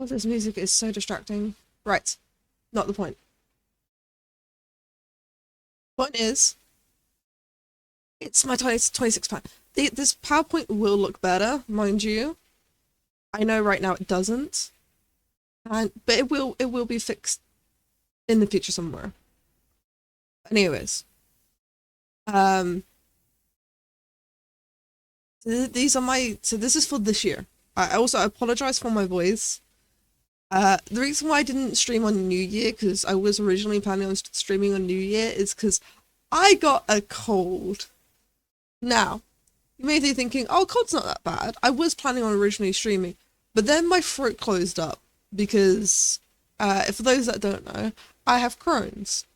Oh, this music is so distracting. Right, not the point. Point is, it's my 26 pound. This PowerPoint will look better, mind you. I know right now it doesn't, but it will be fixed in the future somewhere. Anyways, um, these are my. So this is for this year. I also apologize for my voice. The reason why I didn't stream on New Year, because I was originally planning on streaming on New Year, is because I got a cold. Now, you may be thinking, oh, cold's not that bad. I was planning on originally streaming, but then my throat closed up because, for those that don't know, I have Crohn's.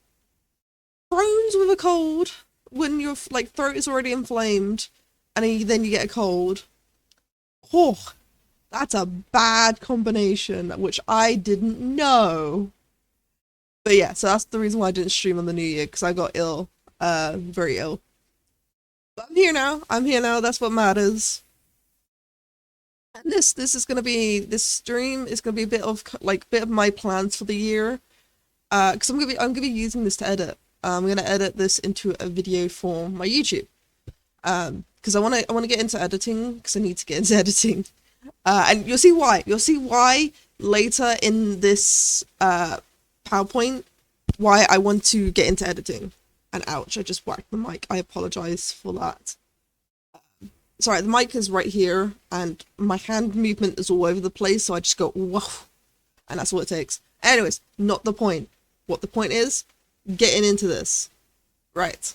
Crohn's with a cold, when your like throat is already inflamed, and then you get a cold. Oh, that's a bad combination, which I didn't know. But yeah, so that's the reason why I didn't stream on the New Year, because I got ill, very ill. But I'm here now. I'm here now. That's what matters. And this is gonna be this stream is gonna be a bit of bit of my plans for the year. Because I'm gonna be using this to edit. I'm gonna edit this into a video for my YouTube. Because I wanna get into editing because I need to get into editing. And you'll see why. You'll see why later in this PowerPoint why I want to get into editing. And ouch, I just whacked the mic. I apologize for that. Sorry, the mic is right here, and my hand movement is all over the place, so I just go, whoa, and that's all it takes. Anyways, not the point. What the point is, getting into this. Right.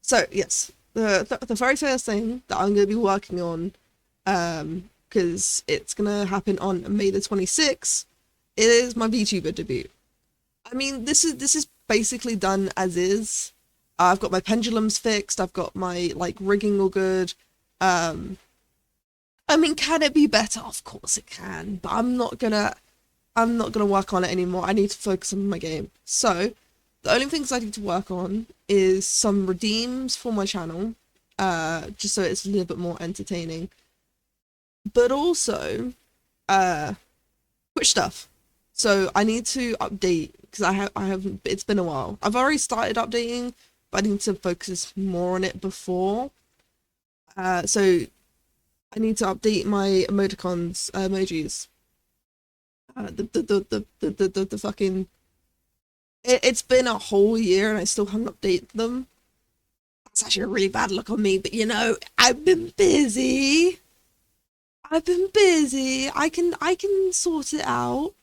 So, yes, the very first thing that I'm going to be working on, because it's going to happen on May the 26th, is my VTuber debut. I mean, this is basically done as is. I've got my pendulums fixed. I've got my like rigging all good. I mean, can it be better? Of course it can, but I'm not gonna work on it anymore. I need to focus on my game. So the only things I need to work on is some redeems for my channel, just so it's a little bit more entertaining. But also, Twitch stuff. So I need to update because I haven't. It's been a while. I've already started updating, but I need to focus more on it before. So I need to update my emoticons, emojis. The fucking. It's been a whole year and I still haven't updated them. That's actually a really bad look on me, but I've been busy. I've been busy. I can sort it out.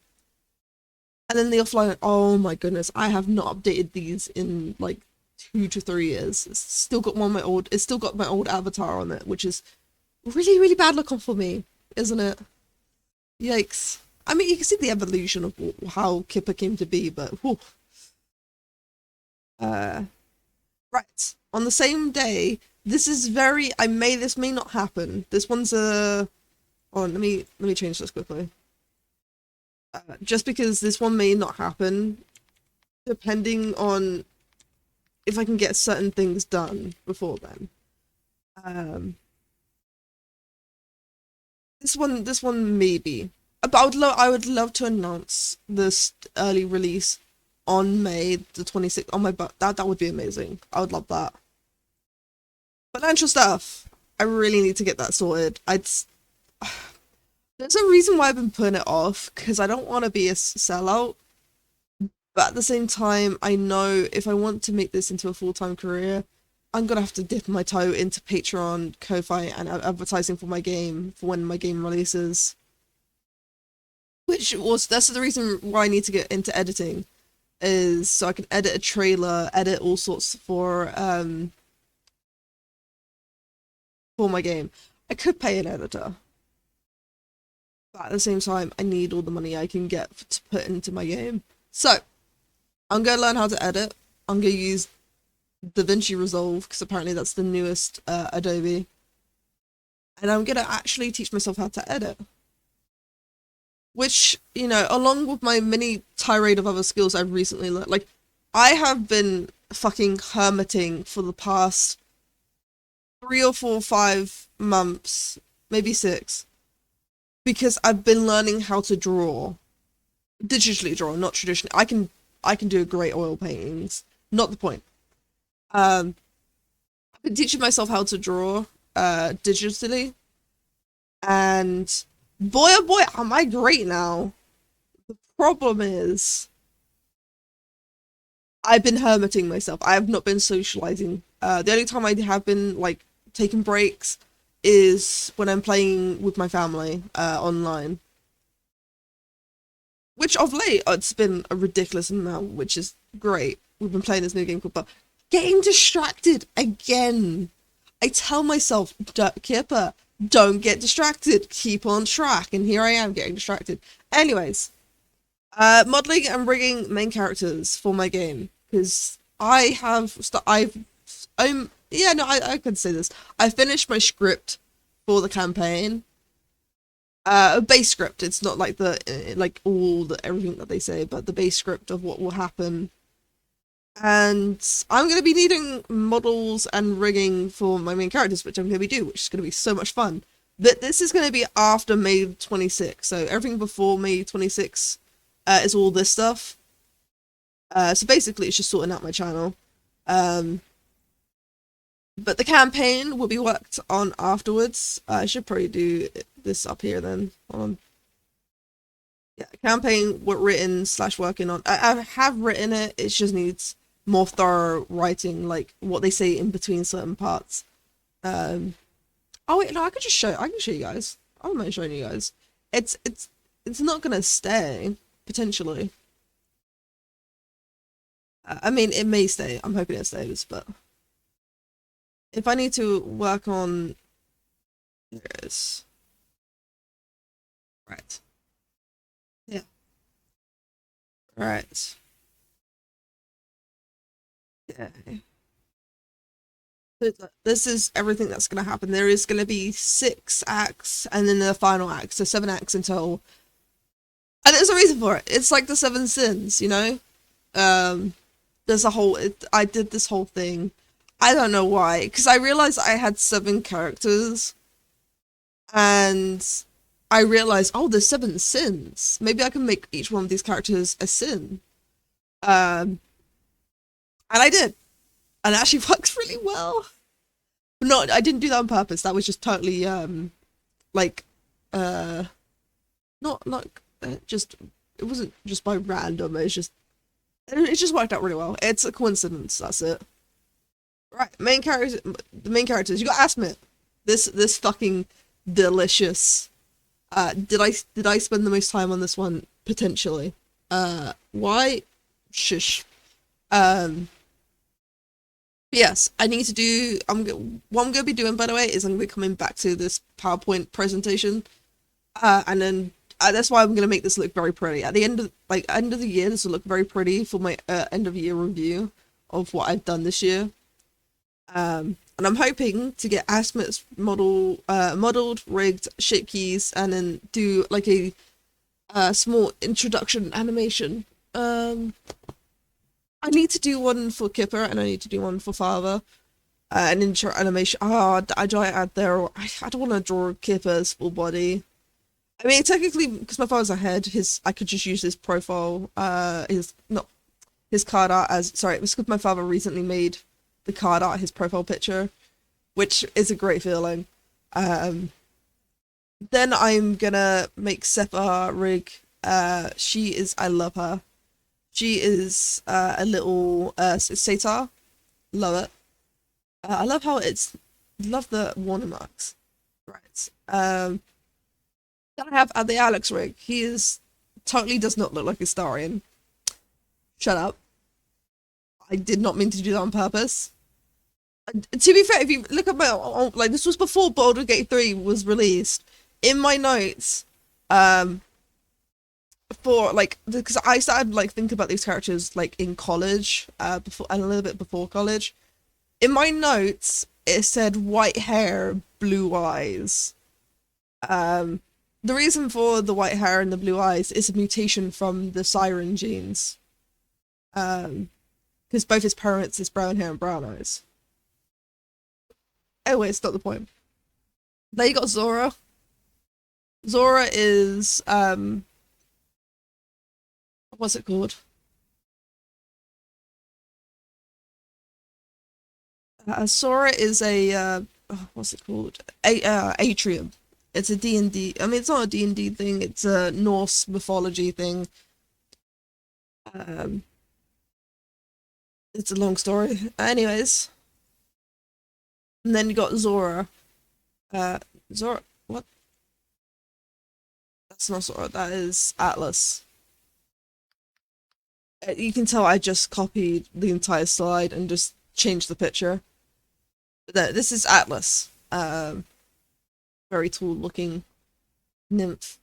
And then the offline, oh my goodness, I have not updated these in like 2 to 3 years. It's still got my old avatar on it, which is really, really bad looking for me, isn't it? Yikes. I mean, you can see the evolution of how Kipper came to be, but whew. Uh, right. On the same day, this may not happen. This one's a, oh, let me change this quickly. Just because this one may not happen, depending on if I can get certain things done before then. Um, this one maybe. But I would love to announce this early release on May the 26th on my that would be amazing. I would love that. Financial stuff. I really need to get that sorted. There's a reason why I've been putting it off because I don't want to be a sellout, but at the same time, I know if I want to make this into a full-time career, I'm gonna have to dip my toe into Patreon, Ko-fi, and advertising for my game for when my game releases. That's the reason why I need to get into editing, is so I can edit a trailer, edit all sorts for my game. I could pay an editor, but at the same time, I need all the money I can get to put into my game. So I'm gonna learn how to edit. I'm gonna use DaVinci Resolve because apparently that's the newest Adobe, and I'm gonna actually teach myself how to edit. Which, along with my mini tirade of other skills I've recently learned, like, I have been fucking hermiting for the past 3 or 4, 5 months, maybe 6, because I've been learning how to draw, digitally draw, not traditionally. I can do great oil paintings. Not the point. Um, I've been teaching myself how to draw digitally, and boy oh boy, am I great now. Problem is, I've been hermiting myself. I have not been socializing. The only time I have been like taking breaks is when I'm playing with my family online. Which of late it's been a ridiculous amount, which is great. We've been playing this new game called but getting distracted again. I tell myself, Kipper, don't get distracted. Keep on track. And here I am getting distracted. Anyways, modeling and rigging main characters for my game because yeah, no, I could say this. I finished my script for the campaign. A base script. It's not like the like all the everything that they say, but the base script of what will happen. And I'm gonna be needing models and rigging for my main characters, which I'm gonna be doing, which is gonna be so much fun. But this is gonna be after May 26th, so everything before May 26th is all this stuff. So basically, it's just sorting out my channel. Um, but the campaign will be worked on afterwards. I should probably do this up here then. Hold on. Yeah, campaign were written slash working on. I have written it. It just needs more thorough writing, like what they say in between certain parts. Um. Oh wait, no, I could just show. I can show you guys. I don't mind showing you guys. It's not gonna stay potentially. I mean, it may stay. I'm hoping it stays, but if I need to work on, there it is. Right. Yeah. Right. Yeah. This is everything that's going to happen. There is going to be 6 acts and then the final act, so 7 acts until. And there's a reason for it. It's like the Seven Sins, you know. Um, there's a whole. I did this whole thing. I don't know why, because I realized I had 7 characters, and I realized, oh, there's 7 sins. Maybe I can make each one of these characters a sin. Um, and I did, and it actually works really well. No, I didn't do that on purpose. That was just totally like uh not like just it wasn't just by random. It just worked out really well. It's a coincidence. That's it. Right, main characters. The main characters. You got Asmit. This fucking delicious. Did I spend the most time on this one potentially? Why? Shush. Um. Yes, I need to do. What I'm gonna be doing, by the way, is I'm gonna be coming back to this PowerPoint presentation, and then that's why I'm gonna make this look very pretty. At the end of the year, this will look very pretty for my end of year review of what I've done this year. And I'm hoping to get Asmit's modeled, rigged, shape keys, and then do like a small introduction animation. I need to do one for Kipper, and I need to do one for Father. An intro animation. I do I add there? I don't want to draw Kipper's full body. I mean, technically, because my father's ahead, I could just use his profile, his not his card art as sorry. It was because my father recently made the card art his profile picture, which is a great feeling. Um, then I'm gonna make Seppa rig. I love her. She is a little satyr. Love it. I love how love the watermarks. Right. Then I have the Alex rig. He is totally does not look like a Starion. Shut up. I did not mean to do that on purpose. To be fair, if you look at my like this was before Baldur's Gate 3 was released. In my notes, for like because I started like thinking about these characters like in college, before and a little bit before college. In my notes, it said white hair, blue eyes. Um, the reason for the white hair and the blue eyes is a mutation from the Siren genes. Because both his parents is brown hair and brown eyes. Anyway, it's not the point. Then you got Zora. Zora is what's it called? Sora is a what's it called? A atrium. It's a D&D. I mean, it's not a D&D thing. It's a Norse mythology thing. Um, it's a long story. Anyways, and then you got Zora. Uh, Zora. What? That's not Zora. That is Atlas. You can tell I just copied the entire slide and just changed the picture. This is Atlas. Very tall looking nymph.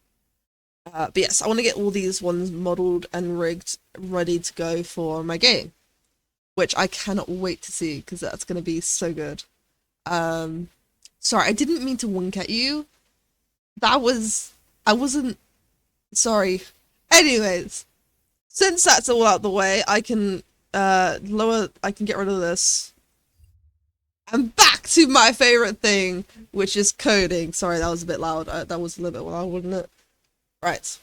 But yes, I want to get all these ones modeled and rigged, ready to go for my game, which I cannot wait to see because that's going to be so good. Sorry, I didn't mean to wink at you. I wasn't sorry. Anyways, since that's all out the way, I can I can get rid of this. And back to my favorite thing, which is coding. Sorry, that was a bit loud. That was a little bit loud, wasn't it? Right.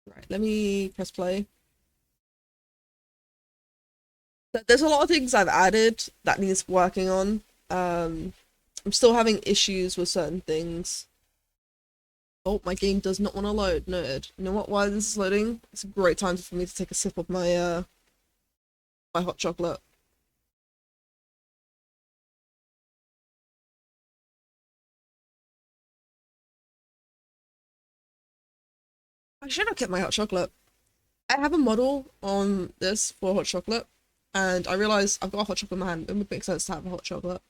Right, let me press play. There's a lot of things I've added that needs working on. I'm still having issues with certain things. Oh, my game does not want to load. Noted. You know what? While this is loading, it's a great time for me to take a sip of my hot chocolate. I should have kept my hot chocolate. I have a model on this for hot chocolate, and I realized I've got a hot chocolate in my hand. It would make sense to have a hot chocolate.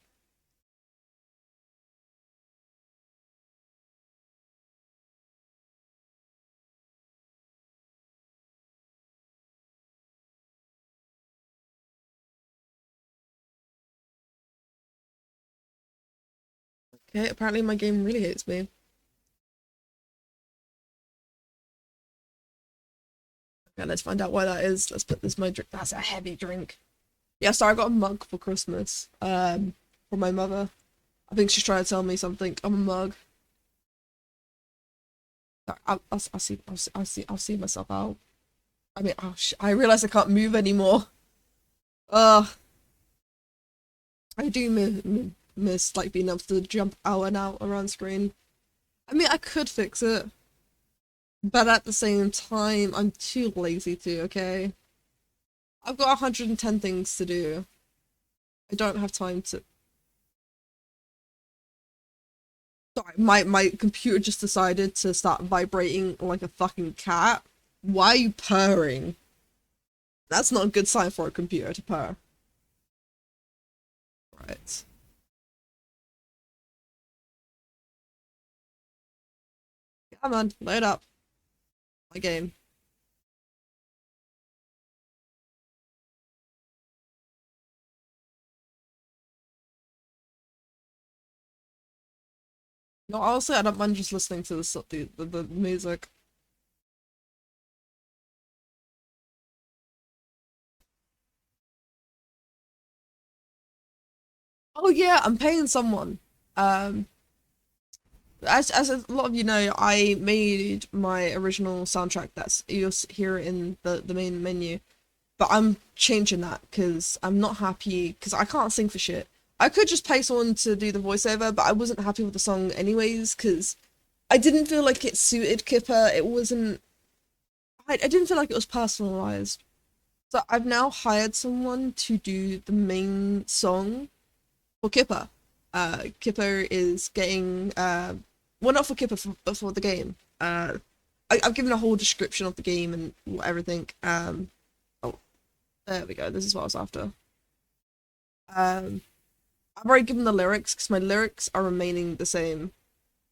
Okay, apparently my game really hates me. Okay, let's find out why that is. Let's put this in my drink. That's a heavy drink. Yeah, so I got a mug for Christmas. From my mother. I think she's trying to tell me something. I'm a mug. I'll see myself out. I mean, oh, I realize I can't move anymore. Ugh. I do miss like being able to jump out and out around screen. I mean, I could fix it, but at the same time, I'm too lazy to. Okay, I've got 110 things to do. I don't have time to. Sorry, my computer just decided to start vibrating like a fucking cat. Why are you purring? That's not a good sign for a computer to purr. Right. Come on, load up my game. No, honestly, I don't mind just listening to the music. Oh yeah, I'm paying someone. Um, as a lot of you know, I made my original soundtrack that's you'll hear in the main menu, but I'm changing that because I'm not happy because I can't sing for shit. I could just pay someone to do the voiceover, but I wasn't happy with the song anyways because I didn't feel like it suited Kipper. It wasn't. I didn't feel like it was personalized. So I've now hired someone to do the main song for Kipper. Kipper is getting well, not for Kipper, but for the game. I've given a whole description of the game and everything. Oh, there we go. This is what I was after. Um, I've already given the lyrics because my lyrics are remaining the same.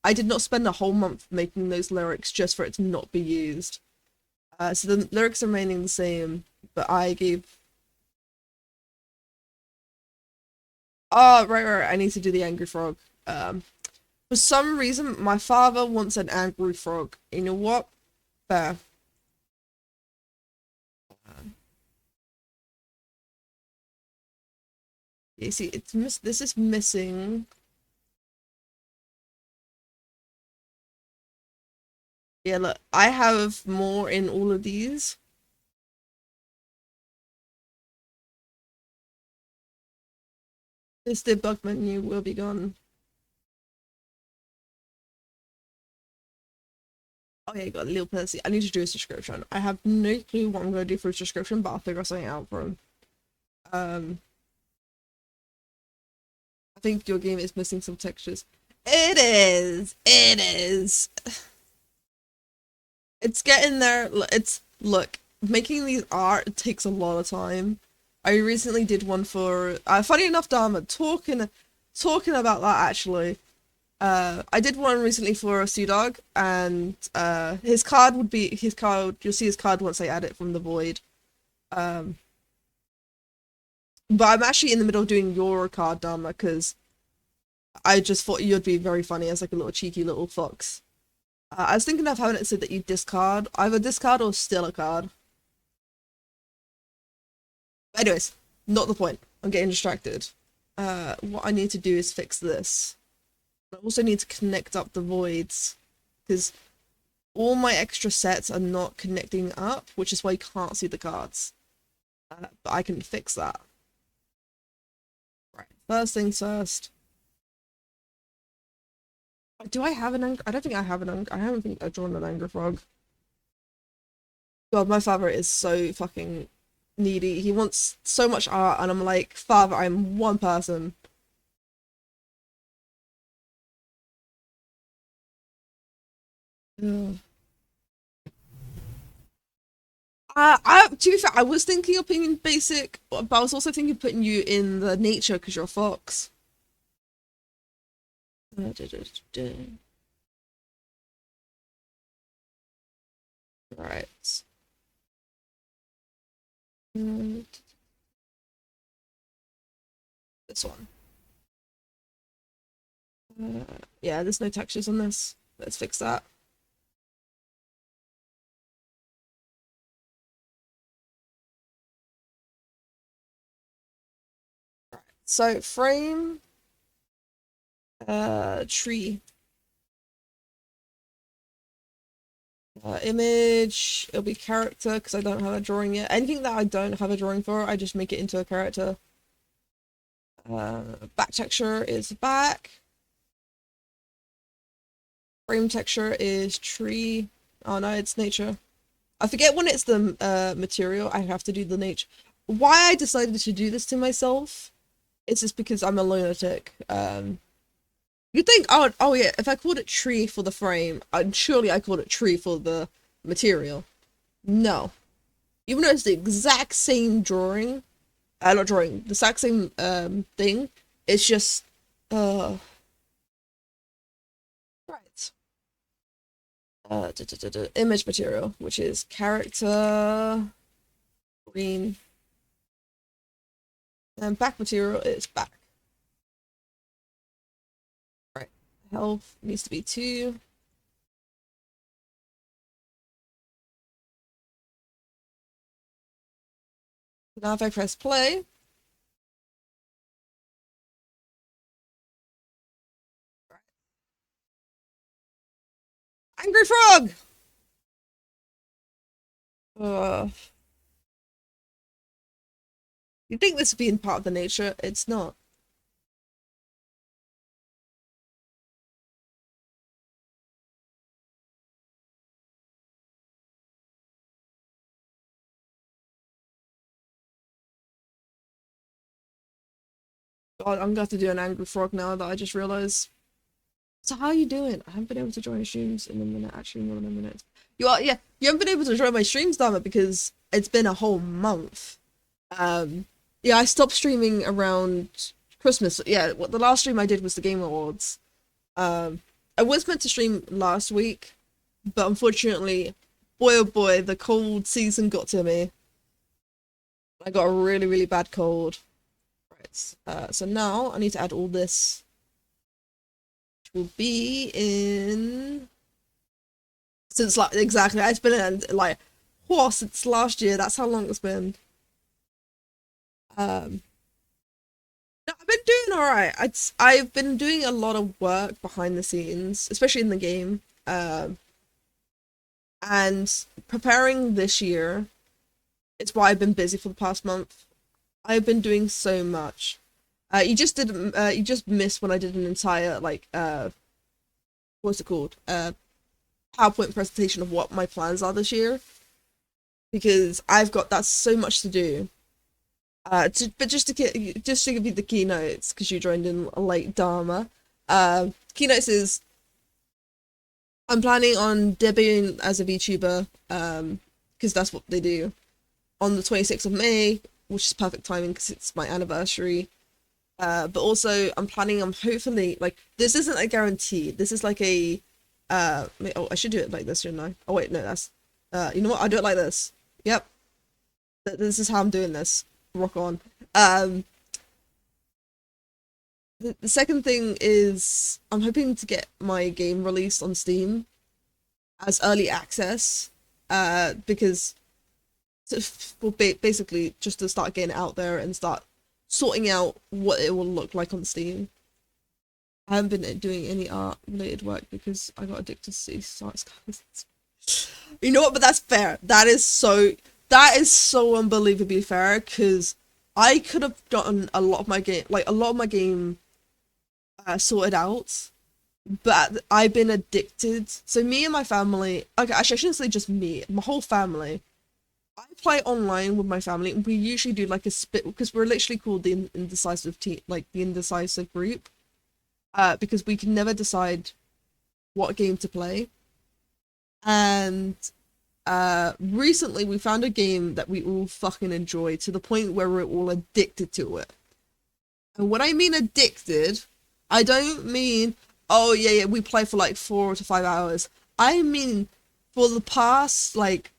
I did not spend a whole month making those lyrics just for it to not be used. So the lyrics are remaining the same, but I gave. Oh, right. I need to do the angry frog. For some reason, my father wants an angry frog. You know what? Fair. You see, this is missing. Yeah, look, I have more in all of these. This debug menu will be gone. Oh yeah, you got Lil Percy. I need to do a subscription. I have no clue what I'm gonna do for a subscription, but I'll figure something out for him. I think your game is missing some textures. It is. It is. It's getting there. It's look, making these art takes a lot of time. I recently did one for funny enough, Dharma, talking about that actually. I did one recently for a Sudog, and his card would be his card. You'll see his card once I add it from the void. But I'm actually in the middle of doing your card, Dharma, because I just thought you'd be very funny as like a little cheeky little fox. I was thinking of having it said that you discard either discard or steal a card. Anyways, not the point. I'm getting distracted. What I need to do is fix this. I also need to connect up the voids because all my extra sets are not connecting up, which is why you can't see the cards. But I can fix that. Right, first things first. Do I have an Angry? I don't think I have an Angry. I haven't think I've drawn an Angry Frog. God, my father is so fucking needy. He wants so much art, and I'm like, Father, I'm one person. Ugh. To be fair, I was thinking of putting in basic, but I was also thinking of putting you in the nature because you're a fox. Right. This one. Yeah, there's no textures on this. Let's fix that. Right. So frame, tree. Image, it'll be character because I don't have a drawing yet. Anything that I don't have a drawing for, I just make it into a character. Back texture is back. Frame texture is tree. Oh no, it's nature. I forget when it's the material. I have to do the nature. Why I decided to do this to myself is just because I'm a lunatic. You'd think, oh yeah, if I called it tree for the frame, surely I called it tree for the material. No. Even though it's the exact same drawing, not drawing, the exact same thing, it's just, right. Image material, which is character, green, and back material is back. Right. Health needs to be 2. Now if I press play, Angry Frog! You'd think this would be in part of the nature, it's not. God, I'm gonna have to do an Angry Frog now that I just realized. So how are you doing? I haven't been able to join streams in a minute, actually more than a minute. Yeah, you haven't been able to join my streams, damn it, because it's been a whole month. Yeah, I stopped streaming around Christmas. Yeah, the last stream I did was the Game Awards. I was meant to stream last week, but unfortunately, boy oh boy, the cold season got to me. I got a really, really bad cold. Right, so now I need to add all this, which will be in... Since, like, exactly, it's been in, like, since last year, that's how long it's been. No, been doing all right. I've been doing a lot of work behind the scenes, especially in the game, and preparing this year. It's why I've been busy for the past month. I've been doing so much. You just did. You just missed when I did an entire what's it called? PowerPoint presentation of what my plans are this year because I've got that's so much to do. But just to give you the keynotes because you joined in late, Dharma. Keynotes is I'm planning on debuting as a VTuber, because that's what they do on the 26th of May, which is perfect timing because it's my anniversary. But also I'm planning on hopefully like this isn't a guarantee. This is like a I should do it like this, shouldn't I? Oh wait, no, that's you know what? I'll do it like this. Yep. This is how I'm doing this. Rock on. The second thing is I'm hoping to get my game released on Steam as early access, because basically just to start getting it out there and start sorting out what it will look like on Steam. I haven't been doing any art related work because I got addicted to Cities Skylines. You know what? But that's fair. That is so unbelievably fair because I could have gotten a lot of my game sorted out, but I've been addicted. So me and my family, okay, actually I shouldn't say just me, my whole family. I play online with my family, and we usually do like a split because we're literally called the indecisive team, like the indecisive group, because we can never decide what game to play. And recently we found a game that we all fucking enjoy to the point where we're all addicted to it. And when I mean addicted, I don't mean, oh yeah, we play for like 4 to 5 hours. I mean, for the past, like,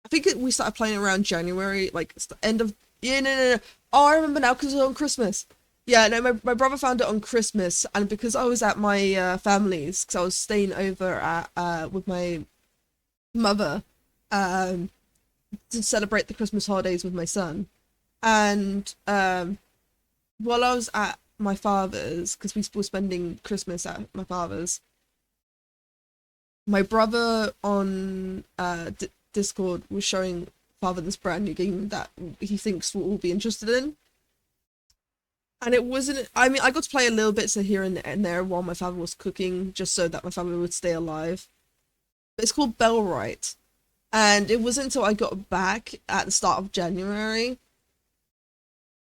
I think we started playing around January, like, it's the end of, yeah, no. Oh, I remember now, because it was on Christmas. Yeah, no, my brother found it on Christmas, and because I was at my family's, because I was staying over at with my mother, um, to celebrate the Christmas holidays with my son. And while I was at my father's, because we were spending Christmas at my father's, my brother on Discord was showing father this brand new game that he thinks we'll all be interested in. And it wasn't, I mean, I got to play a little bit here and there while my father was cooking, just so that my family would stay alive. But it's called Bellwright. And it wasn't until I got back at the start of January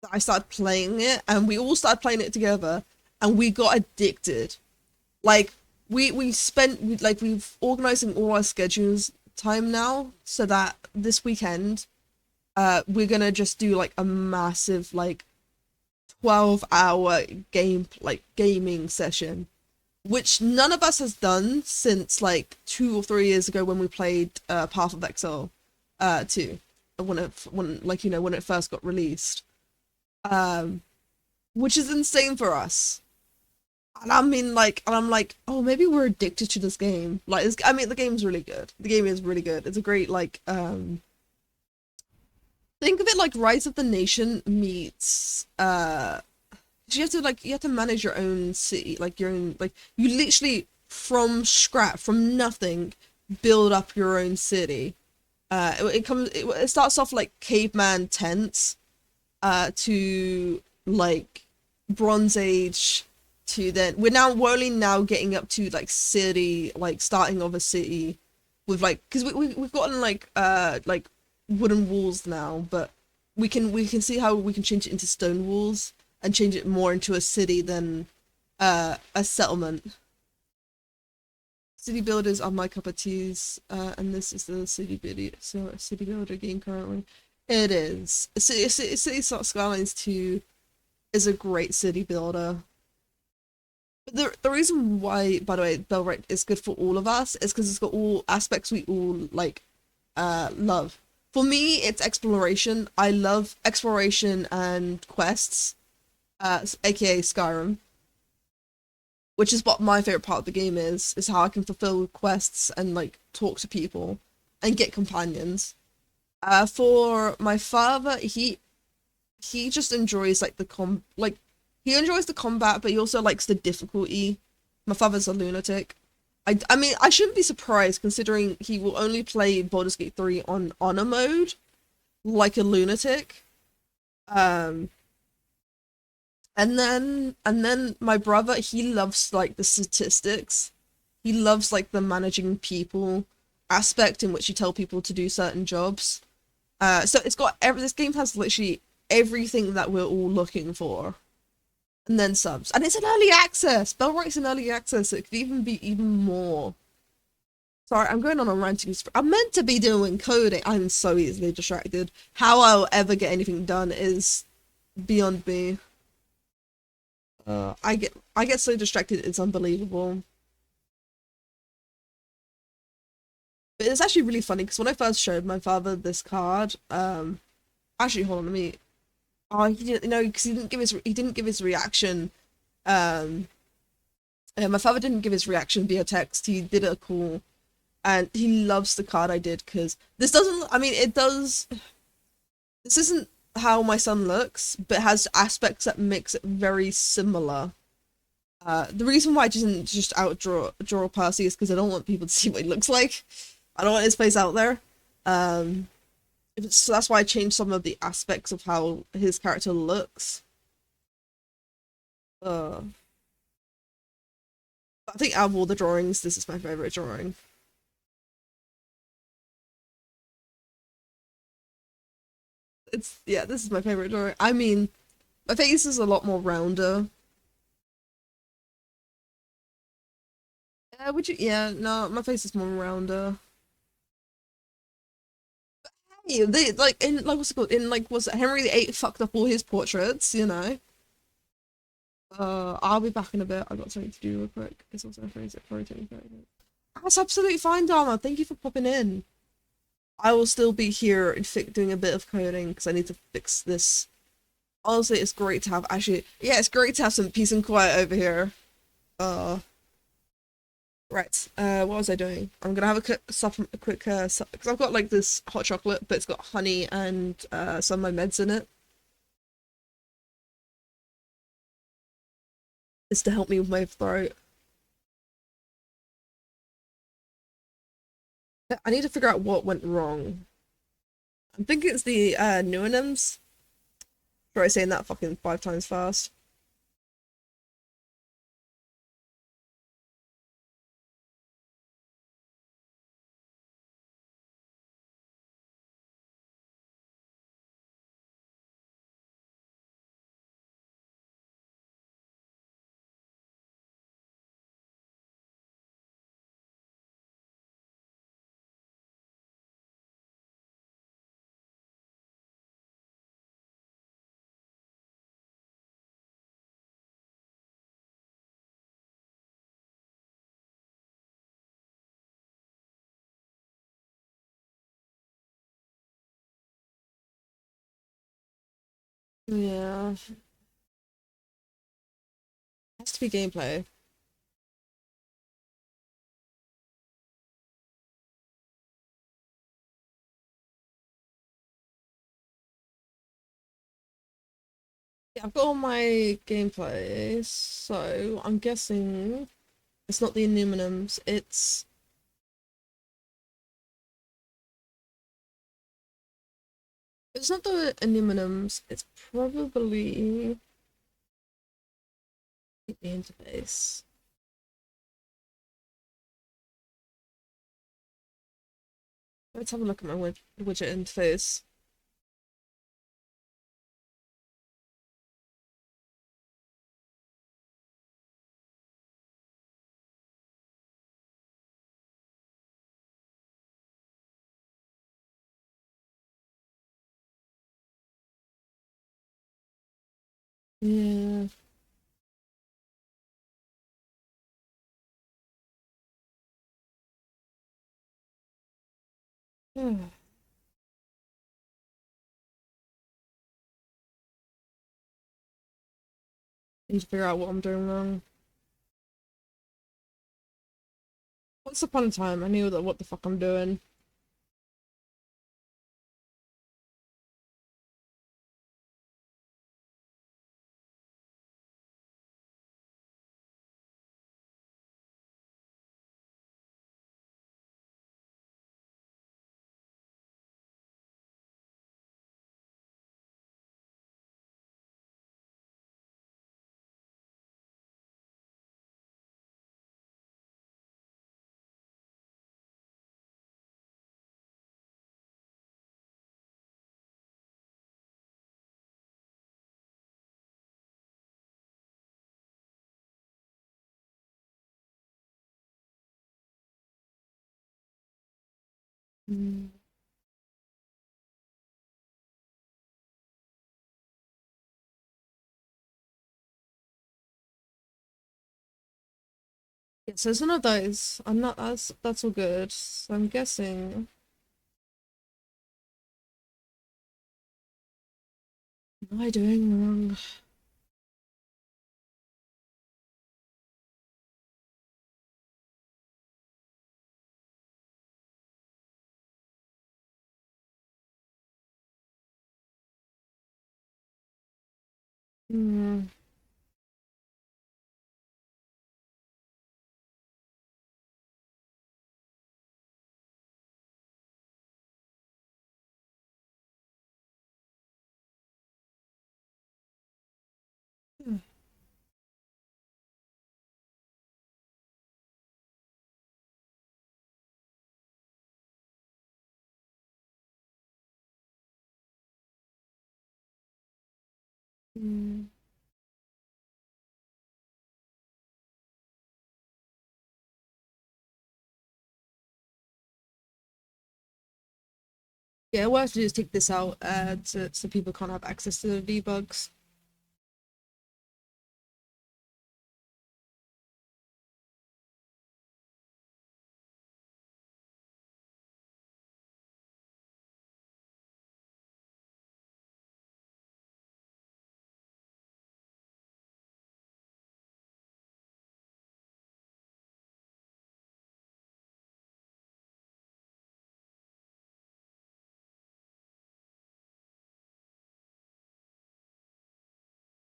that I started playing it, and we all started playing it together, and we got addicted. Like, we've organizing all our schedules time now, so that this weekend, we're gonna just do, like, a massive, like, 12-hour gaming session, which none of us has done since like 2 or 3 years ago when we played Path of Exile 2, when it first got released, which is insane for us. And I mean, like, and I'm like, oh, maybe we're addicted to this game. Like, I mean, the game's really good. The game is really good. It's a great, like, think of it like Rise of the Nation meets you have to manage your own city, like your own, like, you literally from scratch, from nothing, build up your own city. It starts off like caveman tents, to like Bronze Age, to then we're only now getting up to like city, like starting of a city with like, because we've gotten like wooden walls now, but we can see how we can change it into stone walls and change it more into a city than a settlement. City builders are my cup of teas, and this is the city builder game currently. It is. City Skylines 2 is a great city builder. The reason why, by the way, Bellwright is good for all of us is because it's got all aspects we all like love. For me, it's exploration. I love exploration and quests, aka Skyrim, which is what my favorite part of the game is how I can fulfill quests and like talk to people and get companions. For my father, he just enjoys like He enjoys the combat, but he also likes the difficulty. My father's a lunatic. I mean, I shouldn't be surprised considering he will only play Baldur's Gate 3 on honor mode, like a lunatic. Um, and then my brother, he loves like the statistics. He loves like the managing people aspect in which you tell people to do certain jobs. So it's got this game has literally everything that we're all looking for. And then subs. And it's an early access! Bellwright's in early access, so it could even be even more. Sorry, I'm going on a ranting spree. I'm meant to be doing coding. I'm so easily distracted. How I'll ever get anything done is beyond me. I get so distracted, it's unbelievable. But it's actually really funny because when I first showed my father this card, actually hold on, let me. Oh, he didn't, because he didn't give his reaction. Um, my father didn't give his reaction via text. He did a call, and he loves the card I did because this doesn't. I mean, it does. This isn't how my son looks, but it has aspects that makes it very similar. The reason why I didn't just draw Percy is because I don't want people to see what he looks like. I don't want his face out there. Um, so that's why I changed some of the aspects of how his character looks. Uh, I think out of all the drawings, this is my favorite drawing. Yeah, this is my favorite drawing. I mean, my face is a lot more rounder. Would you? Yeah, no, my face is more rounder. Hey, they like in like what's it called? In like was it Henry VIII fucked up all his portraits, you know? I'll be back in a bit. I got something to do real quick. It's also a phrase at 4:30. That's absolutely fine, Dharma. Thank you for popping in. I will still be here doing a bit of coding because I need to fix this. Honestly, it's great to have yeah, it's great to have some peace and quiet over here. Uh, right. What was I doing? I'm gonna have a quick because I've got like this hot chocolate, but it's got honey and some of my meds in it. It's to help me with my throat. I need to figure out what went wrong. I'm thinking it's the Nuanims. Try saying that fucking 5 times fast. Yeah, has to be gameplay. Yeah, I've got all my gameplay, so I'm guessing it's not the Innuminums, it's not the Innuminums, it's probably the interface. Let's have a look at my widget interface. Yeah. Need to figure out what I'm doing wrong. Once upon a time, I knew that what the fuck I'm doing. Mm. Yeah, so it's one of those. I'm not. That's all good. So I'm guessing. What am I doing wrong? Hmm. Hmm. Yeah, what I have to do is take this out, so people can't have access to the debugs.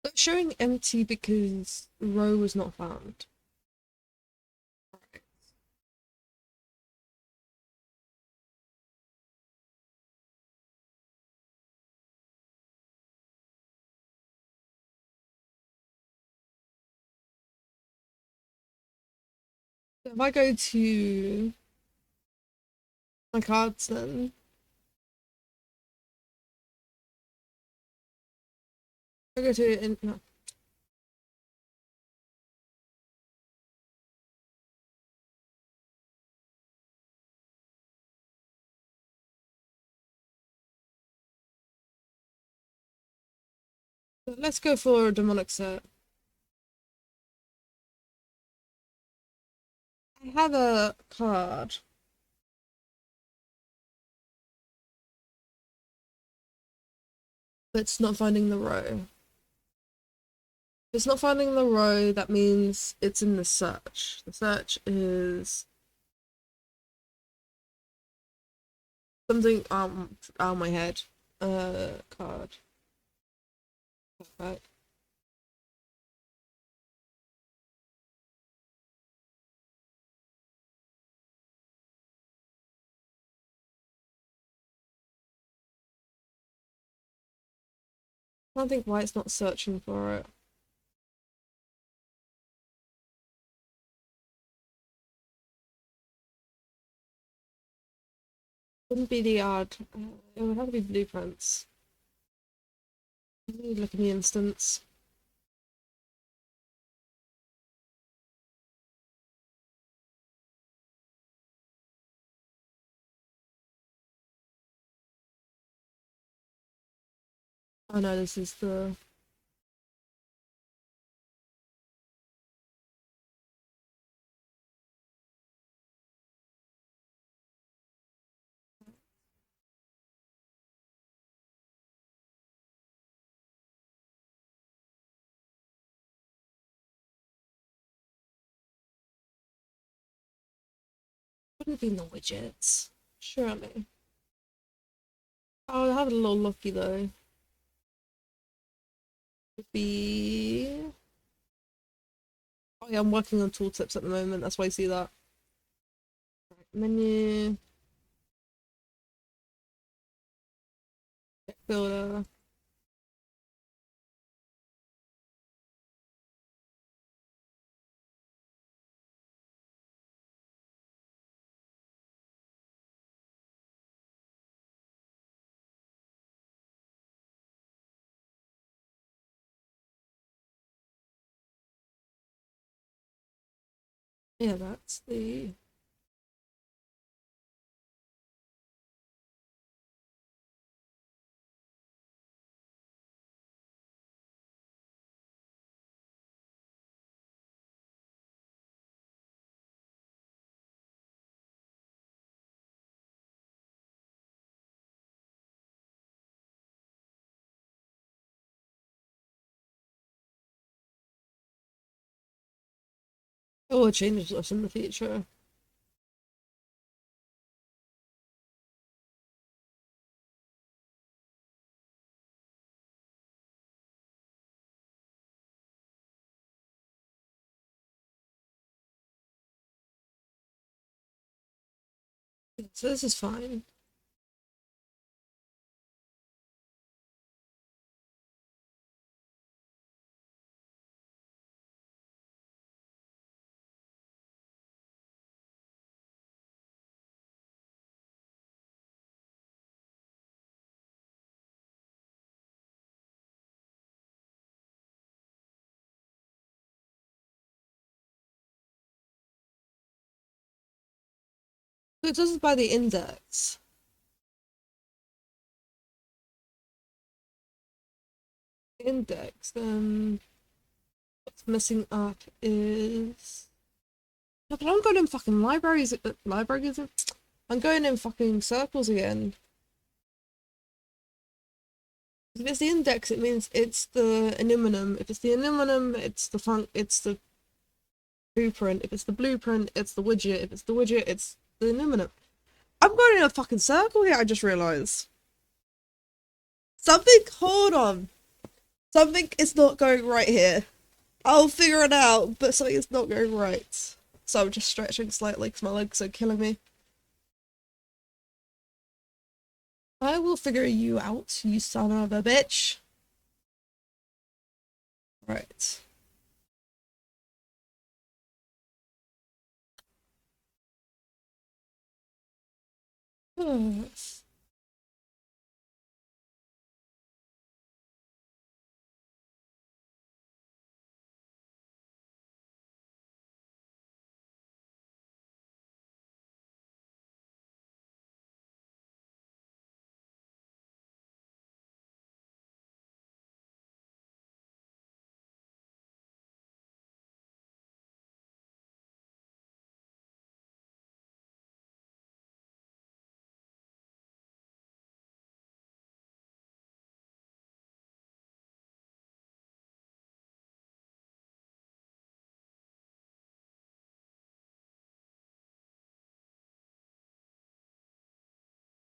It's showing empty because row was not found. So if I go to my cards, then I go to no. Let's go for a demonic set. I have a card, but it's not finding the row. If it's not finding the row, that means it's in the search. The search is something out of my head. Card. Perfect. I don't think why it's not searching for it. Wouldn't be the odd. It would have to be blueprints. Let me look in the instance. Oh no, this is the. Wouldn't be in the widgets. Surely. Oh, I have a little lucky though. Would be. Oh yeah, I'm working on tooltips at the moment. That's why I see that. Right, menu. Deck builder. Yeah, that's the. I will change this in the future. So this is fine. So this is by the index. Index, then what's missing up is... No, but I'm going in fucking libraries. Libraries? I'm going in fucking circles again. If it's the index, it means it's the anemone. If it's the anemone, it's the blueprint. If it's the blueprint, it's the widget. If it's the widget, it's the anemone. I'm going in a fucking circle here, I just realised. Hold on. Something is not going right here. I'll figure it out, but something is not going right. So I'm just stretching slightly because my legs are killing me. I will figure you out, you son of a bitch. Right.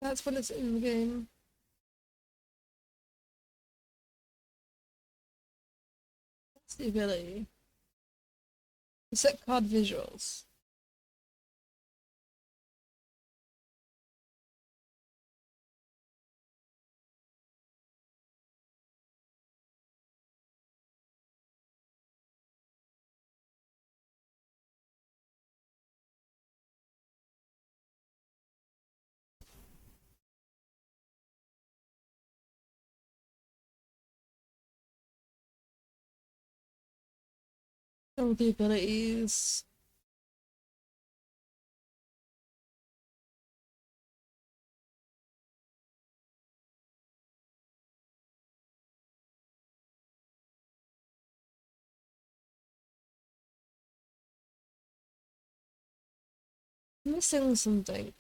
That's when it's in the game. That's the ability. Set card visuals. All the abilities. I'm missing something.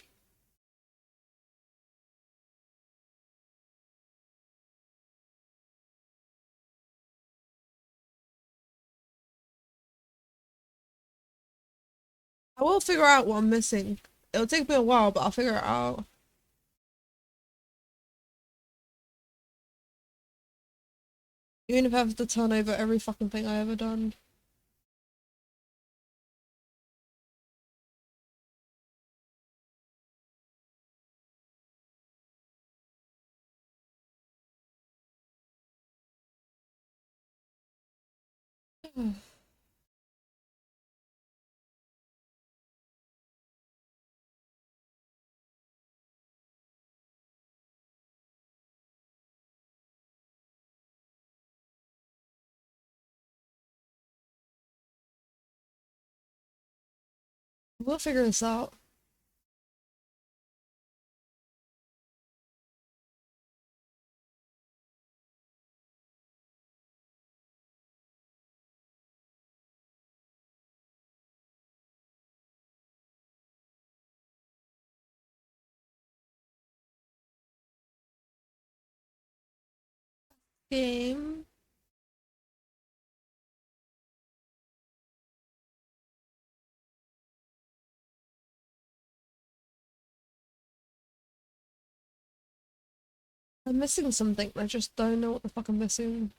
I will figure out what I'm missing. It'll take me a while, but I'll figure it out. Even if I have to turn over every fucking thing I ever done. We'll figure this out. Game. I'm missing something. I just don't know what the fuck I'm missing.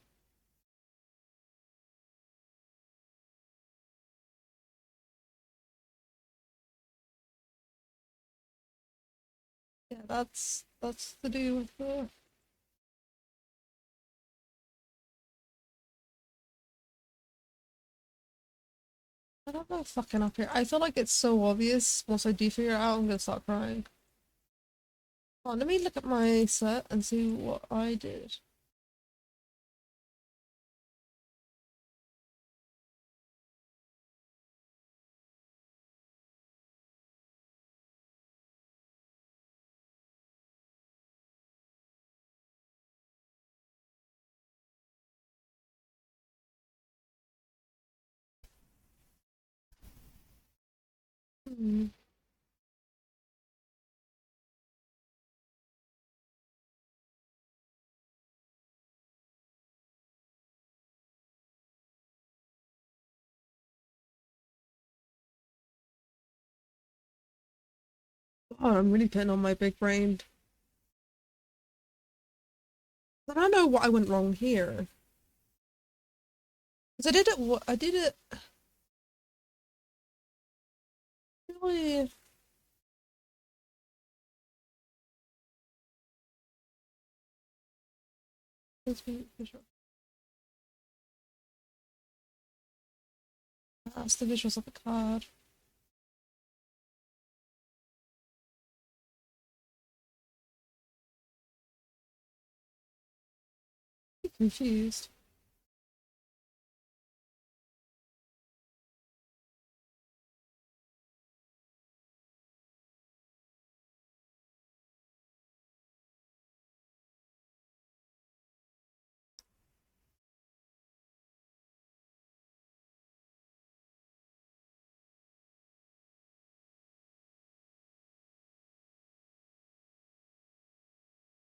Yeah, that's to do with the. I don't know fucking up here. I feel like it's so obvious. Once I do figure it out, I'm gonna start crying. Oh, let me look at my set and see what I did. Hmm. Oh, I'm really putting on my big brain. I don't know what I went wrong here. Because I did it. I did it. Really. That's the visuals of the card. I'm confused.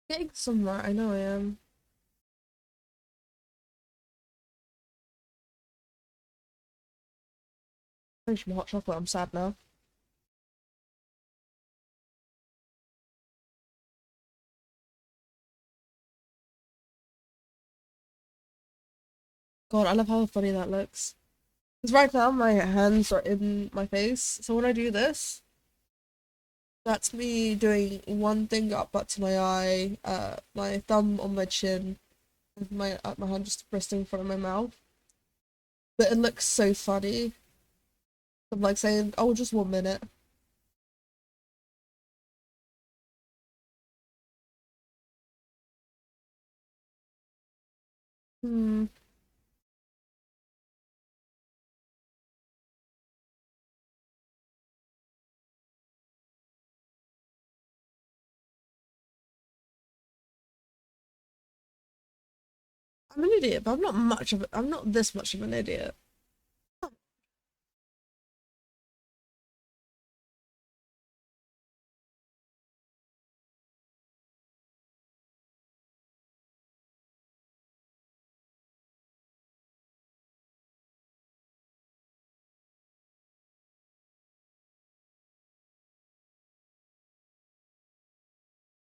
Getting somewhere. I know I am. Finish my hot chocolate. I'm sad now. God, I love how funny that looks. Because right now my hands are in my face, so when I do this, that's me doing one thing up to my eye, my thumb on my chin, with my hand just resting in front of my mouth. But it looks so funny. I'm like saying, "Oh, just 1 minute." Hmm. I'm an idiot, but I'm not much of. I'm not this much of an idiot.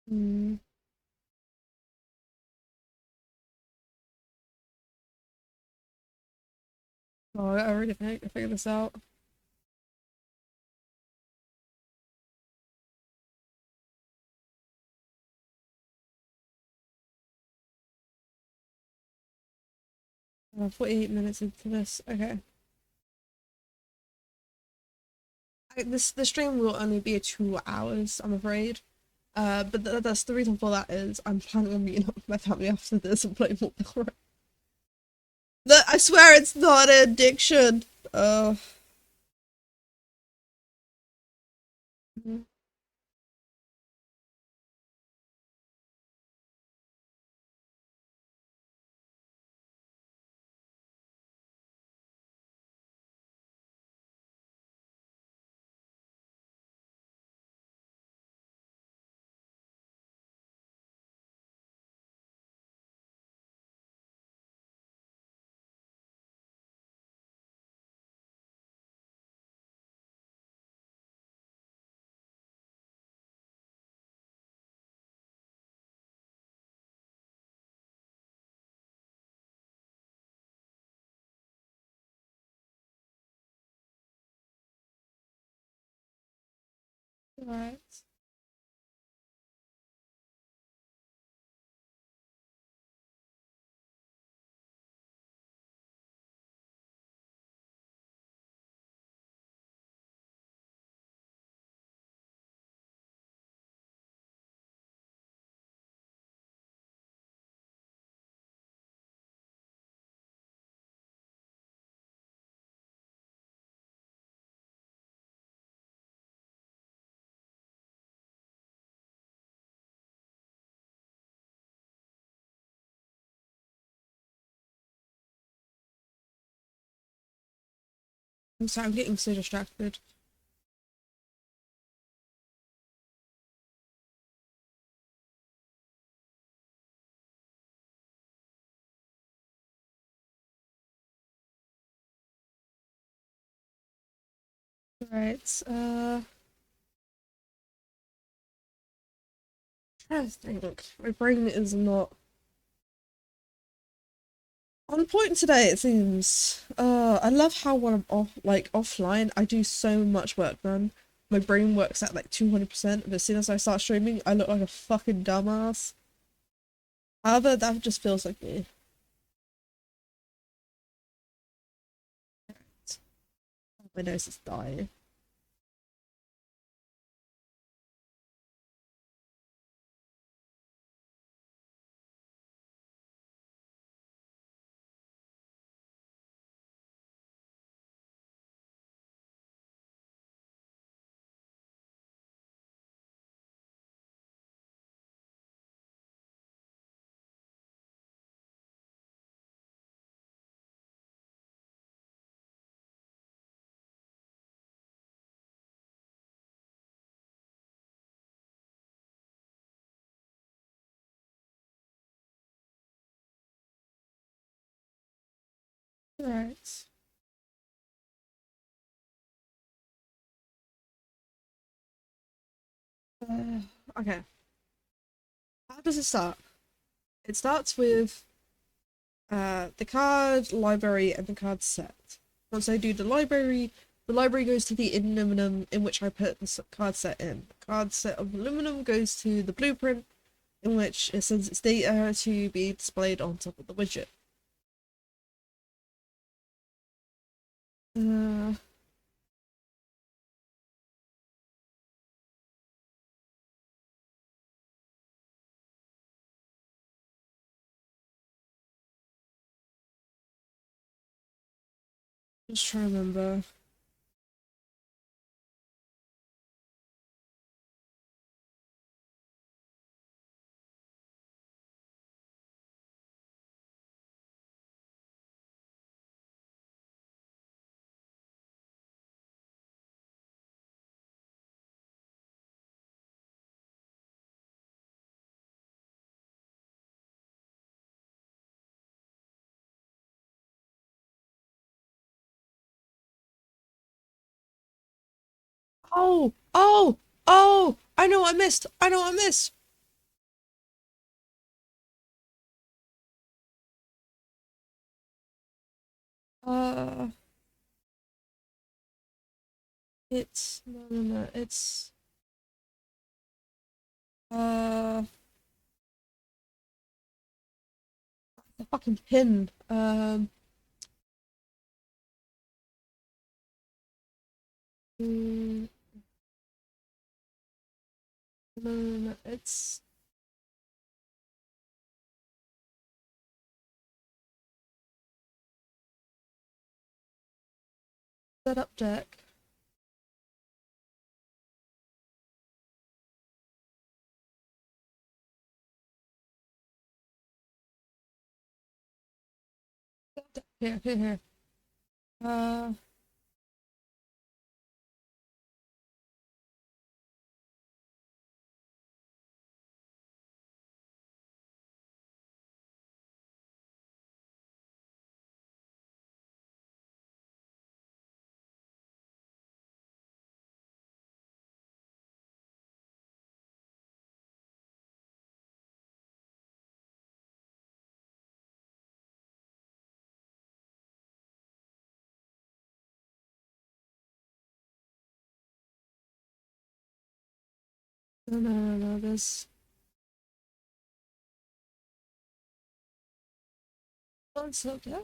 Hmm. Oh, I already figured this out. 48 minutes into this. Okay. The stream will only be 2 hours, I'm afraid. But that's the reason for that is I'm planning on meeting up with my family after this and playing more. I swear it's not an addiction. Oh. Right. I'm sorry, I'm getting so distracted. Right. I think my brain is not on point today, it seems. I love how when I'm offline, I do so much work then. My brain works at like 200%, but as soon as I start streaming, I look like a fucking dumbass. However, that just feels like me. My nose is dying. Right. Uh, okay. How does it start? It starts with the card library and the card set. Once I do the library goes to the aluminum in which I put the card set in. The card set of aluminum goes to the blueprint in which it sends its data to be displayed on top of the widget. Uh, just trying to remember. Oh, oh, oh! I know what I missed. I know what I missed. Uh, it's no. It's uh the fucking pin. Mm, no. It's setup deck. Here. Uh, No. There's one still there.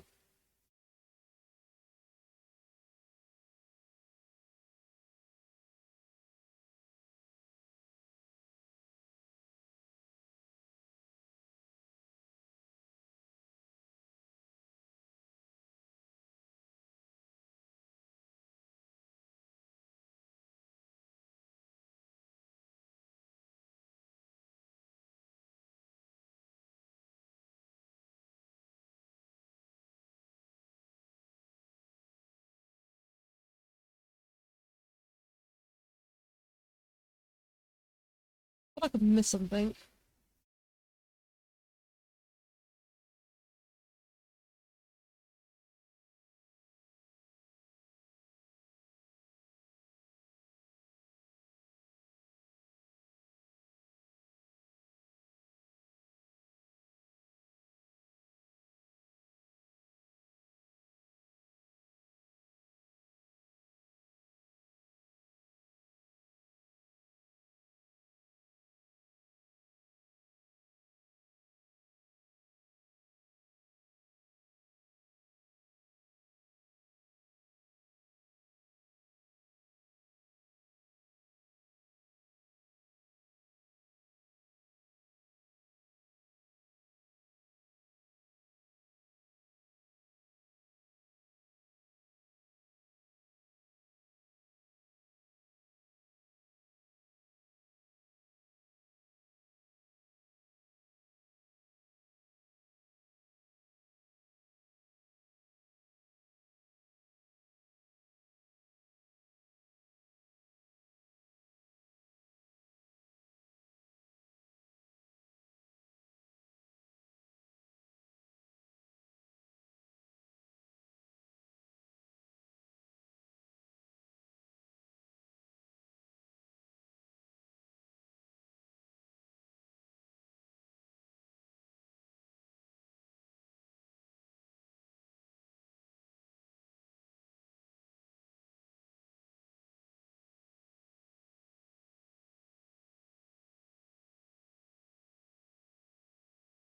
I could miss something.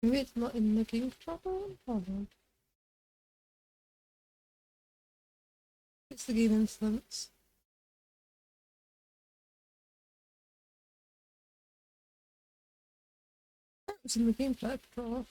Maybe it's not in the game controller? Hold on. It's the game instance. It's in the gameplay controller.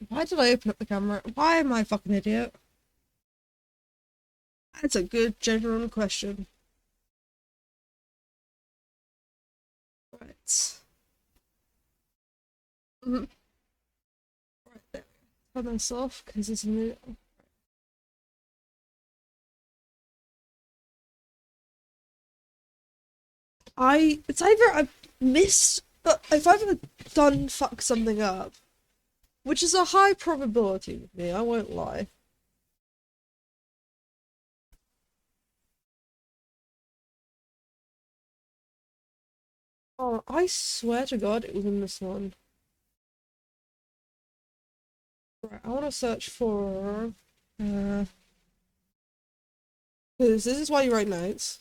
Why did I open up the camera? Why am I a fucking idiot? That's a good genuine question. Right. Mhm. Right there. Turn this off because it's new. It's either I've missed, if I've ever done fuck something up, which is a high probability with me, I won't lie. Oh, I swear to God, it was in this one. Right, I want to search for, because this is why you write notes.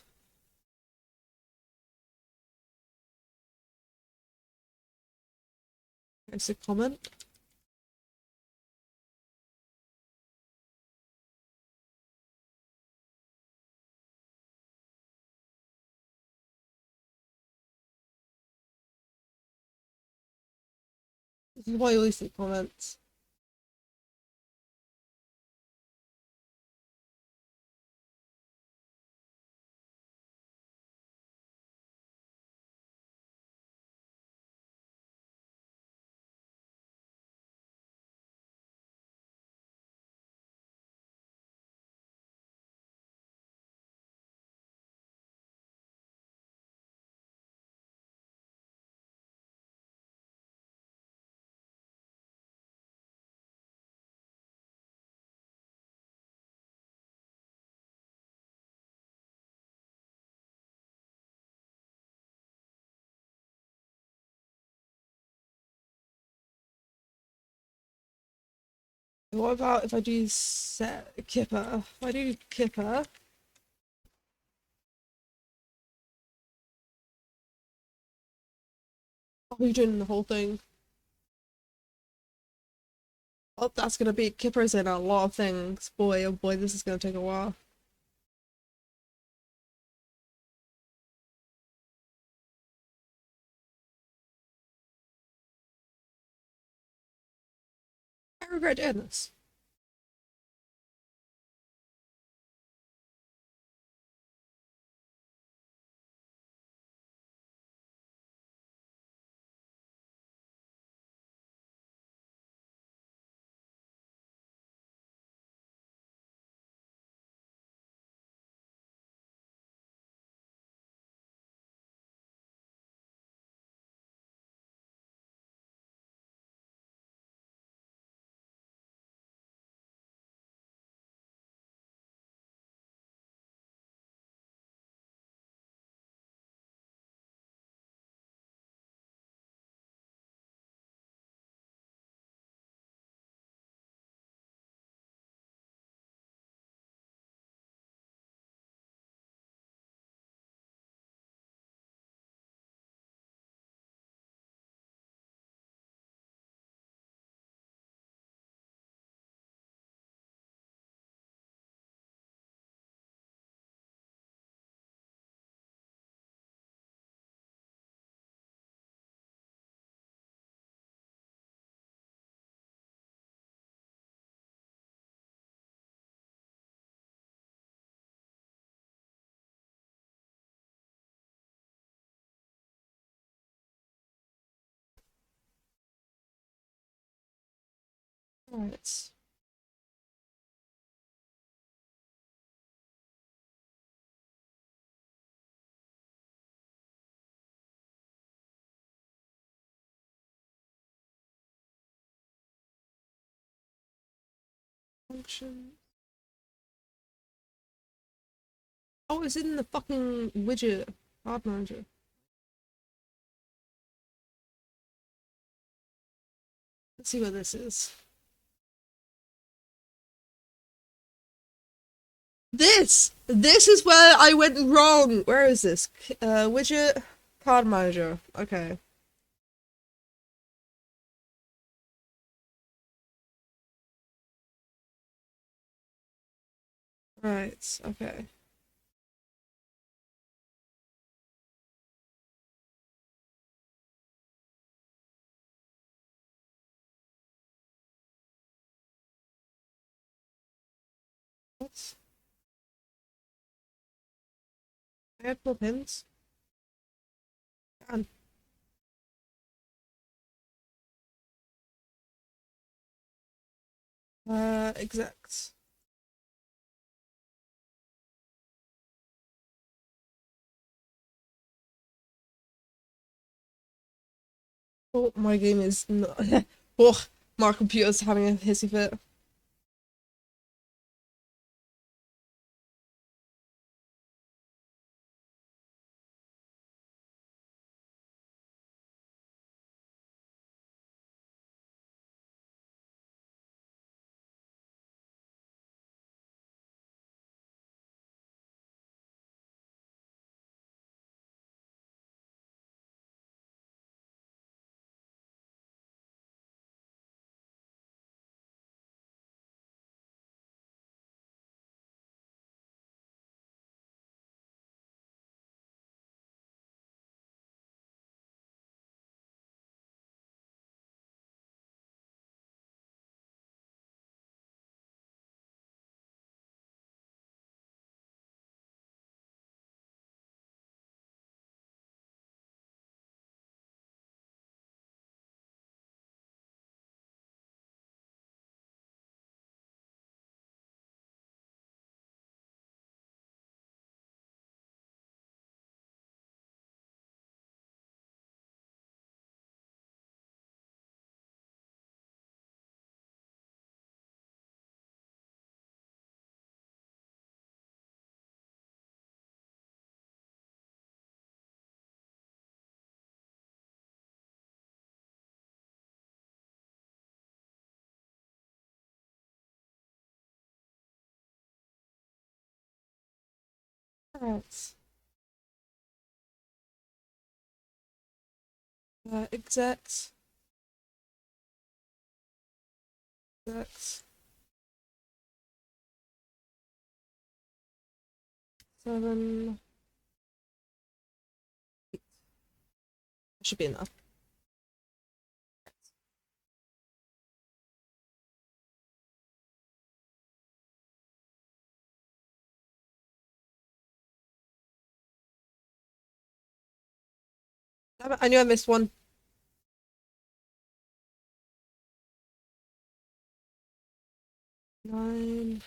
It's a comment. This is why you always see comments. What about if I do set Kipper? If I do Kipper, oh, you're doing the whole thing. Oh, that's gonna be Kipper's in a lot of things. Boy, oh boy, this is gonna take a while. I regret doing this. Alright. Function. Oh, it's in the fucking widget card manager. Let's see what this is. This is where I went wrong. Where is this? Widget card manager. Okay. Right. Okay. What? I had more pins. And exact. Oh, my game is not. Oh, my computer's having a hissy fit. Right. Execs. Execs. 7. Should be enough. Damn it, I knew I missed one. Nine.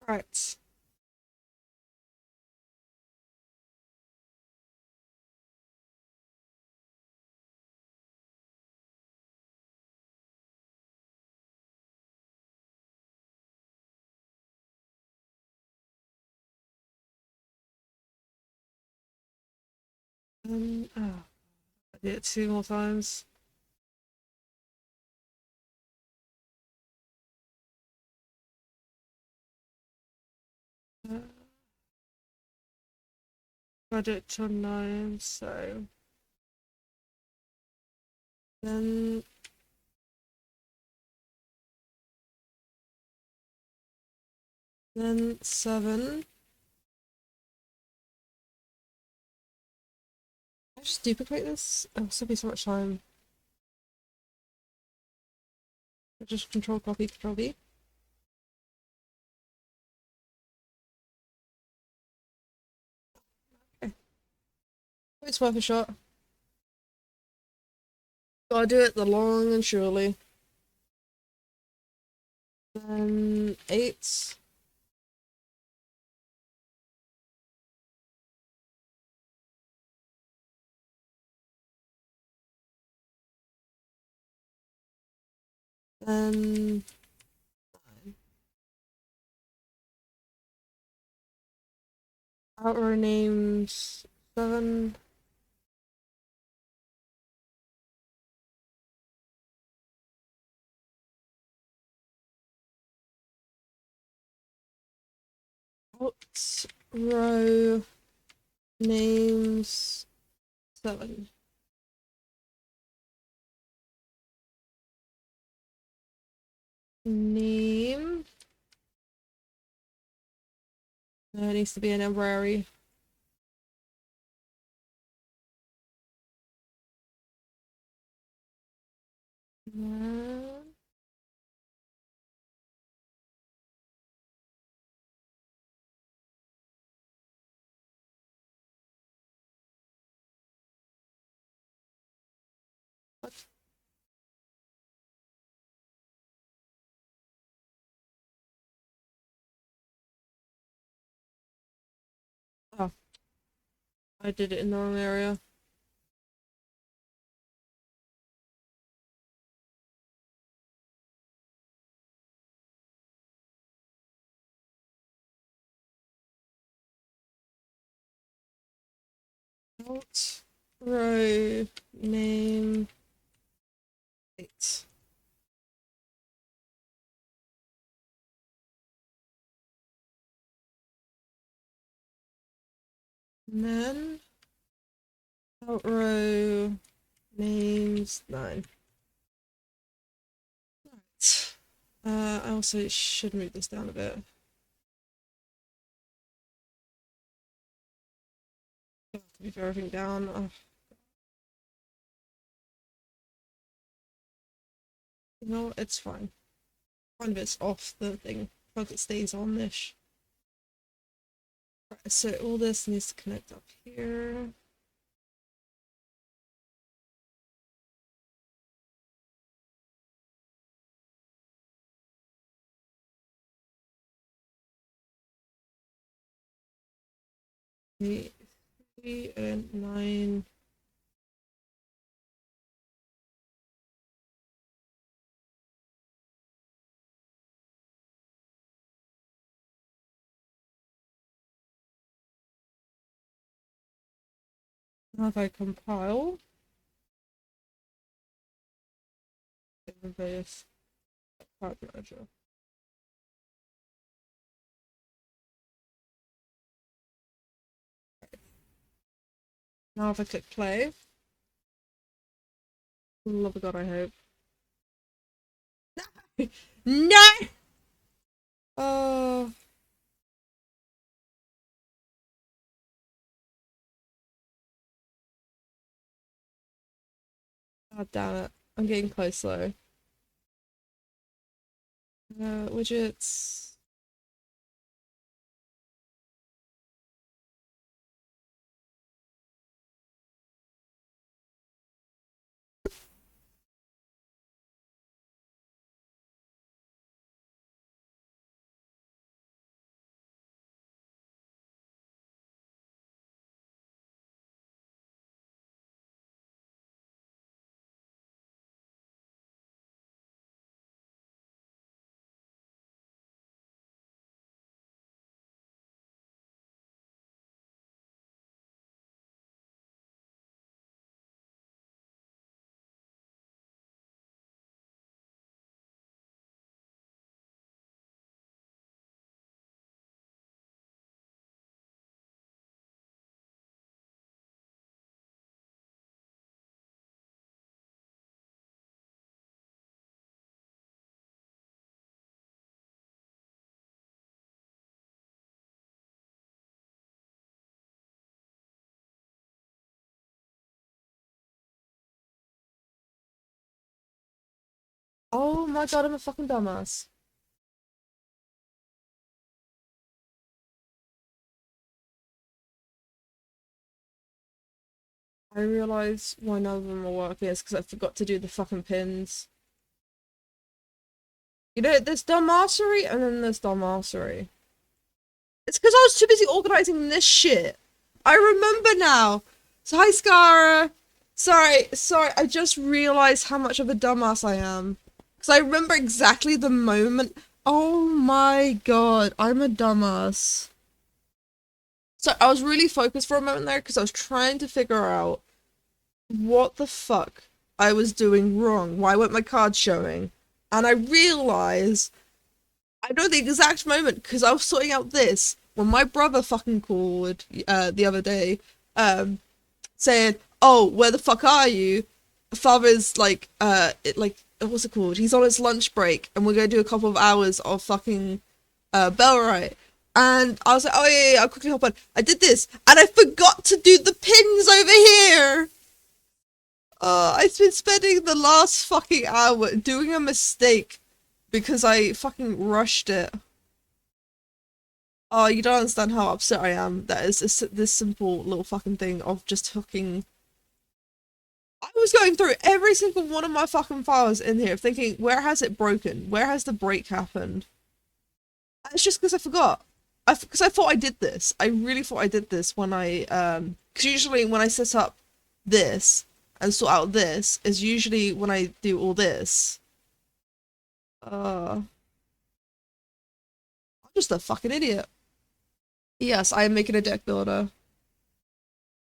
Right. Oh, I did it 2 more times. Uh, I did it till 9, so then then 7. I just duplicate this? Oh, it'll still be so much time. Just control copy, control V. Okay. It's worth a shot. Gotta do it the long and surely. Then 8. Then 9. Outer names 7. Out row names 7. Name. There needs to be an library. What? Oh, I did it in the wrong area. Out row name 8. And then out row names 9. Right. I also should move this down a bit. I have to move everything down. Oh, no, it's fine. Kind of it's off the thing, but it stays on this. Right, so all this needs to connect up here. Three and 9. Now if I compile, reverse part manager. Now if I click play, love of God, I hope. No! Oh, God damn it. I'm getting close though. Widgets. Oh my God, I'm a fucking dumbass. I realize why none of them are working is because I forgot to do the fucking pins. You know, there's dumbassery and then there's dumbassery. It's because I was too busy organizing this shit. I remember now. So hi Scara. Sorry, I just realized how much of a dumbass I am. Because I remember exactly the moment. Oh my God, I'm a dumbass. So I was really focused for a moment there because I was trying to figure out what the fuck I was doing wrong. Why weren't my cards showing? And I realized I know the exact moment because I was sorting out this when my brother fucking called the other day, saying, "Oh, where the fuck are you?" Father's like, what's it called? He's on his lunch break, and we're gonna do a couple of hours of fucking Bellrite. And I was like, "Oh yeah, I'll quickly hop on." I did this, and I forgot to do the pins over here. I've been spending the last fucking hour doing a mistake because I fucking rushed it. Oh, you don't understand how upset I am. That is this simple little fucking thing of just hooking. I was going through every single one of my fucking files in here, thinking, where has it broken? Where has the break happened? And it's just because I forgot. Because I thought I did this. I really thought I did this when because usually when I set up this and sort out this is usually when I do all this. I'm just a fucking idiot. Yes, I am making a deck builder.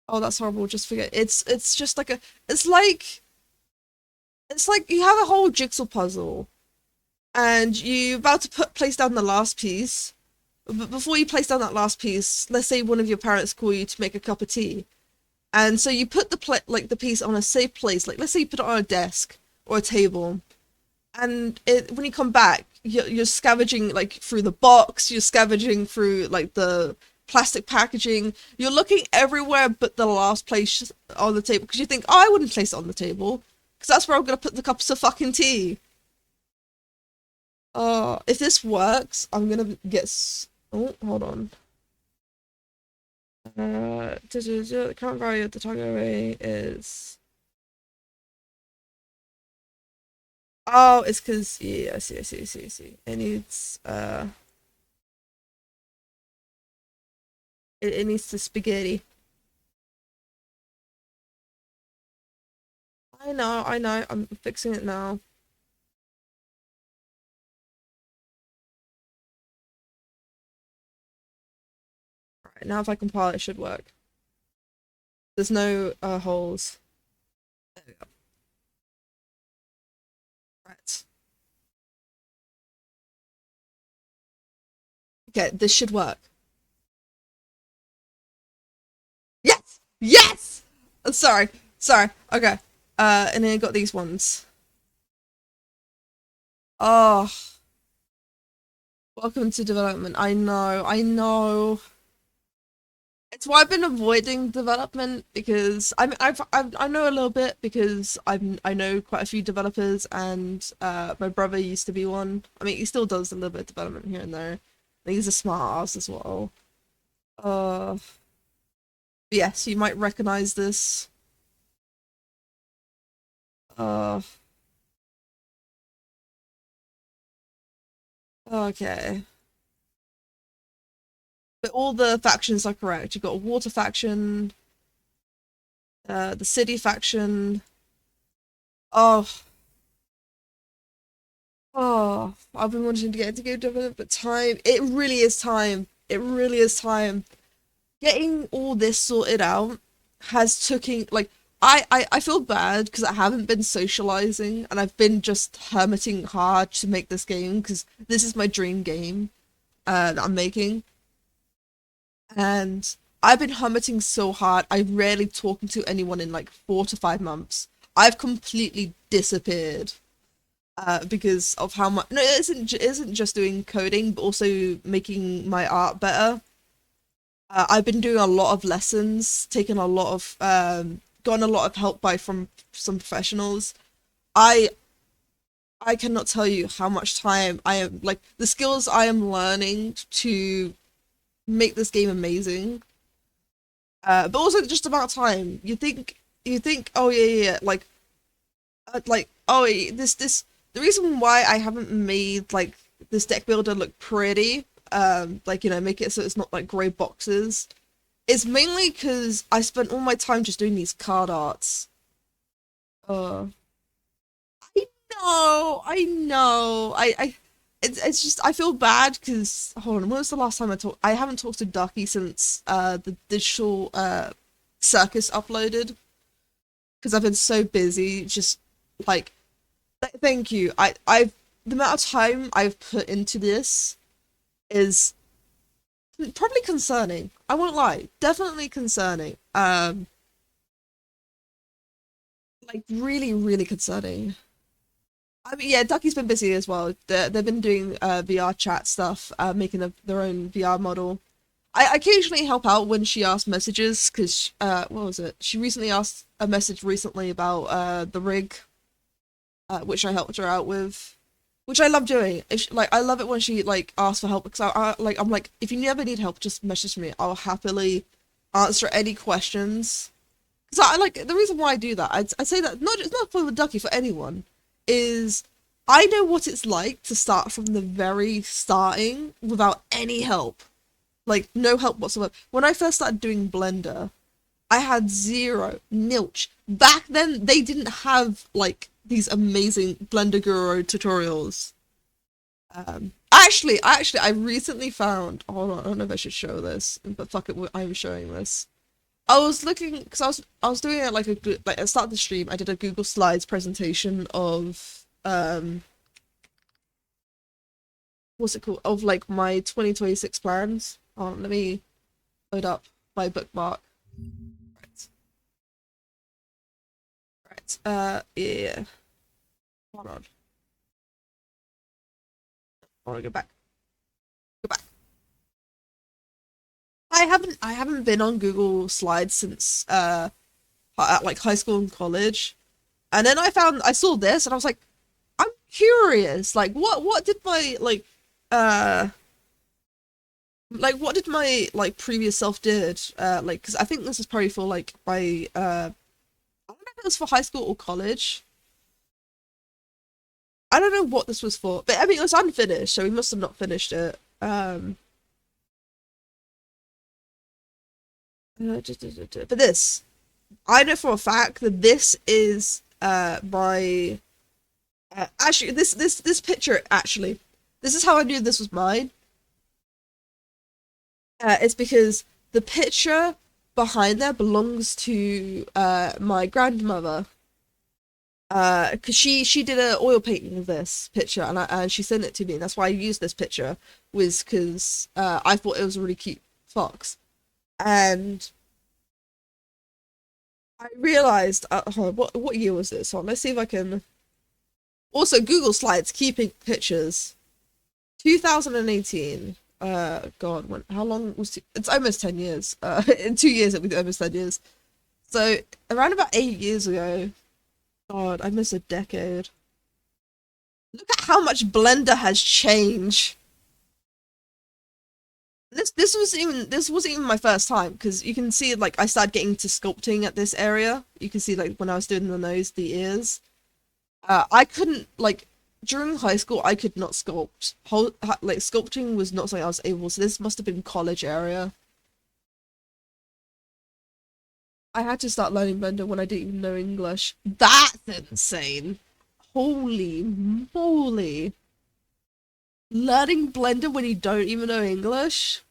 Oh, that's horrible. Just forget. It's just like a. It's like you have a whole jigsaw puzzle, and you're about to place down the last piece. But before you place down that last piece, let's say one of your parents call you to make a cup of tea, and so you put the piece on a safe place. Like let's say you put it on a desk or a table, and when you come back, you're scavenging like through the box, you're scavenging through like the plastic packaging, you're looking everywhere but the last place on the table because you think, oh, I wouldn't place it on the table because that's where I'm gonna put the cups of fucking tea. If this works, I'm gonna get. Oh, hold on. The current value of the target array is. Oh, it's because yeah, I see. It needs it needs to spaghetti. I know. I'm fixing it now. Right, now if I compile it should work. There's no holes. There we go. Right. Okay, this should work. Yes! Yes! Sorry, sorry. Okay. And then I got these ones. Oh, welcome to development. I know. It's why I've been avoiding development because I know a little bit because I know quite a few developers and my brother used to be one. I mean, he still does a little bit of development here and there. And he's a smart ass as well. Uh, but yes, you might recognize this. Uh, okay. But all the factions are correct. You've got a water faction, the city faction. Oh, I've been wanting to get into game development, but time. It really is time. It really is time. Getting all this sorted out has taken like I feel bad because I haven't been socializing and I've been just hermiting hard to make this game because this is my dream game that I'm making. And I've been hummuting so hard. I rarely talking to anyone in like 4 to 5 months. I've completely disappeared because of how much. No, it isn't just doing coding, but also making my art better. I've been doing a lot of lessons, taking a lot of gotten a lot of help by from some professionals. I I cannot tell you how much time I am like the skills I am learning to make this game amazing. But also just about time. You think, oh yeah, yeah, yeah, like oh this the reason why I haven't made like this deck builder look pretty, like make it so it's not like grey boxes, is mainly because I spent all my time just doing these card arts. Uh, I I know, it's just I feel bad because hold on, when was the last time I talked? I haven't talked to Ducky since the digital circus uploaded because I've been so busy. Just like thank you. I've the amount of time I've put into this is probably concerning. I won't lie, definitely concerning. Like really, really concerning. I mean, yeah, Ducky's been busy as well. They've been doing VR chat stuff, making their own VR model. I occasionally help out when she asks messages because what was it? She recently asked a message recently about the rig, which I helped her out with, which I love doing. Like I love it when she like asks for help because I'm like if you ever need help, just message me. I'll happily answer any questions. Because I like the reason why I do that. I say that not for the Ducky for anyone is I know what it's like to start from the very starting without any help. Like no help whatsoever. When I first started doing Blender, I had zero, nilch. Back then, they didn't have like these amazing Blender Guru tutorials. I recently found. Hold on, I don't know if I should show this, but fuck it, I'm showing this. I was looking because I was doing it like like at the start of the stream. I did a Google Slides presentation of what's it called of like my 2026 plans. Let me load up my bookmark. Right. Right. Yeah. Hold on. I want to go back. Go back. I haven't been on Google Slides since at like high school and college. And then I saw this and I was I'm curious. Like what did my like what did my like previous self did? Like because I think this is probably for like my I don't know if it was for high school or college. I don't know what this was for, but I mean it was unfinished, so we must have not finished it. But this, I know for a fact that this is my actually this picture actually this is how I knew this was mine. It's because the picture behind there belongs to my grandmother. Because she did a oil painting of this picture and she sent it to me. And that's why I used this picture was because I thought it was a really cute fox. And I realized, hold on, what year was this? On, let's see if I can. Also, Google Slides, keeping pictures. 2018. God, how long was it's almost 10 years. In 2 years it'll be almost 10 years. So around about 8 years ago. God, I missed a decade. Look at how much Blender has changed. This wasn't even my first time because you can see like I started getting to sculpting at this area. You can see like when I was doing the nose, the ears. I couldn't like during high school I could not sculpt. Like sculpting was not something I was able. So this must have been college area. I had to start learning Blender when I didn't even know English. That's insane. Holy moly. Learning Blender when you don't even know English?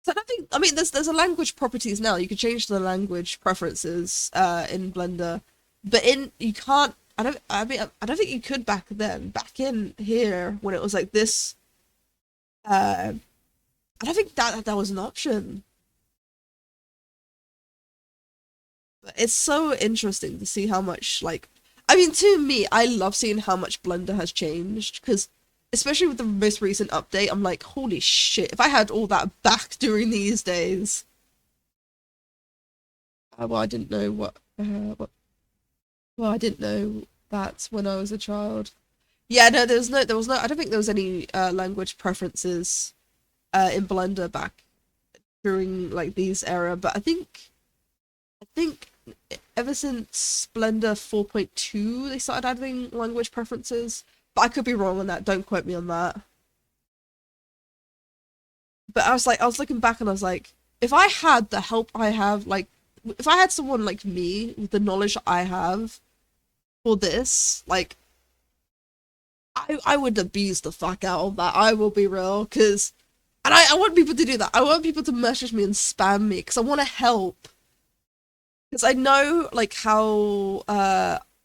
So I don't think I mean there's a language properties now. You can change the language preferences in Blender. But in you can't I don't think you could back then. Back in here when it was like this uh I don't think that was an option. It's so interesting to see how much like I mean to me I love seeing how much Blender has changed because especially with the most recent update I'm like holy shit if I had all that back during these days. Well I didn't know what well I didn't know that when I was a child. Yeah, no, there was no I don't think there was any language preferences in Blender back during like these era, but I think ever since Blender 4.2 they started adding language preferences. But I could be wrong on that. Don't quote me on that. But I was looking back and I was like, if I had the help I have, like, if I had someone like me with the knowledge I have for this, like, I would abuse the fuck out of that. I will be real, because, and I want people to do that. I want people to message me and spam me, because I want to help. Because I know, like, how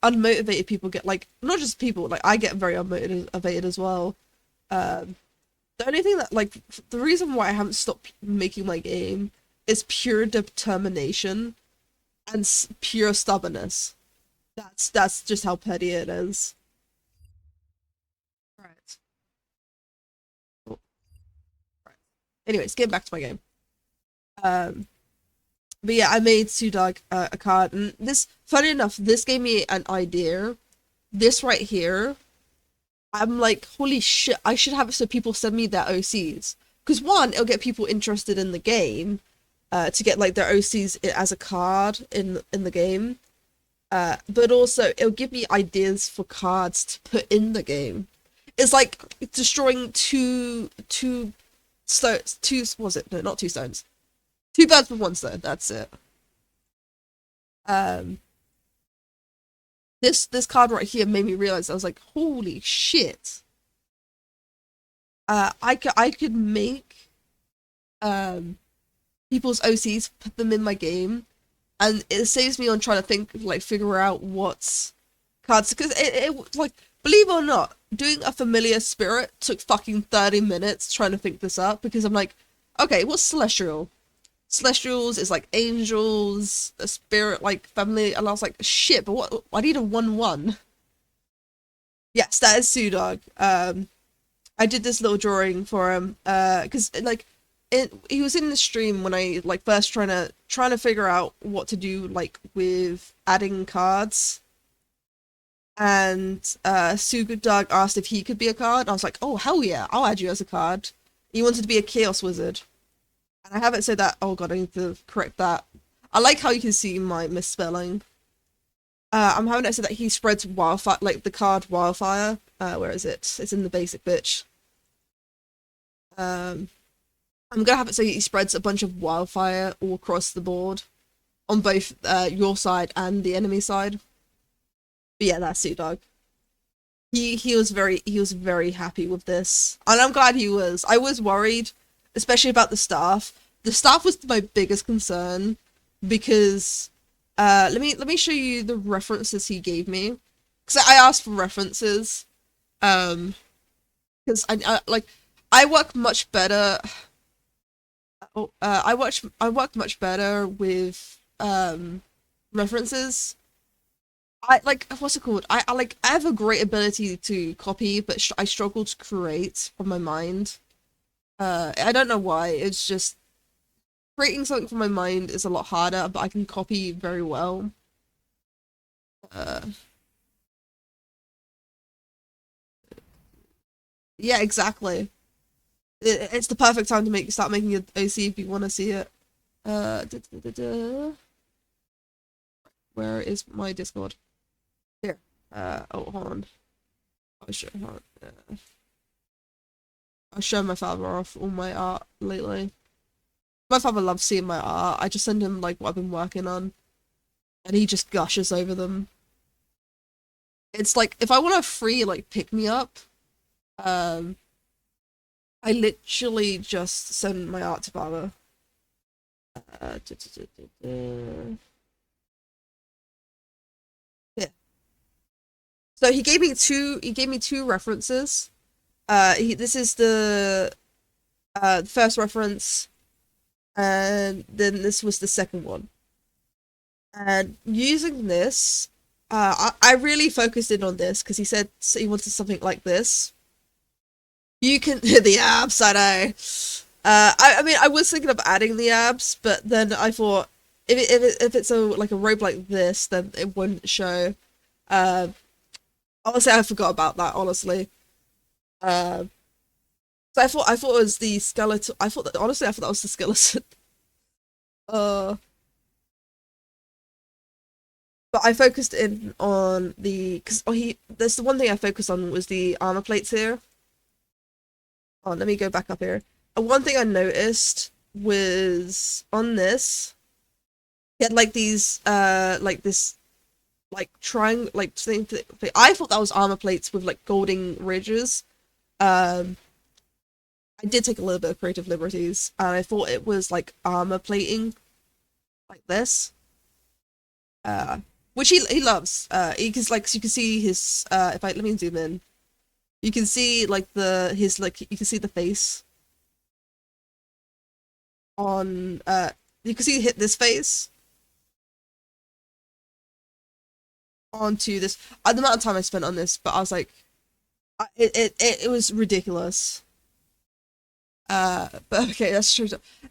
unmotivated people get, like, not just people, like, I get very unmotivated as well. Um, the only thing that, like, the reason why I haven't stopped making my game is pure determination and pure stubbornness. That's just how petty it is. Right. Oh, right. Anyways, getting back to my game. Um, but yeah, I made Sudag a card, and this, funny enough, this gave me an idea. This right here, I'm like, holy shit, I should have it so people send me their OCs. Because one, it'll get people interested in the game, to get like their OCs as a card in the game. But also it'll give me ideas for cards to put in the game. It's like destroying two stones. Two was it? No, not two stones. Two birds with one stone. That's it. Um, this card right here made me realize I was like, holy shit. I could make um people's OCs, put them in my game, and it saves me on trying to think like figure out what's cards because it like believe it or not, doing a familiar spirit took fucking 30 minutes trying to think this up because I'm like, okay, what's celestial? Celestials is like angels, a spirit like family, and I was like, shit, but what? I need a 1/1. Yes, that is Sudog. I did this little drawing for him, because like he was in the stream when I like first trying to figure out what to do like with adding cards. And Sudog asked if he could be a card. I was like, oh hell yeah, I'll add you as a card. He wanted to be a chaos wizard. And I haven't said that. Oh god, I need to correct that. I like how you can see my misspelling. I'm having it so that he spreads wildfire, like the card wildfire. Where is it? It's in the basic bitch. Um, I'm gonna have it so he spreads a bunch of wildfire all across the board on both your side and the enemy side. But yeah, that's Sudog. He was very happy with this, and I'm glad he was. I was worried, especially about the staff. The staff was my biggest concern because let me show you the references he gave me because I asked for references um because I like I work much better. I worked much better with references. I like what's it called? I like I have a great ability to copy, but I struggle to create from my mind. I don't know why. It's just creating something from my mind is a lot harder, but I can copy very well. Uh, yeah, exactly. It's the perfect time to start making an OC if you want to see it. Da, da, da, da. Where is my Discord? Here. Oh, hold on. Hold on. I show my father off all my art lately. My father loves seeing my art. I just send him like what I've been working on, and he just gushes over them. It's like if I want a free like pick me up, um, I literally just send my art to father. Da, da, da, da. Yeah. So he gave me two. He gave me two references. This is the first reference, and then this was the second one. And using this, I really focused in on this because he said he wanted something like this. You can the abs, I know. I mean, I was thinking of adding the abs, but then I thought if it's a like a robe like this, then it wouldn't show. Uh, Honestly, I forgot about that. Honestly, uh, so I thought it was the skeleton. I thought that honestly, I thought that was the skeleton. Uh, but I focused in on the because he there's the one thing I focused on was the armor plates here. Oh, let me go back up here. And one thing I noticed was on this, he had like these like this like triangle like thing. I thought that was armor plates with like golding ridges. Um, I did take a little bit of creative liberties, and I thought it was like armor plating like this. Uh, which he loves. He can like you can see his if I let me zoom in. You can see like the his like you can see the face on you can see hit this face onto this. The amount of time I spent on this, but I was like, it was ridiculous. But okay, that's true.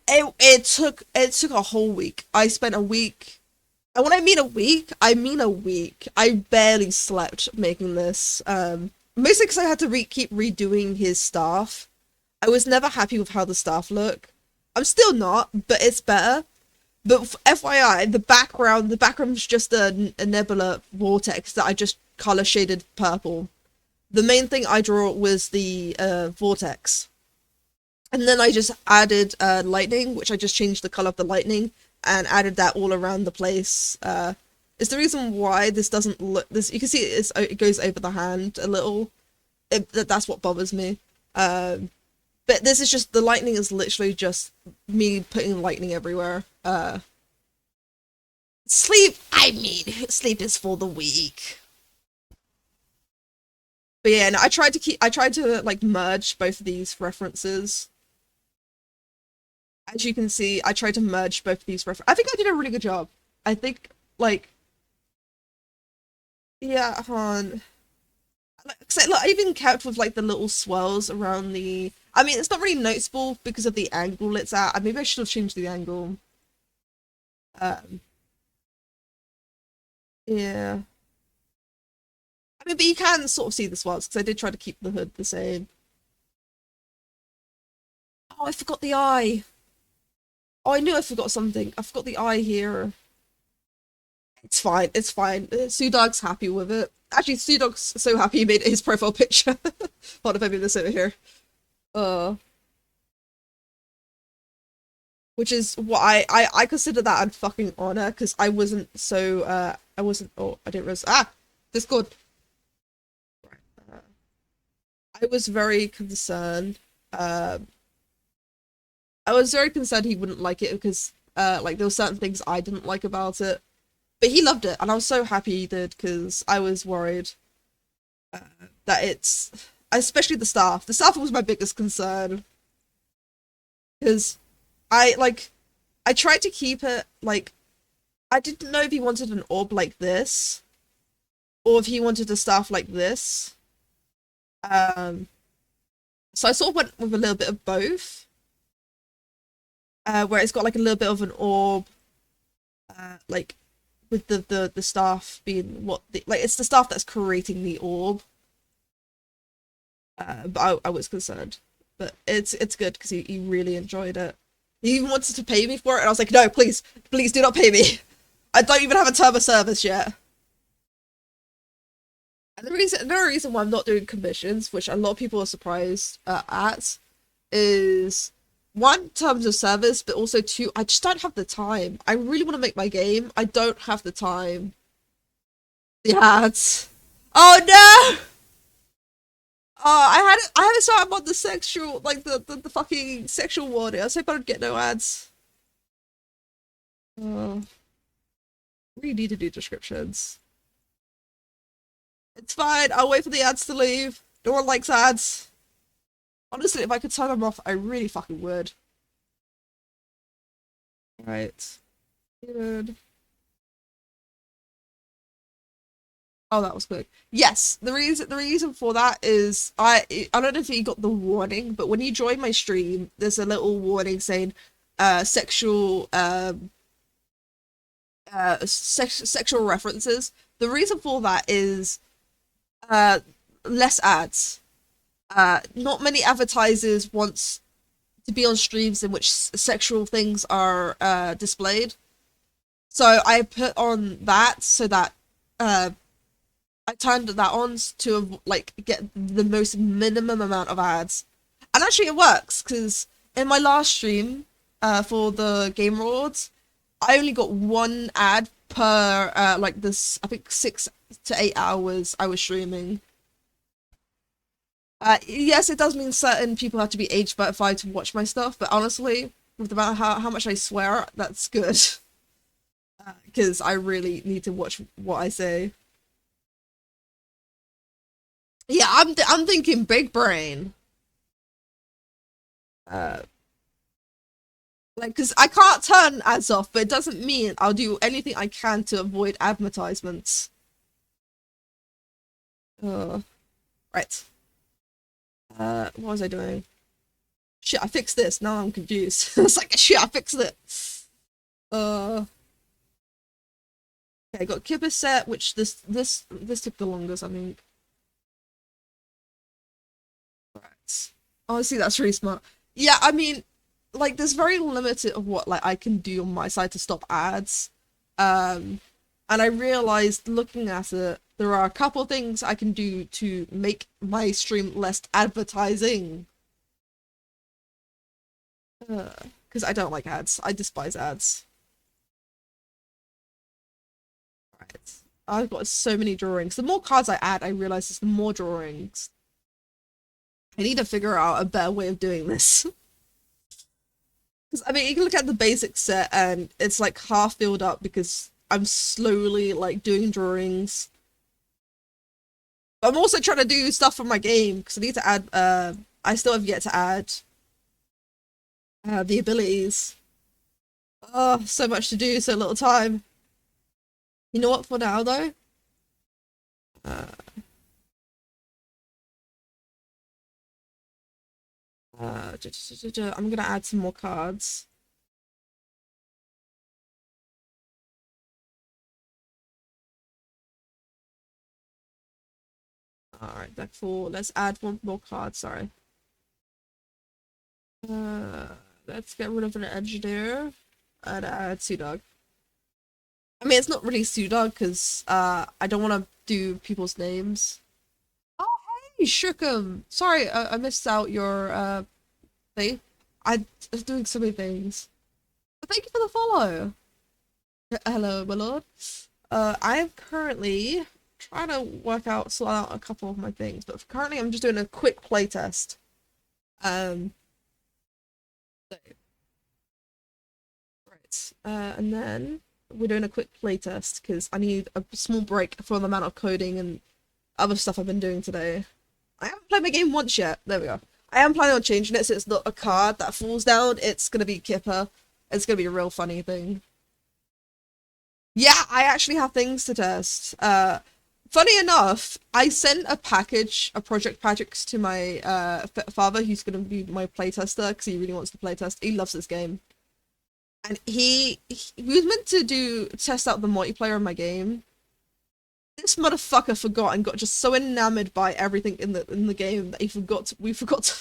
It took a whole week. I spent a week. And when I mean a week, I mean a week. I barely slept making this. Mostly because I had to keep redoing his staff. I was never happy with how the staff look. I'm still not, but it's better. But FYI, the background's just a nebula vortex that I just color shaded purple. The main thing I draw was the vortex. And then I just added lightning, which I just changed the color of the lightning and added that all around the place. It's the reason why this doesn't look this. You can see it goes over the hand a little. That's what bothers me. But this is just the lightning is literally just me putting lightning everywhere. Sleep. I mean, sleep is for the weak. But yeah, and I tried to like merge both of these references. As you can see, I tried to merge both of these references. I think I did a really good job. I think like yeah, Han. So, look, I even kept with like the little swirls around the. I mean, it's not really noticeable because of the angle it's at. Maybe I should have changed the angle. Um, yeah. I mean, but you can sort of see the swirls because I did try to keep the hood the same. Oh, I forgot the eye. Oh, I knew I forgot something. I forgot the eye here. It's fine. It's fine. Sudog's happy with it. Actually, Sudog's so happy he made it his profile picture. Hold on, if I move this over here. Uh, which is what I consider that a fucking honor because I wasn't so I wasn't I didn't realize Discord. Uh, I was very concerned. Um, I was very concerned he wouldn't like it because like there were certain things I didn't like about it, but he loved it, and I was so happy he did because I was worried uh, that it's especially the staff. The staff was my biggest concern because I like I tried to keep it like I didn't know if he wanted an orb like this or if he wanted a staff like this. Um, so I sort of went with a little bit of both, where it's got like a little bit of an orb, like with the staff being what the, like it's the staff that's creating the orb. But I was concerned, but it's good because he really enjoyed it. He even wanted to pay me for it, and I was like, no, please, please do not pay me. I don't even have a term of service yet. And another reason why I'm not doing commissions, which a lot of people are surprised at, is one, terms of service, but also two, I just don't have the time. I really want to make my game. I don't have the time. The ads. Oh no! Oh, I had it so I'm on the sexual, like the fucking sexual warning. I was hoping I'd get no ads. Oh, we need to do descriptions. It's fine. I'll wait for the ads to leave. No one likes ads. Honestly, if I could turn them off, I really fucking would. Right. Good. Oh, that was quick. Yes, the reason for that is I don't know if you got the warning, but when you join my stream, there's a little warning saying sexual sexual references. The reason for that is uh less ads. Not many advertisers want to be on streams in which sexual things are displayed. So I put on that so that uh I turned that on to like get the most minimum amount of ads. And actually it works because in my last stream for the Game Awards, I only got one ad per like this I think 6 to 8 hours I was streaming. Yes, it does mean certain people have to be age verified to watch my stuff, but honestly, with the amount of how much I swear, that's good. Because I really need to watch what I say. Yeah, I'm thinking big brain. Uh, like, because I can't turn ads off, but it doesn't mean I'll do anything I can to avoid advertisements. Right. What was I doing? Shit, I fixed this. Now I'm confused. It's like, shit, I fixed it. Uh, okay, I got Kipper set, which this took the longest, I think. Right. Honestly, that's really smart. Yeah, I mean, like, there's very limited of what like I can do on my side to stop ads. Um, and I realized looking at it, there are a couple things I can do to make my stream less advertising. Because I don't like ads. I despise ads. Right. I've got so many drawings. The more cards I add, I realize there's more drawings. I need to figure out a better way of doing this. Because, I mean, you can look at the basic set and it's like half filled up because I'm slowly like doing drawings. But I'm also trying to do stuff for my game because I need to add, I still have yet to add the abilities. Oh, so much to do, so little time. You know what, for now though? Uh, I'm gonna add some more cards. Alright, deck four. Let's add one more card, sorry. Uh, let's get rid of an engineer and add Sudog. I mean, it's not really Sudog because I don't want to do people's names. Oh, hey, Shookum! Sorry, I missed out your thing. I was doing so many things. But thank you for the follow. Hello, my lord. I am currently trying to sort out a couple of my things, but currently I'm just doing a quick playtest. Um, so, right. And then we're doing a quick playtest because I need a small break for the amount of coding and other stuff I've been doing today. I haven't played my game once yet. There we go. I am planning on changing it so it's not a card that falls down. It's gonna be Kipper. It's gonna be a real funny thing. Yeah, I actually have things to test. Funny enough, I sent a package, a project package to my father, who's going to be my playtester because he really wants to playtest. He loves this game, and he was meant to do test out the multiplayer of my game. This motherfucker forgot and got just so enamored by everything in the game that we forgot to,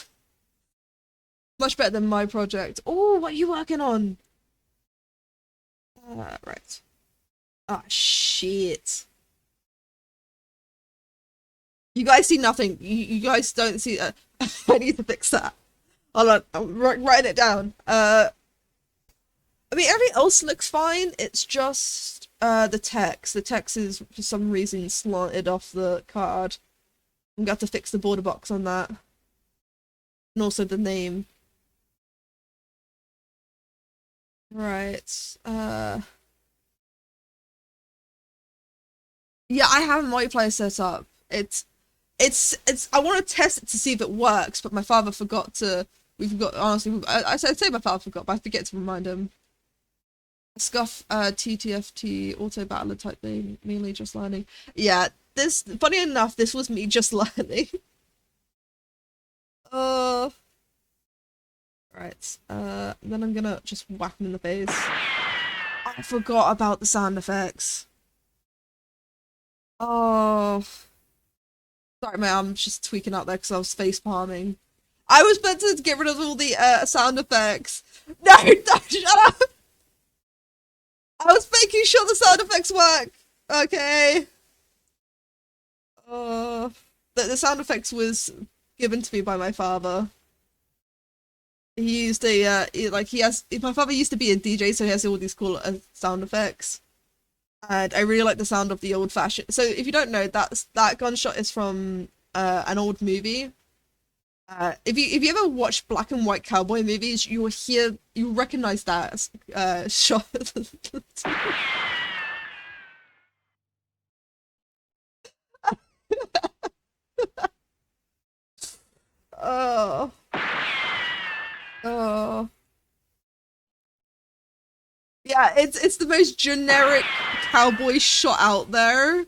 much better than my project. Oh, what are you working on? Right. Ah, shit. You guys see nothing. You guys don't see. I need to fix that. Hold on, I'm writing it down. I mean, everything else looks fine. It's just the text. The text is for some reason slanted off the card. I'm gonna have to fix the border box on that, and also the name. Right. Yeah, I have a multiplayer set up. It's. I want to test it to see if it works, but my father forgot to. We forgot. Honestly, I'd say my father forgot, but I forget to remind him. Scuff, TTFT, auto battler type thing, mainly just learning. Yeah, this, funny enough, this was me just learning. Uh, right. Then I'm gonna just whack him in the face. I forgot about the sound effects. Oh, sorry, man, I'm just tweaking out there because I was face palming. I was meant to get rid of all the sound effects. No, no, shut up! I was making sure the sound effects work. Okay. Uh, the sound effects was given to me by my father. He used a like he has. My father used to be a DJ, so he has all these cool sound effects, and I really like the sound of the old fashioned. So if you don't know, that gunshot is from an old movie. If you ever watch black and white cowboy movies, you will hear you recognize that shot. Oh, oh. Yeah, it's the most generic cowboy shot out there.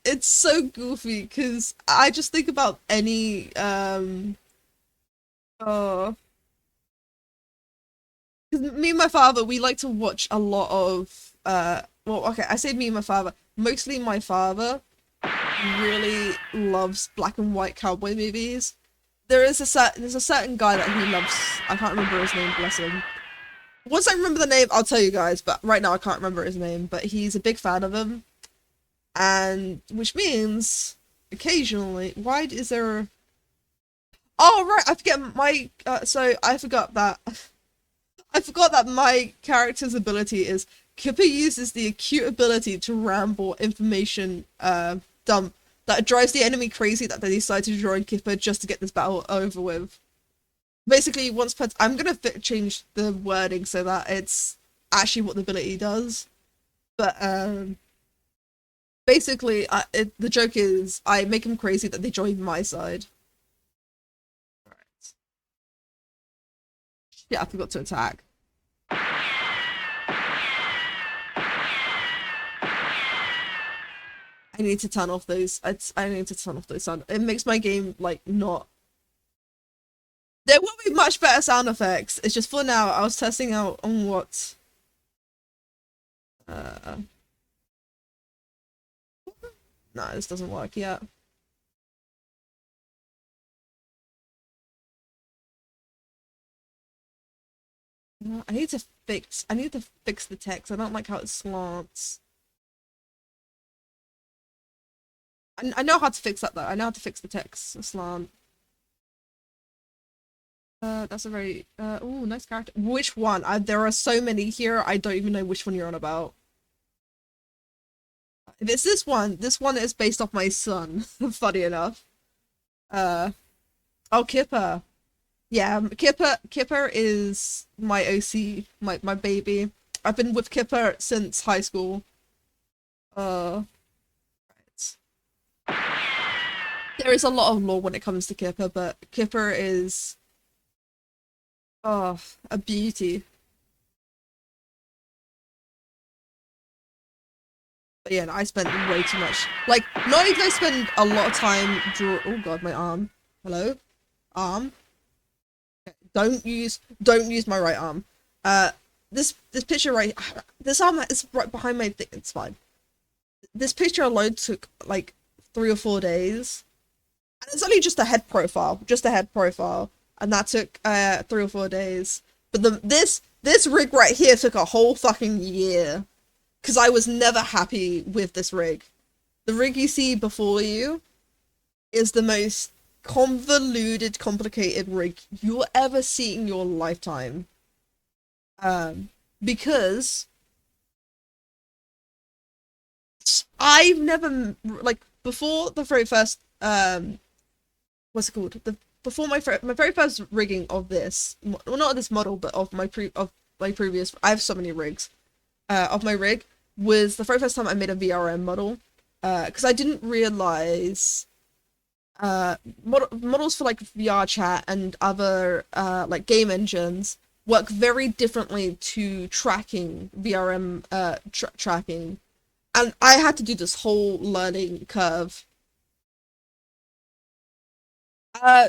It's so goofy because I just think about any uh 'cause me and my father we like to watch a lot of well, okay, I say me and my father, mostly my father really loves black and white cowboy movies. There's a certain guy that he loves. I can't remember his name, bless him. Once I remember the name, I'll tell you guys, but right now I can't remember his name, but he's a big fan of him. And which means occasionally, why is there? Oh right, I forget my. So I forgot that. I forgot that my character's ability is Kipper uses the acute ability to ramble information dump that drives the enemy crazy that they decide to join Kipper just to get this battle over with. Basically, once per I'm gonna change the wording so that it's actually what the ability does. But basically, the joke is I make them crazy that they join my side. Right. Yeah, I forgot to attack. I need to turn off those. I need to turn off those sound. It makes my game like not. There will be much better sound effects. It's just for now. I was testing out on what. Uh, no, this doesn't work yet. No, I need to fix. I need to fix the text. I don't like how it slants. I know how to fix that though. I know how to fix the text slant. That's a very oh nice character. Which one? There are so many here. I don't even know which one you're on about. If it's this one is based off my son. Funny enough. Uh oh, Kipper. Yeah, Kipper is my OC, my baby. I've been with Kipper since high school. Right. There is a lot of lore when it comes to Kipper, but Kipper is oh a beauty. But yeah, no, I spent way too much. Like, not only did I spend a lot of time draw. Oh god, my arm. Hello, arm. Don't use my right arm. Uh, this picture right. This arm is right behind my thing. It's fine. This picture alone took like 3 or 4 days. And it's only just a head profile, and that took 3 or 4 days. But this rig right here took a whole fucking year, because I was never happy with this rig. The rig you see before you is the most convoluted, complicated rig you'll ever see in your lifetime. Because I've never like before the very first what's it called? Before my very first rigging of this, well, not of this model, but of my previous. I have so many rigs. Of my rig was the very first time I made a VRM model. Because I didn't realize models for like VR chat and other like game engines work very differently to tracking VRM tracking, and I had to do this whole learning curve. Uh,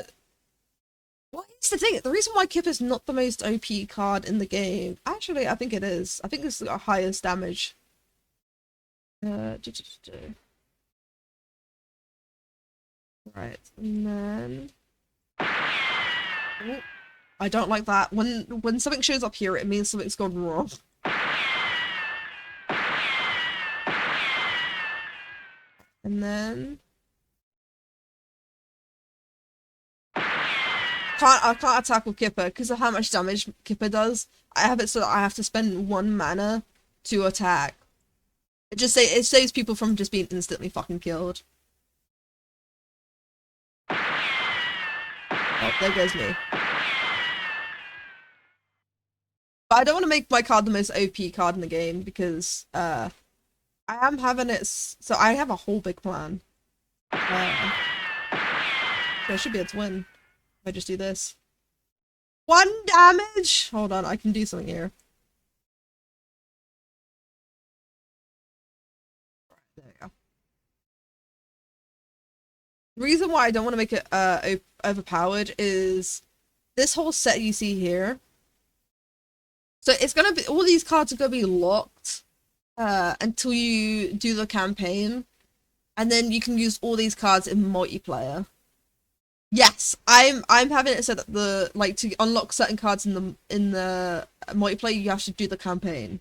what is the thing? The reason why Kip is not the most OP card in the game, actually, I think it is. I think it's the highest damage. Right, and then. Oh, I don't like that. When something shows up here, it means something's gone wrong. And then I can't attack with Kipper because of how much damage Kipper does. I have it so that I have to spend 1 mana to attack. It saves people from just being instantly fucking killed. Oh, there goes me. But I don't want to make my card the most OP card in the game because I am having it. So I have a whole big plan. So I should be able to win if I just do this. 1 damage. Hold on, I can do something here. There we go. The reason why I don't want to make it overpowered is this whole set you see here. So it's gonna be all these cards are gonna be locked until you do the campaign, and then you can use all these cards in multiplayer. Yes, I'm having it so that the like to unlock certain cards in the multiplayer you have to do the campaign.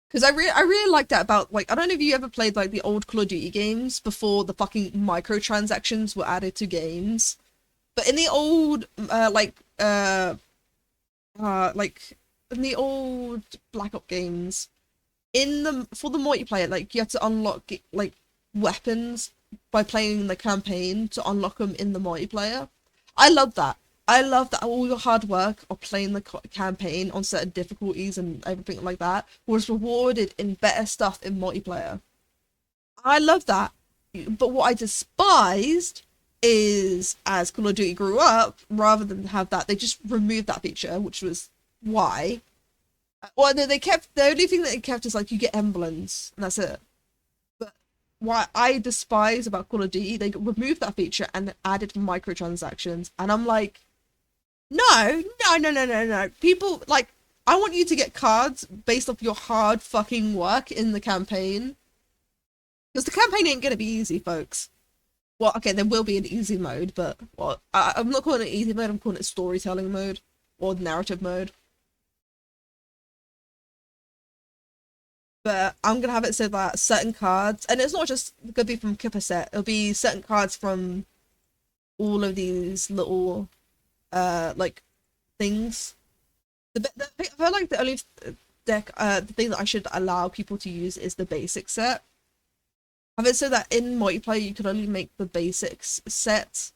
Because I really like that about like I don't know if you ever played like the old Call of Duty games before the fucking microtransactions were added to games. But in the old like in the old Black Ops games, for the multiplayer, like you have to unlock like weapons by playing the campaign to unlock them in the multiplayer. I love that. I love that all your hard work of playing the campaign on certain difficulties and everything like that was rewarded in better stuff in multiplayer. I love that. But what I despised is as Call of Duty grew up, rather than have that, they just removed that feature, which was why. Well, no, they kept the only thing that they kept is like you get emblems, and that's it. But what I despise about Call of Duty, they removed that feature and added microtransactions, and I'm like, no, no, no, no, no, no. People like I want you to get cards based off your hard fucking work in the campaign. Because the campaign ain't gonna be easy, folks. Well, okay, there will be an easy mode, but well, I'm not calling it easy mode, I'm calling it storytelling mode or narrative mode. But I'm gonna have it so that certain cards, and it's not just gonna be from Kipper set, it'll be certain cards from all of these little like things. I feel like the only the thing that I should allow people to use is the basic set. Have it so that in multiplayer you can only make the basics set,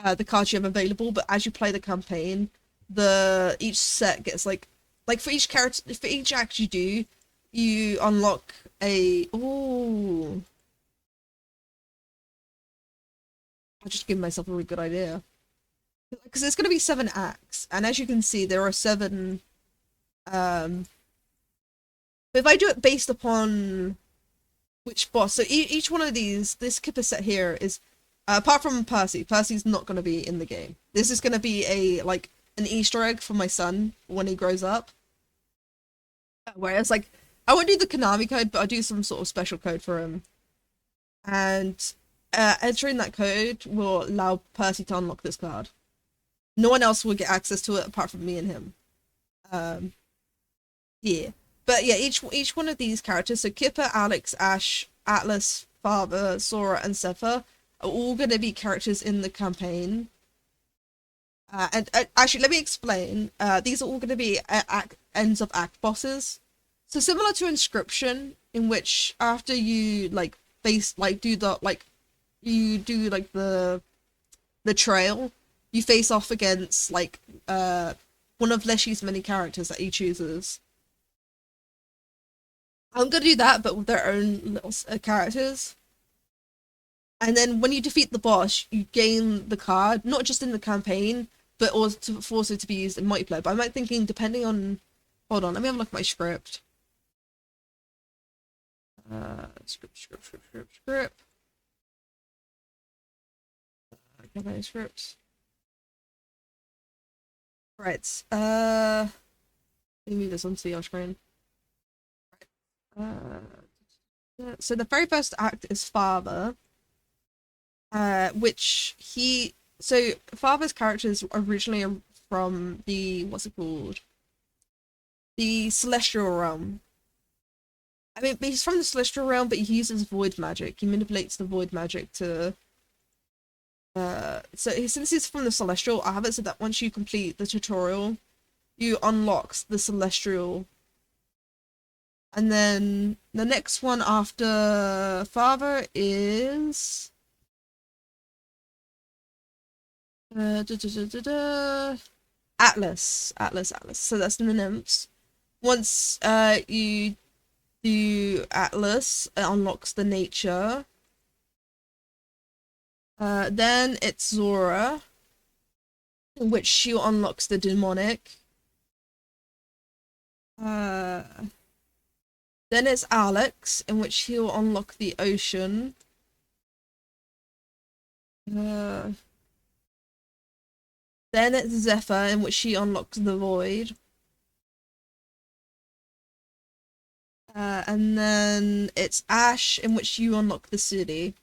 the cards you have available, but as you play the campaign, each set gets like for each character, for each act you do, you unlock a ooh. I just gave myself a really good idea. Because there's gonna be 7 acts, and as you can see, there are 7 but if I do it based upon which boss. So each one of these, this Kipper set here is, apart from Percy. Percy's not going to be in the game. This is going to be a like an Easter egg for my son when he grows up. Whereas like I won't do the Konami code, but I'll do some sort of special code for him. And entering that code will allow Percy to unlock this card. No one else will get access to it apart from me and him. Yeah. But yeah, each one of these characters, so Kipper, Alex, Ash, Atlas, Father, Sora, and Zephyr, are all going to be characters in the campaign. And actually, let me explain. These are all going to be ends of act bosses. So similar to Inscription, in which after you like you do like the trail, you face off against like one of Leshy's many characters that he chooses. I'm gonna do that, but with their own little characters. And then when you defeat the boss, you gain the card, not just in the campaign, but also to be used in multiplayer. But I'm thinking, depending on... Hold on, let me have a look at my script. Script. Get my script. Right, let me move this onto your screen. So the very first act is Father, which so Father's character is originally from the, what's it called? The Celestial Realm. I mean, he's from the Celestial Realm, but he uses void magic. He manipulates the void magic to... so since he's from the Celestial, I have it so that once you complete the tutorial, you unlock the Celestial. And then the next one after Father is... Atlas. So that's the nymphs. Once you do Atlas, it unlocks the nature. Then it's Zora, in which she unlocks the demonic. Then it's Alex, in which he'll unlock the ocean. Then it's Zephyr, in which she unlocks the void. And then it's Ash, in which you unlock the city.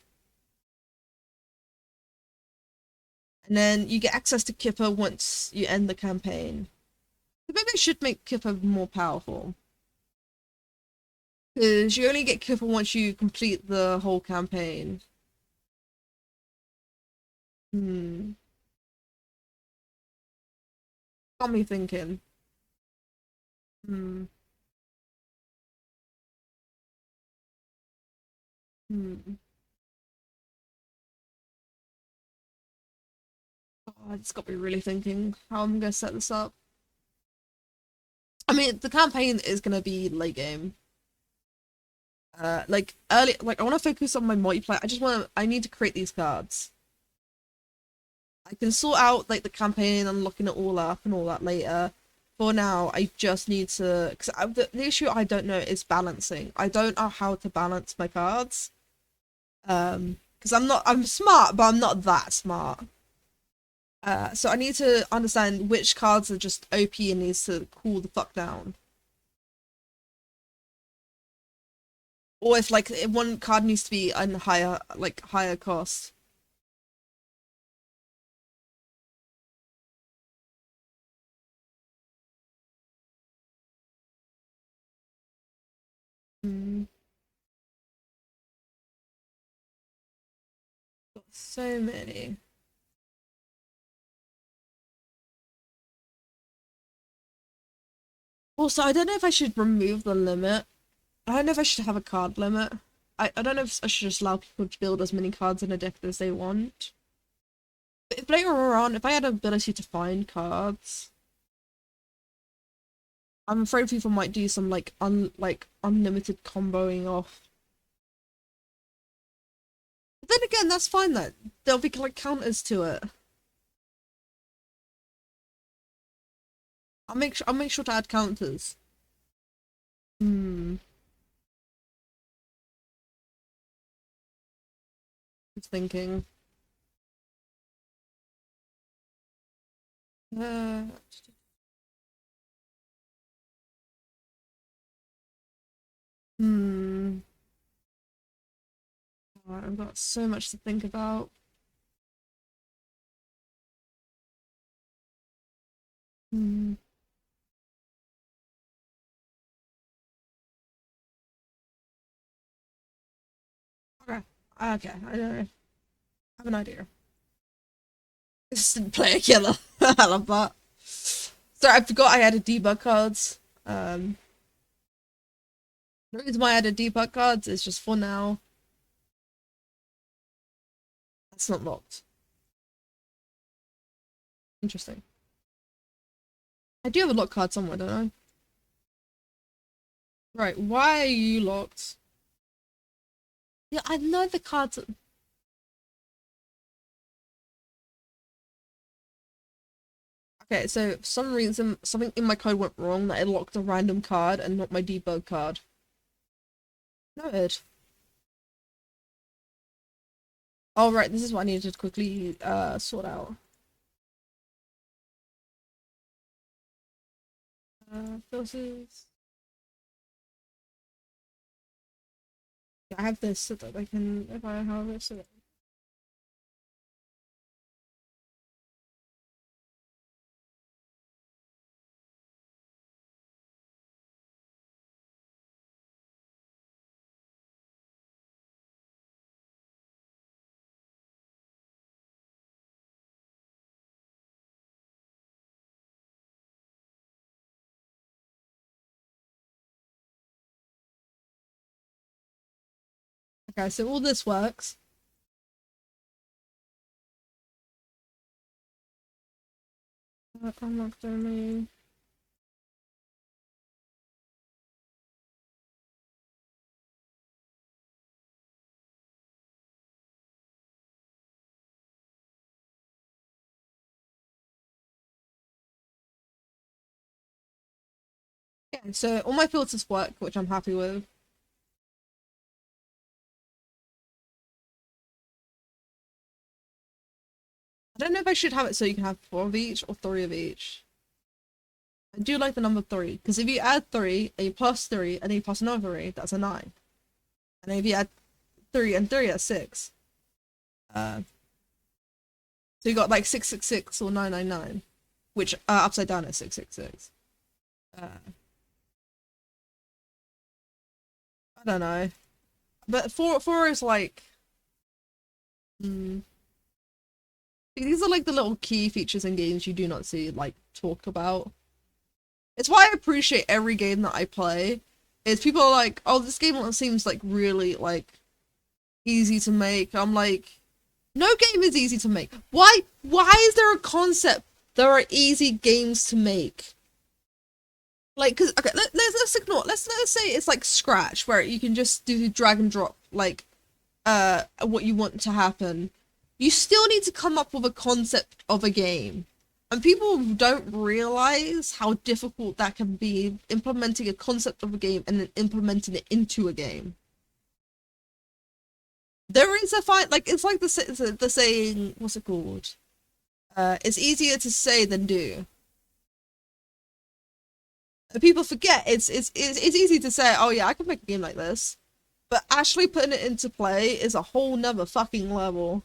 And then you get access to Kipper once you end the campaign. Maybe I should make Kipper more powerful. Because you only get Kipper once you complete the whole campaign. Got me thinking. Hmm. Oh, it's got me really thinking how I'm gonna set this up. I mean, the campaign is gonna be late game. Like early, like I want to focus on my multiplayer. I need to create these cards. I can sort out like the campaign and looking it all up and all that later. For now, I just need to, because the issue I don't know is balancing. I don't know how to balance my cards. Because I'm smart, but I'm not that smart. So I need to understand which cards are just OP and needs to cool the fuck down. Or if like one card needs to be on higher cost. Mm. Got so many. Also, I don't know if I should remove the limit. I don't know if I should have a card limit. I don't know if I should just allow people to build as many cards in a deck as they want. But if later on, if I had the ability to find cards, I'm afraid people might do some like unlimited comboing off. But then again, that's fine then. There'll be like counters to it. I'll make sure to add counters. Hmm. just thinking. Uh, hmm. God, I've got so much to think about. Hmm. Okay. Okay, I know. I have an idea. Just play a killer. I love that. Sorry, I forgot I added debug cards. Um, the reason why I added debug cards is just for now. That's not locked. Interesting. I do have a lock card somewhere, don't I? Right, why are you locked? Yeah, I know the cards. Okay, so for some reason, something in my code went wrong that it locked a random card and not my debug card. Noted. Oh, right, this is what I needed to quickly sort out. Filters. I have this so that I can, if I have it, so that... Okay, so all this works. Unlock domain. Yeah, so all my filters work, which I'm happy with. I don't know if I should have it so you can have 4 of each or 3 of each. I do like the number 3, because if you add 3, and you plus 3, and then you plus another 3, that's a 9. And then if you add 3 and 3, that's 6. Uh, so you got like 666 or 999, which upside down is 666. Uh, I don't know. But 4 is like... Hmm. These are like the little key features in games you do not see like talked about. It's why I appreciate every game that I play. Is people are like, oh, this game seems like really like easy to make. I'm like, no game is easy to make. Why is there a concept there are easy games to make? Like, cause okay, let's ignore. Let's say it's like Scratch, where you can just do drag and drop like what you want to happen. You still need to come up with a concept of a game. And people don't realize how difficult that can be, implementing a concept of a game and then implementing it into a game. There is a fight, like it's like the saying, what's it called? It's easier to say than do. And people forget it's easy to say, oh yeah, I can make a game like this, but actually putting it into play is a whole nother fucking level.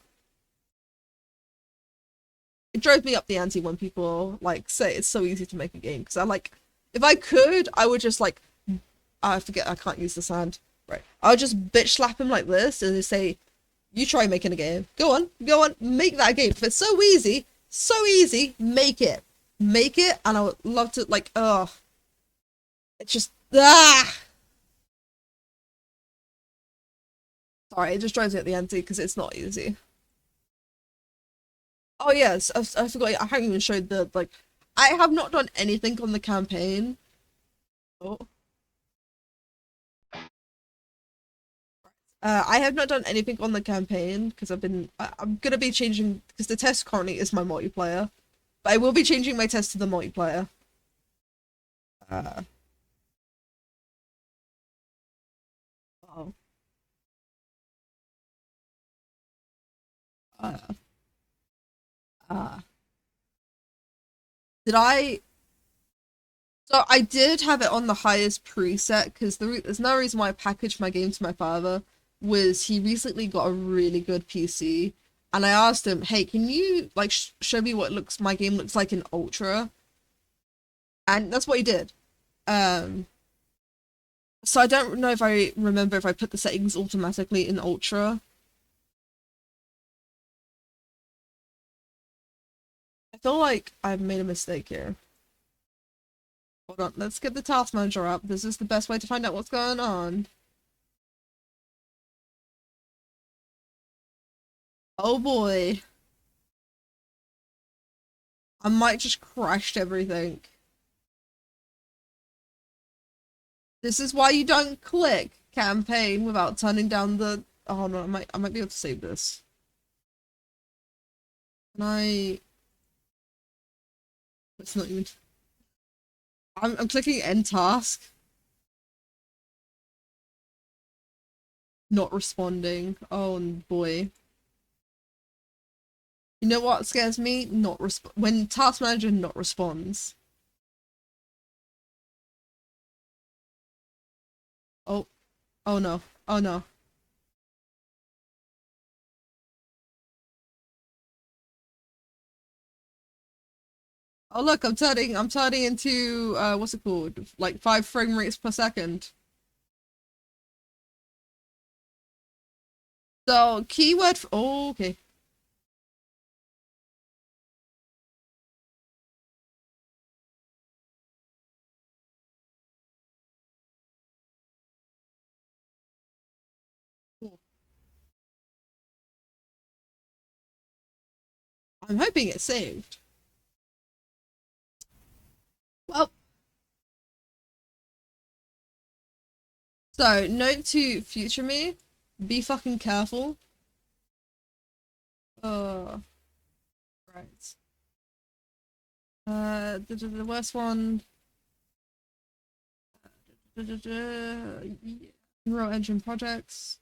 It drove me up the ante when people like say it's so easy to make a game, because I'm like, if I could, I would just like, I forget, I can't use the sound. Right, I would just bitch slap him like this and say, "You try making a game. Go on, make that game. If it's so easy, make it." And I would love to like, oh, it's just Sorry, it just drives me at the ante because it's not easy. Oh yes, I forgot. I haven't even showed the like. I have not done anything on the campaign. Oh. I have not done anything on the campaign because I'm gonna be changing, because the test currently is my multiplayer, but I will be changing my test to the multiplayer. Uh, oh. Uh, did I? So I did have it on the highest preset because there's no reason why I packaged my game to my father was he recently got a really good PC, and I asked him, "Hey, can you like show me what looks my game looks like in Ultra?" And that's what he did. Um, so I don't know if I remember if I put the settings automatically in Ultra. I feel like I've made a mistake here. Hold on, let's get the task manager up. This is the best way to find out what's going on. Oh boy. I might just crashed everything. This is why you don't click campaign without turning down the. Oh no, I might be able to save this. Can I? It's not even. I'm clicking end task. Not responding. Oh boy. You know what scares me? Not when task manager not responds. Oh, oh no, oh no. Oh look, I'm turning into what's it called? Like 5 frame rates per second. So keyword. Oh, okay. Cool. I'm hoping it's saved. Well, so note to future me: be fucking careful. Uh, right. The worst one. Unreal Engine projects.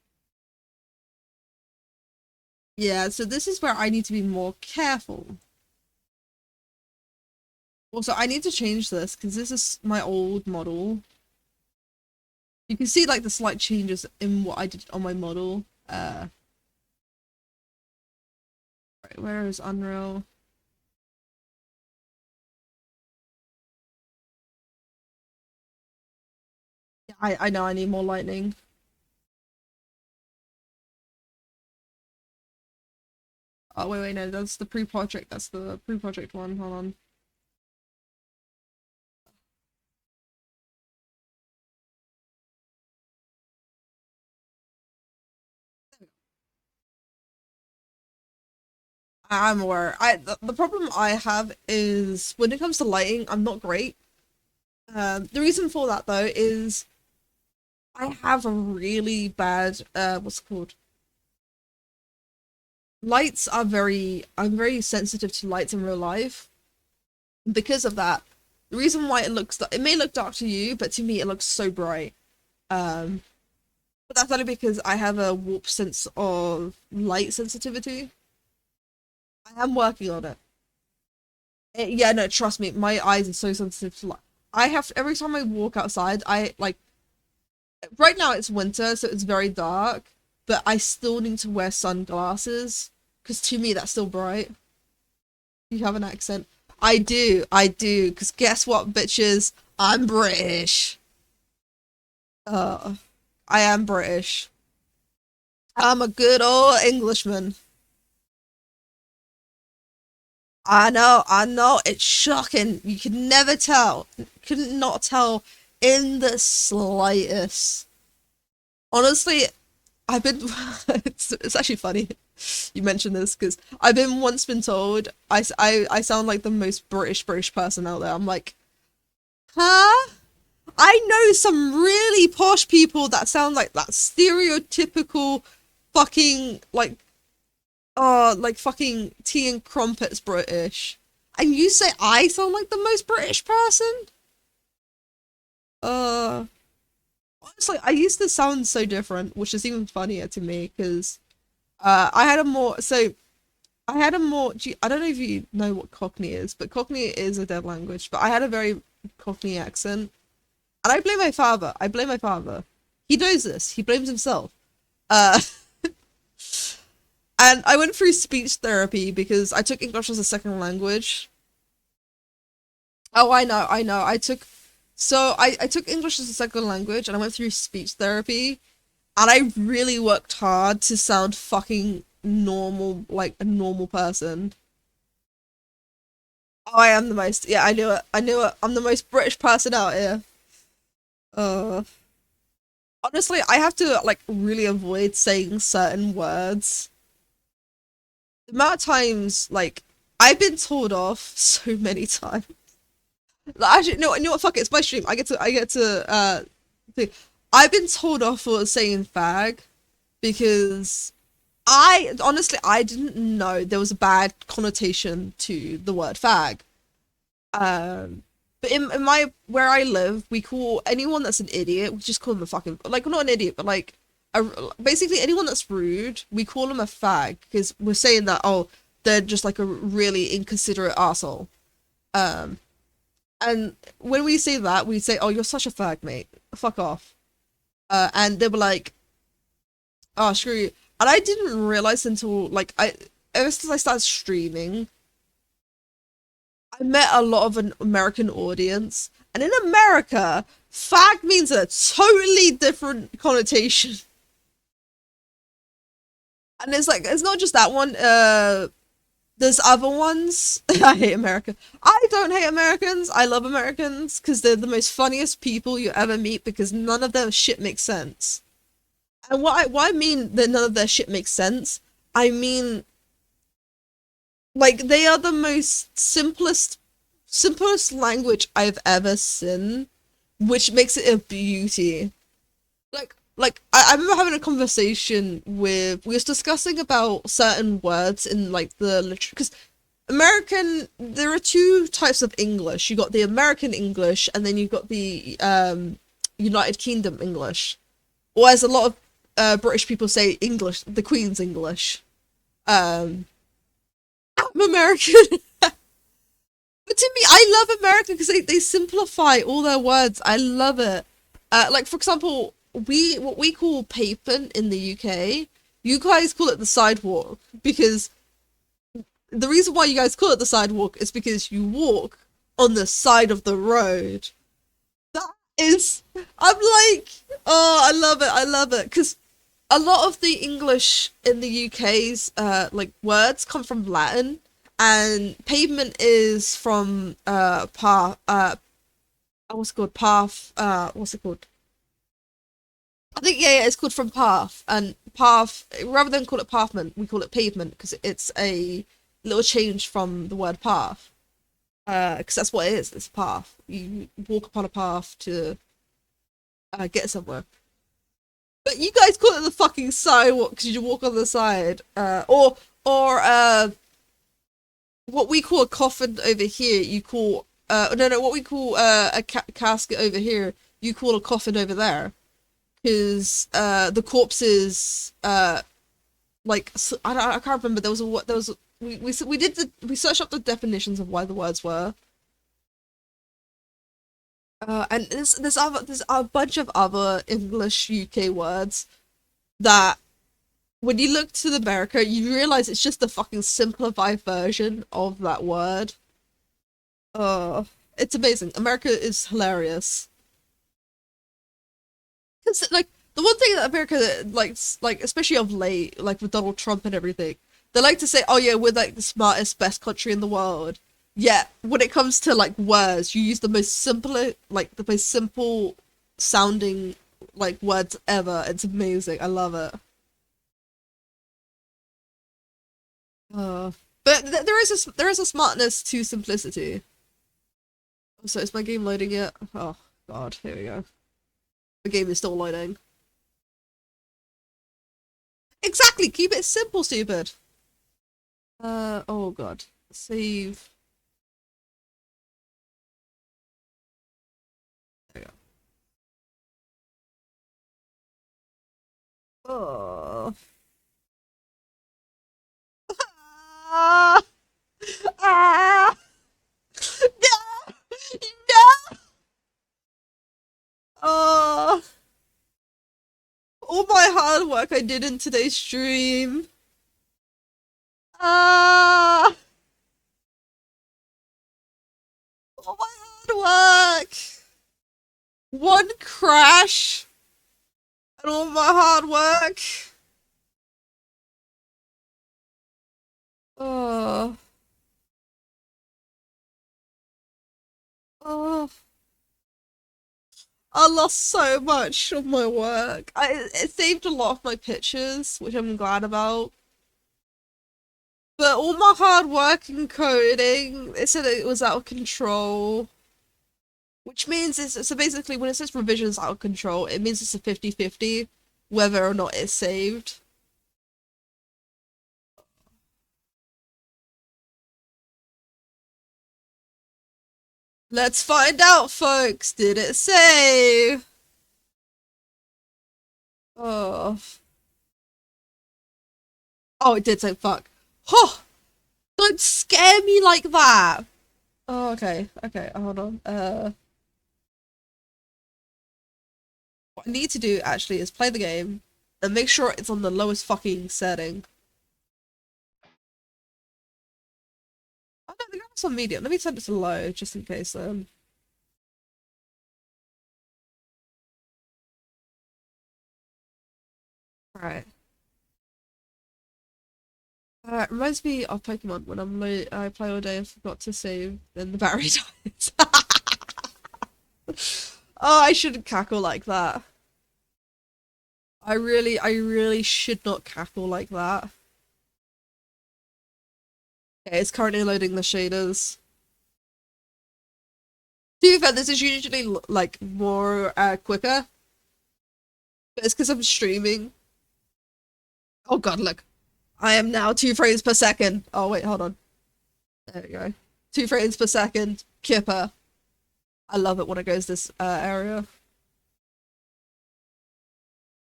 Yeah, so this is where I need to be more careful. Also, I need to change this because this is my old model. You can see like the slight changes in what I did on my model. Right, where is Unreal? Yeah, I know I need more lightning. Oh wait, no, that's the pre-project. That's the pre-project one. Hold on. I'm aware. The problem I have is when it comes to lighting, I'm not great. The reason for that though is I have a really bad what's it called? Lights are I'm very sensitive to lights in real life. Because of that, the reason why it may look dark to you, but to me it looks so bright. Um, but that's only because I have a warped sense of light sensitivity. I am working on it. Yeah, no, trust me, my eyes are so sensitive to light. I have every time I walk outside, I like right now it's winter, so it's very dark, but I still need to wear sunglasses because to me that's still bright. You have an accent. I do, because guess what, bitches? I'm British. Uh, I am British. I'm a good old Englishman. I know, it's shocking. You could never tell. Could not tell in the slightest. Honestly, I've been. It's actually funny you mentioned this because I've been once been told I sound like the most British person out there. I'm like, huh? I know some really posh people that sound like that stereotypical fucking like fucking tea and crumpets British. And you say I sound like the most British person? Uh honestly, I used to sound so different, which is even funnier to me because I had a more so I had a more. I don't know if you know what Cockney is, but Cockney is a dead language. But I had a very Cockney accent, and I blame my father. I blame my father. He knows this. He blames himself. Uh, and I went through speech therapy because I took English as a second language. Oh, I know, I know. I took English as a second language, and I went through speech therapy, and I really worked hard to sound fucking normal, like a normal person. Oh, I am the most. Yeah, I knew it. I knew it. I'm the most British person out here. Uh, Honestly, I have to like really avoid saying certain words. The amount of times, like, I've been told off so many times. Like, actually, no, you know what? Fuck it. It's my stream. I get to. Think. I've been told off for saying fag because I honestly I didn't know there was a bad connotation to the word fag. Um, but in my where I live, we call anyone that's an idiot. We just call them a fucking like not an idiot, but like a, basically anyone that's rude. We call them a fag because we're saying that oh they're just like a really inconsiderate asshole. Um, and when we say that, we say oh you're such a fag, mate. Fuck off. And they were like oh screw you. And I didn't realize until like I ever since I started streaming I met a lot of an American audience, and in America, fag means a totally different connotation. And it's like it's not just that one. There's other ones. I hate America. I don't hate Americans. I love Americans because they're the most funniest people you ever meet because none of their shit makes sense. And what I mean that none of their shit makes sense, I mean like they are the most simplest language I've ever seen, which makes it a beauty. I remember having a conversation with we was discussing about certain words in like the literature because American there are two types of English. You got the American English and then you've got the United Kingdom English. Or as a lot of British people say English, the Queen's English. Um I'm American. But to me, I love America because they simplify all their words. I love it. Like for example, we what we call pavement in the UK, you guys call it the sidewalk because the reason why you guys call it the sidewalk is because you walk on the side of the road. That is, I'm like, oh, I love it. I love it because a lot of the English in the UK's like words come from Latin and pavement is from path what's it called path what's it called I think yeah, it's called from path and path rather than call it pavement we call it pavement because it's a little change from the word path because that's what it is, it's a path, you walk upon a path to get somewhere. But you guys call it the fucking sidewalk because you walk on the side or what we call a coffin over here, you call no no what we call a casket over here, you call a coffin over there because the corpses like I can't remember there was a what there was we did we searched up the definitions of why the words were and there's a bunch of other English UK words that when you look to America you realize it's just a fucking simplified version of that word. Uh, it's amazing. America is hilarious. Cause like the one thing that America likes, like especially of late, like with Donald Trump and everything, they like to say, "Oh yeah, we're like the smartest, best country in the world." Yeah, when it comes to like words, you use the most simple, like the most simple sounding like words ever. It's amazing. I love it. Uh, but there is a smartness to simplicity. So is my game loading yet? Oh God, here we go. The game is still loading. Exactly, keep it simple, stupid. Oh God. Save. There we go. Oh. Oh, all my hard work I did in today's stream. Ah, all my hard work. One crash and all my hard work. Oh, oh. I lost so much of my work. It saved a lot of my pictures, which I'm glad about. But all my hard work and coding, it said it was out of control. Which means it's so basically when it says revisions out of control, it means it's a 50-50 whether or not it's saved. Let's find out, folks. Did it save? Oh. Oh, it did say fuck. Huh! Don't scare me like that! Oh, okay. Okay, hold on. What I need to do, actually, is play the game and make sure it's on the lowest fucking setting. Oh, no, the graphics on medium. Let me set it to low, just in case, Alright. Reminds me of Pokemon when I play all day and forgot to save, then the battery dies. Oh, I shouldn't cackle like that. I really should not cackle like that. Okay, it's currently loading the shaders. To be fair, this is usually like more quicker, but it's because I'm streaming. Oh god, look. I am now 2 frames per second. Oh wait, hold on. There we go. 2 frames per second. Kipper. I love it when it goes this area.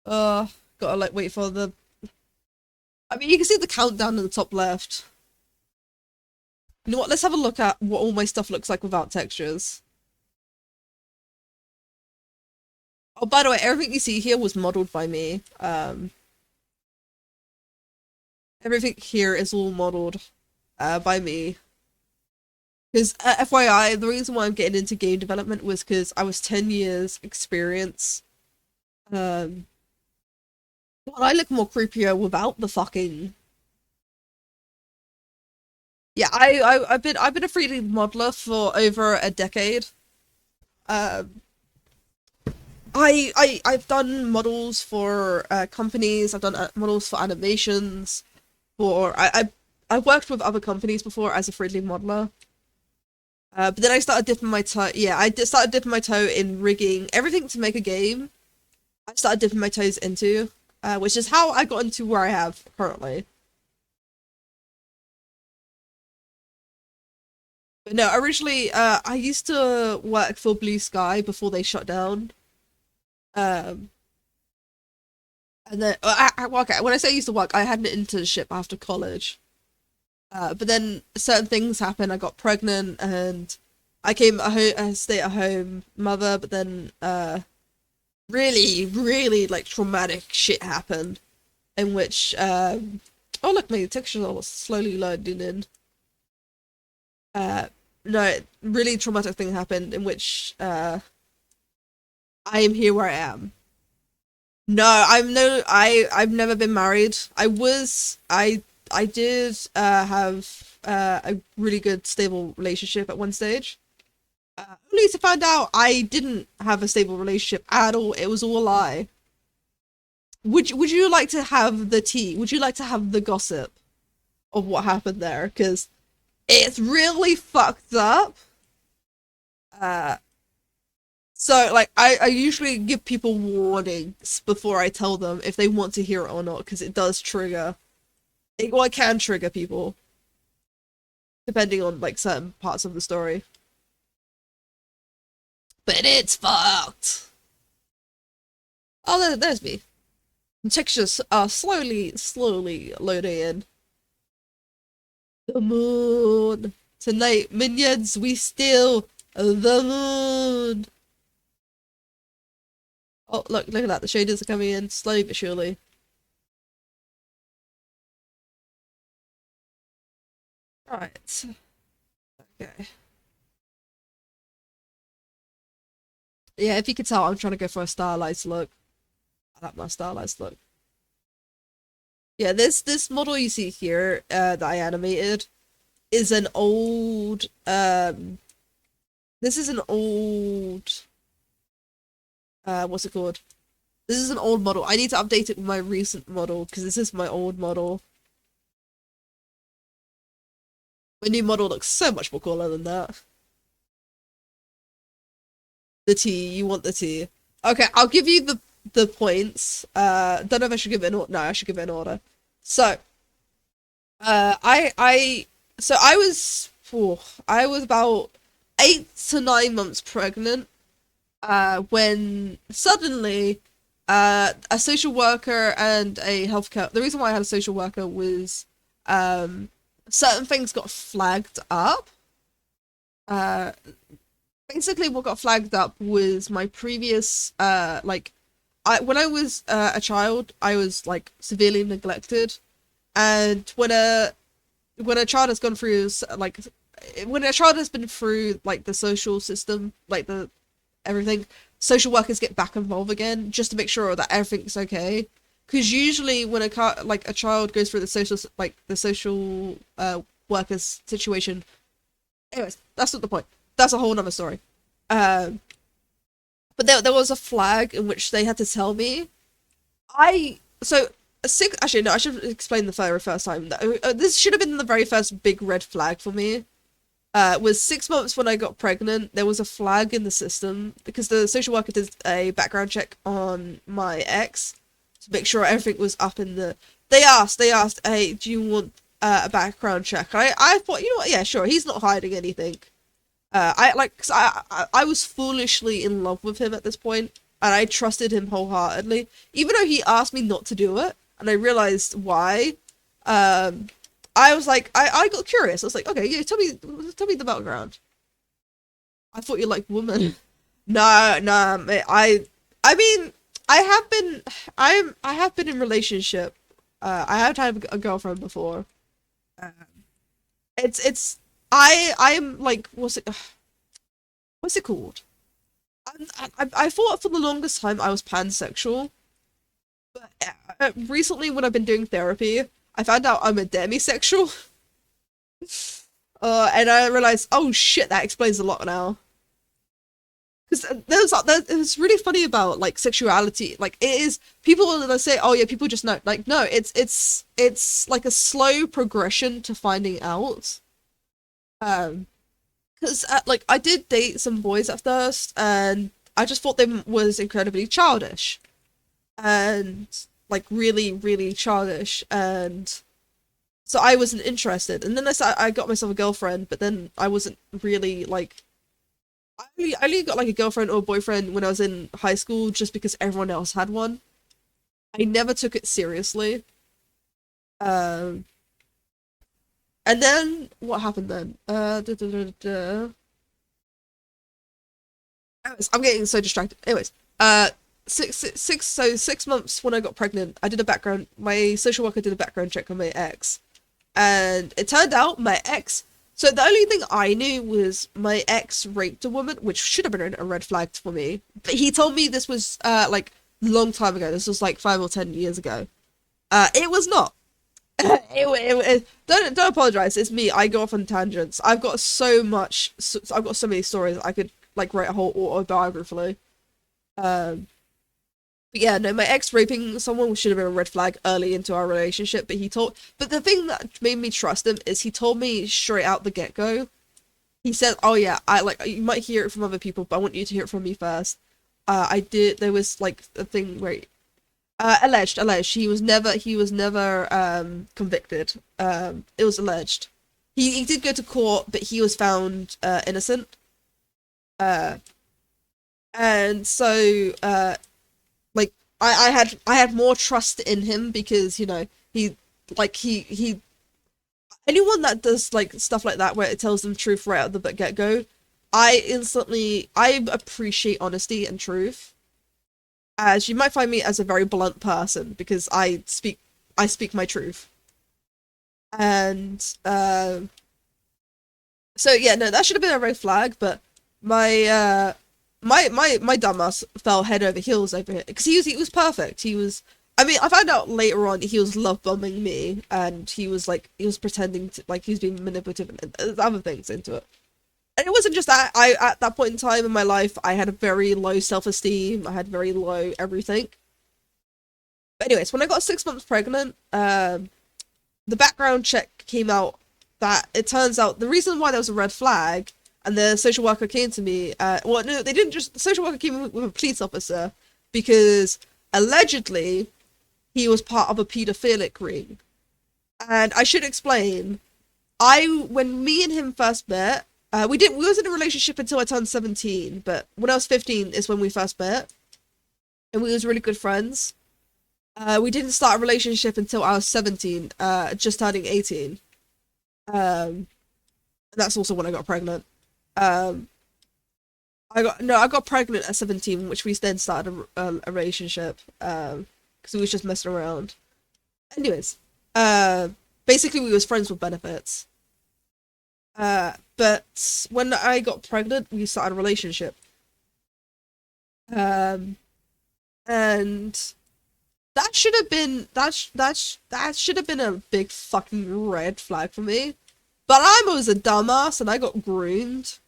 Gotta like wait for the. I mean, you can see the countdown in the top left. You know what? Let's have a look at what all my stuff looks like without textures. Oh, by the way, everything you see here was modeled by me. Everything here is all modeled by me. Because, FYI, the reason why I'm getting into game development was because I was 10 years experience. Um, well, I look more creepier without the fucking. Yeah, I've been a 3D modeler for over a decade. Um, I've done models for companies. I've done models for animations. I worked with other companies before as a 3D modeler. But then I started dipping my toe. Yeah, started dipping my toe in rigging everything to make a game. I started dipping my toes into, which is how I got into where I have currently. But no, originally, I used to work for Blue Sky before they shut down. Um, and then, well, okay, when I say I used to work, I had an internship after college. But then certain things happened. I got pregnant and I came a stay-at-home mother. But then, really, really like traumatic shit happened, in which, oh look, my textures are slowly loading in. Uh, no, really traumatic thing happened in which, I am here where I am. No, I've never been married. I did have a really good stable relationship at one stage. Only to find out I didn't have a stable relationship at all. It was all a lie. Would you like to have the tea? Would you like to have the gossip of what happened there? Because it's really fucked up. Uh, so like I usually give people warnings before I tell them if they want to hear it or not, because it does trigger. Well, it can trigger people depending on like certain parts of the story. But it's fucked. Oh, there's me. The textures are slowly loading in. The moon. Tonight, minions, we steal the moon. Oh, look at that. The shaders are coming in slowly but surely. Right. Okay. Yeah, if you could tell, I'm trying to go for a stylized look. I like my stylized look. Yeah, this model you see here, that I animated, is an old this is an old what's it called? This is an old model. I need to update it with my recent model because this is my old model. My new model looks so much more cooler than that. The T, you want the T. Okay, I'll give you the points. Don't know if I should give it an order. No, I should give it an order. So, I was, I was about 8 to 9 months pregnant. When suddenly, a social worker and a healthcare. The reason why I had a social worker was, certain things got flagged up. Uh, Basically what got flagged up was my previous like I when I was a child I was like severely neglected, and when a child has gone through like when a child has been through like the social system, like the everything, social workers get back involved again just to make sure that everything's okay, because usually when a child goes through the social workers situation. Anyways, that's not the point. That's a whole nother story. Um, but there was a flag in which they had to tell me. I so six. Actually, no. I should explain the very first time. This should have been the very first big red flag for me. Was 6 months when I got pregnant. There was a flag in the system because the social worker did a background check on my ex to make sure everything was up in the. They asked, hey, do you want a background check? I thought, you know what? Yeah, sure. He's not hiding anything. I like, 'cause I was foolishly in love with him at this point, and I trusted him wholeheartedly, even though he asked me not to do it, and I realized why. Um, I was like, I got curious. I was like, okay, yeah, tell me the background. I thought you liked women. No, no, I mean, I have been in relationship. I have had a girlfriend before. Um, it's, I'm like, what's it called? I thought for the longest time I was pansexual, but recently when I've been doing therapy, I found out I'm a demisexual. And I realized, oh shit, that explains a lot now. Because it's really funny about like sexuality. Like it is people that say, oh yeah, people just know. Like no, it's like a slow progression to finding out. Um, because like I did date some boys at first, and I just thought them was incredibly childish and like really really childish, and so I wasn't interested. And then I got myself a girlfriend, but then I wasn't really like I only got like a girlfriend or boyfriend when I was in high school just because everyone else had one. I never took it seriously. Um, and then what happened then? Anyways, I'm getting so distracted. Anyways, so 6 months when I got pregnant, I did a background. My social worker did a background check on my ex, and it turned out my ex. So the only thing I knew was my ex raped a woman, which should have been a red flag for me. But he told me this was like a long time ago. This was like 5 or 10 years ago. It was not. Don't apologize. It's me. I go off on tangents. I've got so much. I've got so many stories. I could like write a whole autobiography. Um, but yeah, no, my ex raping someone should have been a red flag early into our relationship. But the thing that made me trust him is he told me straight out the get go. He said, "Oh yeah, I like you might hear it from other people, but I want you to hear it from me first." I did. There was like a thing where alleged. He was never convicted. It was alleged. He did go to court, but he was found innocent. Uh, and so like I had more trust in him because he he anyone that does like stuff like that where it tells them truth right at the get go, I appreciate honesty and truth. as you might find me as a very blunt person because I speak my truth. And so yeah, no, that should have been a red flag, but my my dumbass fell head over heels over it because he was perfect. He was. I mean, I found out later on he was love bombing me, and he was pretending to like he was being manipulative and other things into it. And it wasn't just that. I at that point in time in my life, I had a very low self esteem. I had very low everything. But anyways, when I got 6 months pregnant, the background check came out that it turns out the reason why there was a red flag and the social worker came to me, well, no, they didn't just, the social worker came with a police officer because allegedly he was part of a paedophilic ring. And I should explain, when me and him first met, we was in a relationship until I turned 17, but when I was 15 is when we first met, and we was really good friends. We didn't start a relationship until I was 17, just turning 18. Um, that's also when I got pregnant. Um, I got pregnant at 17, which we then started a relationship, because we was just messing around. Anyways, uh, basically we was friends with benefits. But when I got pregnant, we started a relationship. Um, and that should have been that should have been a big fucking red flag for me. But I was a dumbass and I got groomed.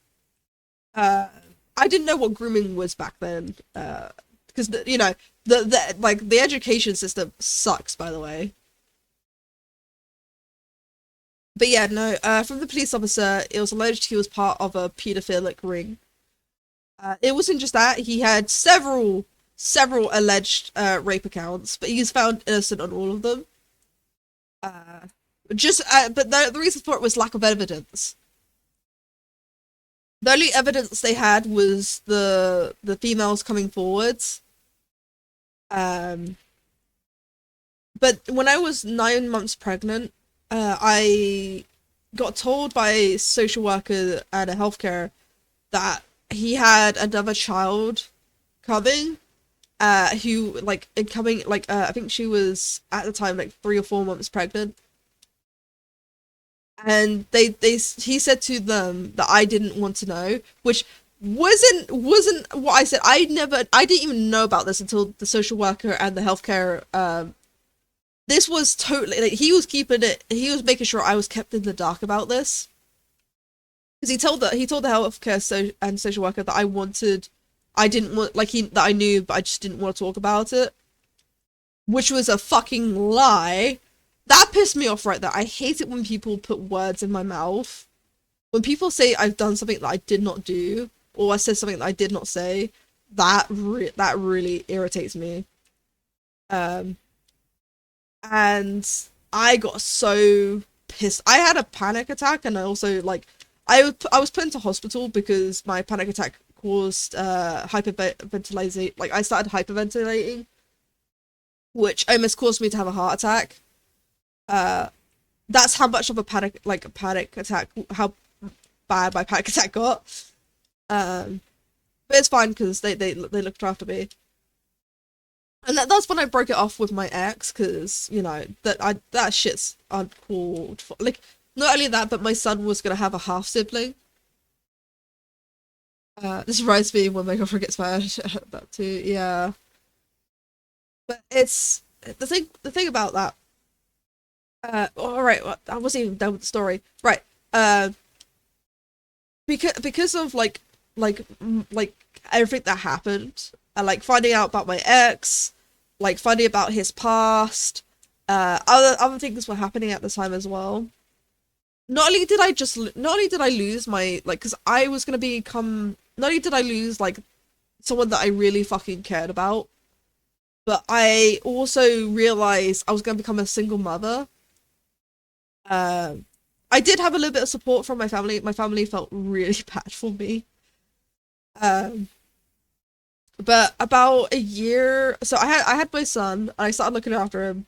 Uh, I didn't know what grooming was back then. Because the like the education system sucks, by the way. But yeah, no. From the police officer, it was alleged he was part of a paedophilic ring. It wasn't just that; he had several alleged rape accounts, but he's found innocent on all of them. Uh, but the reason for it was lack of evidence. The only evidence they had was the females coming forwards. Um, but when I was 9 months pregnant, I got told by a social worker and a healthcare that he had another child coming. Who like incoming like I think she was at the time like 3 or 4 months pregnant, and he said to them that I didn't want to know, which wasn't what I said. I didn't even know about this until the social worker and the healthcare. This was totally like he was making sure I was kept in the dark about this because he told the healthcare and social worker that I didn't want like he that I knew but I just didn't want to talk about it, which was a fucking lie. That pissed me off right there. I hate it when people put words in my mouth. When people say I've done something that I did not do, or I said something that I did not say, that really irritates me. Um, and I got so pissed. I had a panic attack, and I also like I was put into hospital because my panic attack caused hyperventilation. Like I started hyperventilating, which almost caused me to have a heart attack. Uh, that's how much of a panic attack, how bad my panic attack got. Um, but it's fine because they looked after me, and that's when I broke it off with my ex because that shit's uncalled for. Like not only that, but my son was gonna have a half sibling. This reminds me when my girlfriend gets mad at that too. Yeah, but it's the thing about that. All right, well, I wasn't even done with the story. Right. Because of like everything that happened, like finding out about my ex, like finding about his past, other things were happening at the time as well. Not only did I lose my like, because I was gonna become. Not only did I lose like someone that I really fucking cared about, but I also realized I was gonna become a single mother. Um, I did have a little bit of support from my family. My family felt really bad for me. Um, but about a year, so I had my son, and I started looking after him.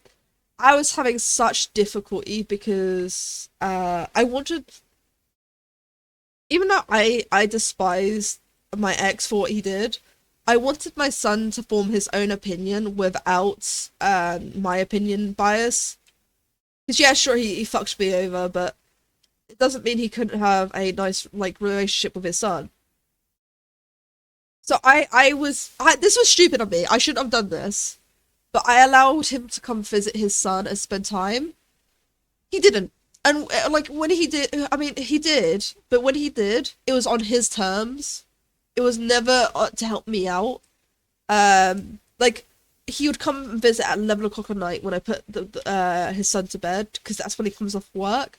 I was having such difficulty because I wanted, even though I despised my ex for what he did, I wanted my son to form his own opinion without my opinion bias. Because yeah, sure, he fucked me over, but it doesn't mean he couldn't have a nice like relationship with his son. So this was stupid of me. I shouldn't have done this, but I allowed him to come visit his son and spend time. He didn't. And like when he did, I mean, he did, but when he did, it was on his terms. It was never to help me out. Like he would come and visit at 11 o'clock at night when I put his son to bed because that's when he comes off work.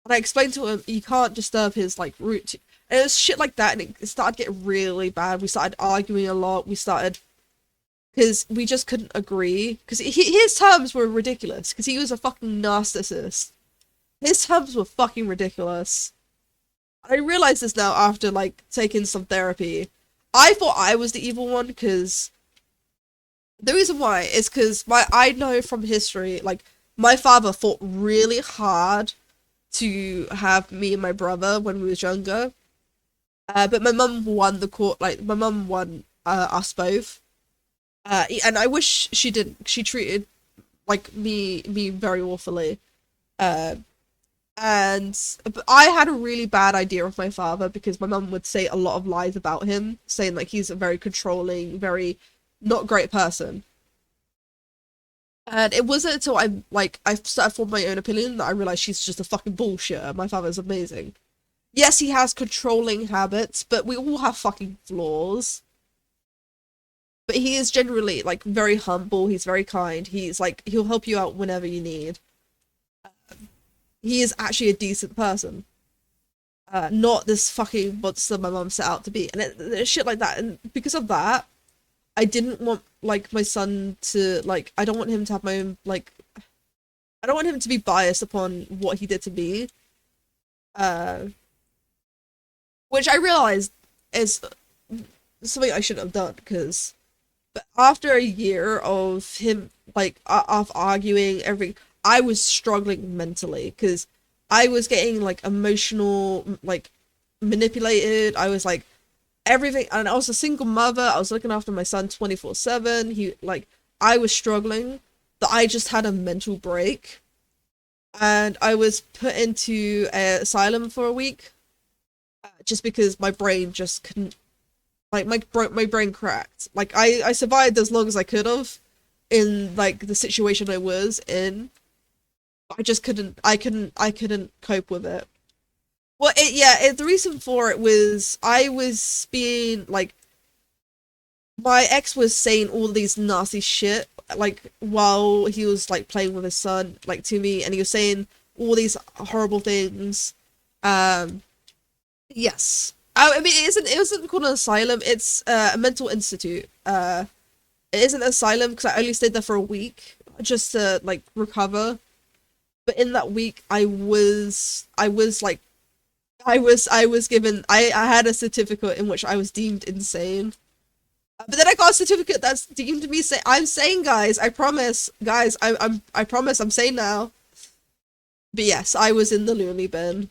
And I explained to him you can't disturb his like routine. And it was shit like that, and it started getting really bad. We started arguing a lot. We started because we just couldn't agree because his terms were ridiculous because he was a fucking narcissist. His terms were fucking ridiculous. I realize this now after like taking some therapy. I thought I was the evil one because the reason why is because I know from history like my father fought really hard to have me and my brother when we was younger. But my mum won the court. Like my mum won us both. And I wish she didn't. She treated like me very awfully. Uh, and but I had a really bad idea of my father because my mum would say a lot of lies about him, saying like he's a very controlling, very not great person. And it wasn't until I started forming my own opinion that I realized she's just a fucking bullshit. My father's amazing. Yes, he has controlling habits, but we all have fucking flaws. But he is generally like very humble. He's very kind. He's like he'll help you out whenever you need. He is actually a decent person. Not this fucking monster my mum set out to be, and shit like that. And because of that, I didn't want like my son to like. I don't want him to have my own like. I don't want him to be biased upon what he did to me. Uh, which I realized is something I shouldn't have done because. But after a year of him like of arguing every, I was struggling mentally because I was getting like emotional like manipulated. I was like everything, and I was a single mother. I was looking after my son 24/7. He like I was struggling. That I just had a mental break, and I was put into an asylum for a week, just because my brain just couldn't. Like my brain cracked. Like I survived as long as I could have, in like the situation I was in. I just couldn't cope with it. Well, the reason for it was I was being like my ex was saying all these nasty shit like while he was like playing with his son like to me, and he was saying all these horrible things. Um, yes. I mean, it isn't called an asylum. It's a mental institute. It isn't an asylum because I only stayed there for a week just to like recover. But in that week, I was given I had a certificate in which I was deemed insane. But then I got a certificate that's deemed me say I'm sane, guys. I promise, guys. I promise I'm sane now. But yes, I was in the loony bin.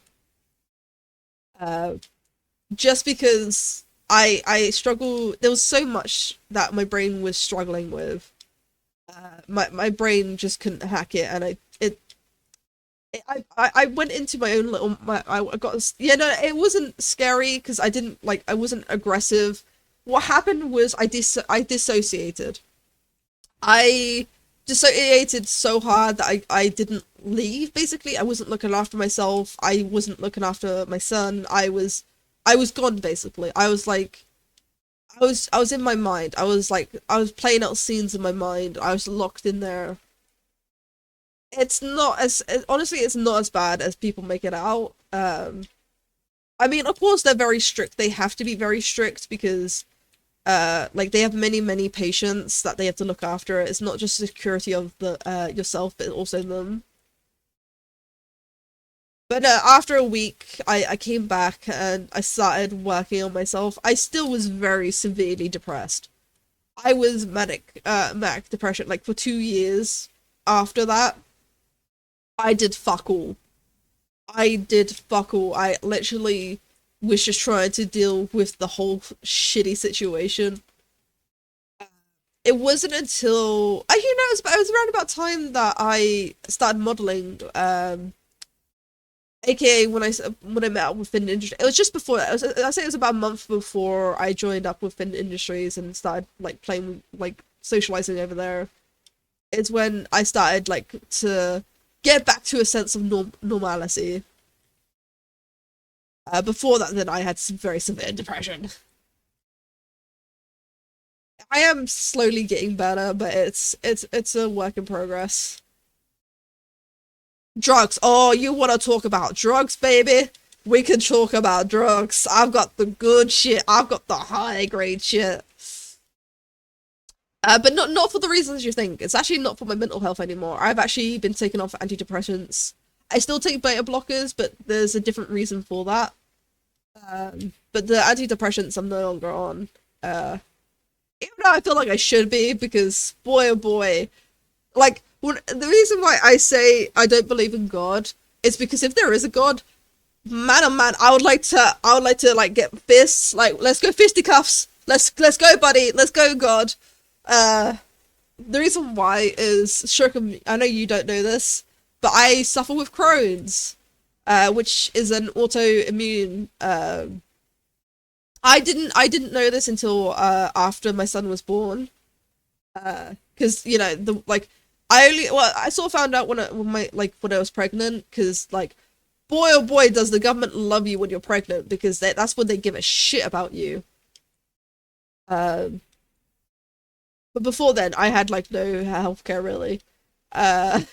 Uh, just because I struggle. There was so much that my brain was struggling with. My brain just couldn't hack it, and I went into my own little I got yeah no it wasn't scary because I wasn't aggressive. What happened was I dissociated. I dissociated so hard that I didn't leave. Basically, I wasn't looking after myself. I wasn't looking after my son. I was gone. Basically, I was like I was in my mind. I was playing out scenes in my mind. I was locked in there. It's not as honestly, it's not as bad as people make it out. I mean, of course, they're very strict. They have to be very strict because, like, they have many patients that they have to look after. It's not just the security of the yourself, but also them. But after a week, I came back and I started working on myself. I still was very severely depressed. I was manic depression, like for 2 years after that. I did fuck all. I did fuck all. I literally was just trying to deal with the whole shitty situation. it wasn't until it was around about time that I started modeling. AKA when I met up with Fin Industries. It was just before that. I say it was about a month before I joined up with Fin Industries and started like playing, like socializing over there. It's when I started like to get back to a sense of normality. Before that, then I had some very severe depression. I am slowly getting better, but it's a work in progress. Drugs. Oh, you want to talk about drugs, baby? We can talk about drugs. I've got the good shit. I've got the high grade shit. But not for the reasons you think. It's actually not for my mental health anymore. I've actually been taken off antidepressants. I still take beta blockers, but there's a different reason for that. But the antidepressants I'm no longer on. Even though I feel like I should be, because boy oh boy, like the reason why I say I don't believe in God is because if there is a God, man oh man, I would like to like get fists, like let's go fisticuffs, let's go buddy, let's go God. Uh, the reason why is Shurkum, I know you don't know this, but I suffer with Crohn's, which is an autoimmune. I didn't know this until after my son was born, because you know the like I sort of found out when I was pregnant, because like boy oh boy does the government love you when you're pregnant, because that's when they give a shit about you. Um, but before then I had like no healthcare really. Uh,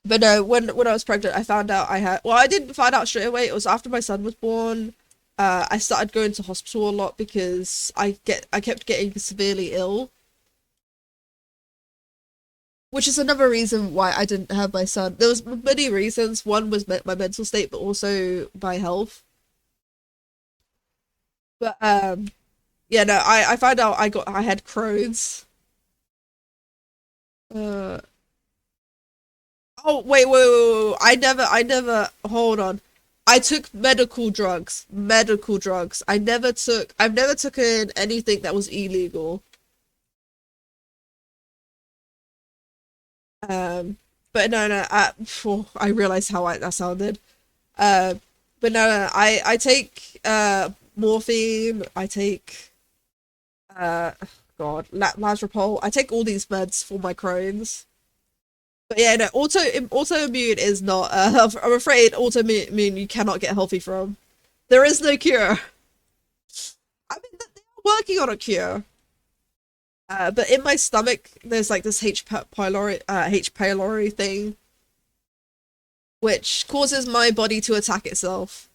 but no, when I was pregnant, I found out I had. Well, I didn't find out straight away. It was after my son was born. I started going to hospital a lot because I kept getting severely ill, which is another reason why I didn't have my son. There was many reasons. One was my mental state, but also my health. But yeah, no, I found out I had Crohn's. Uh, oh wait. I never. Hold on. I took medical drugs. I've never taken anything that was illegal. Um, but no, I realized how that sounded. Uh, but no, I take morphine. I take uh, God, Lazapol. I take all these meds for my Crohn's. But yeah, no, autoimmune is not. I'm afraid autoimmune you cannot get healthy from. There is no cure. I mean, they're working on a cure. But in my stomach, there's like this H. pylori thing, which causes my body to attack itself.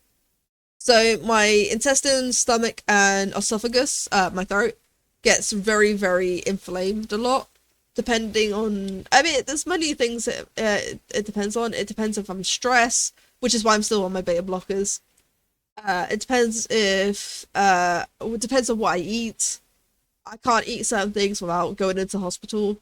So my intestines, stomach, and esophagus, my throat, gets very, very inflamed a lot. Depending on, I mean, there's many things that it depends on. It depends if I'm stressed, which is why I'm still on my beta blockers. It depends it depends on what I eat. I can't eat certain things without going into hospital.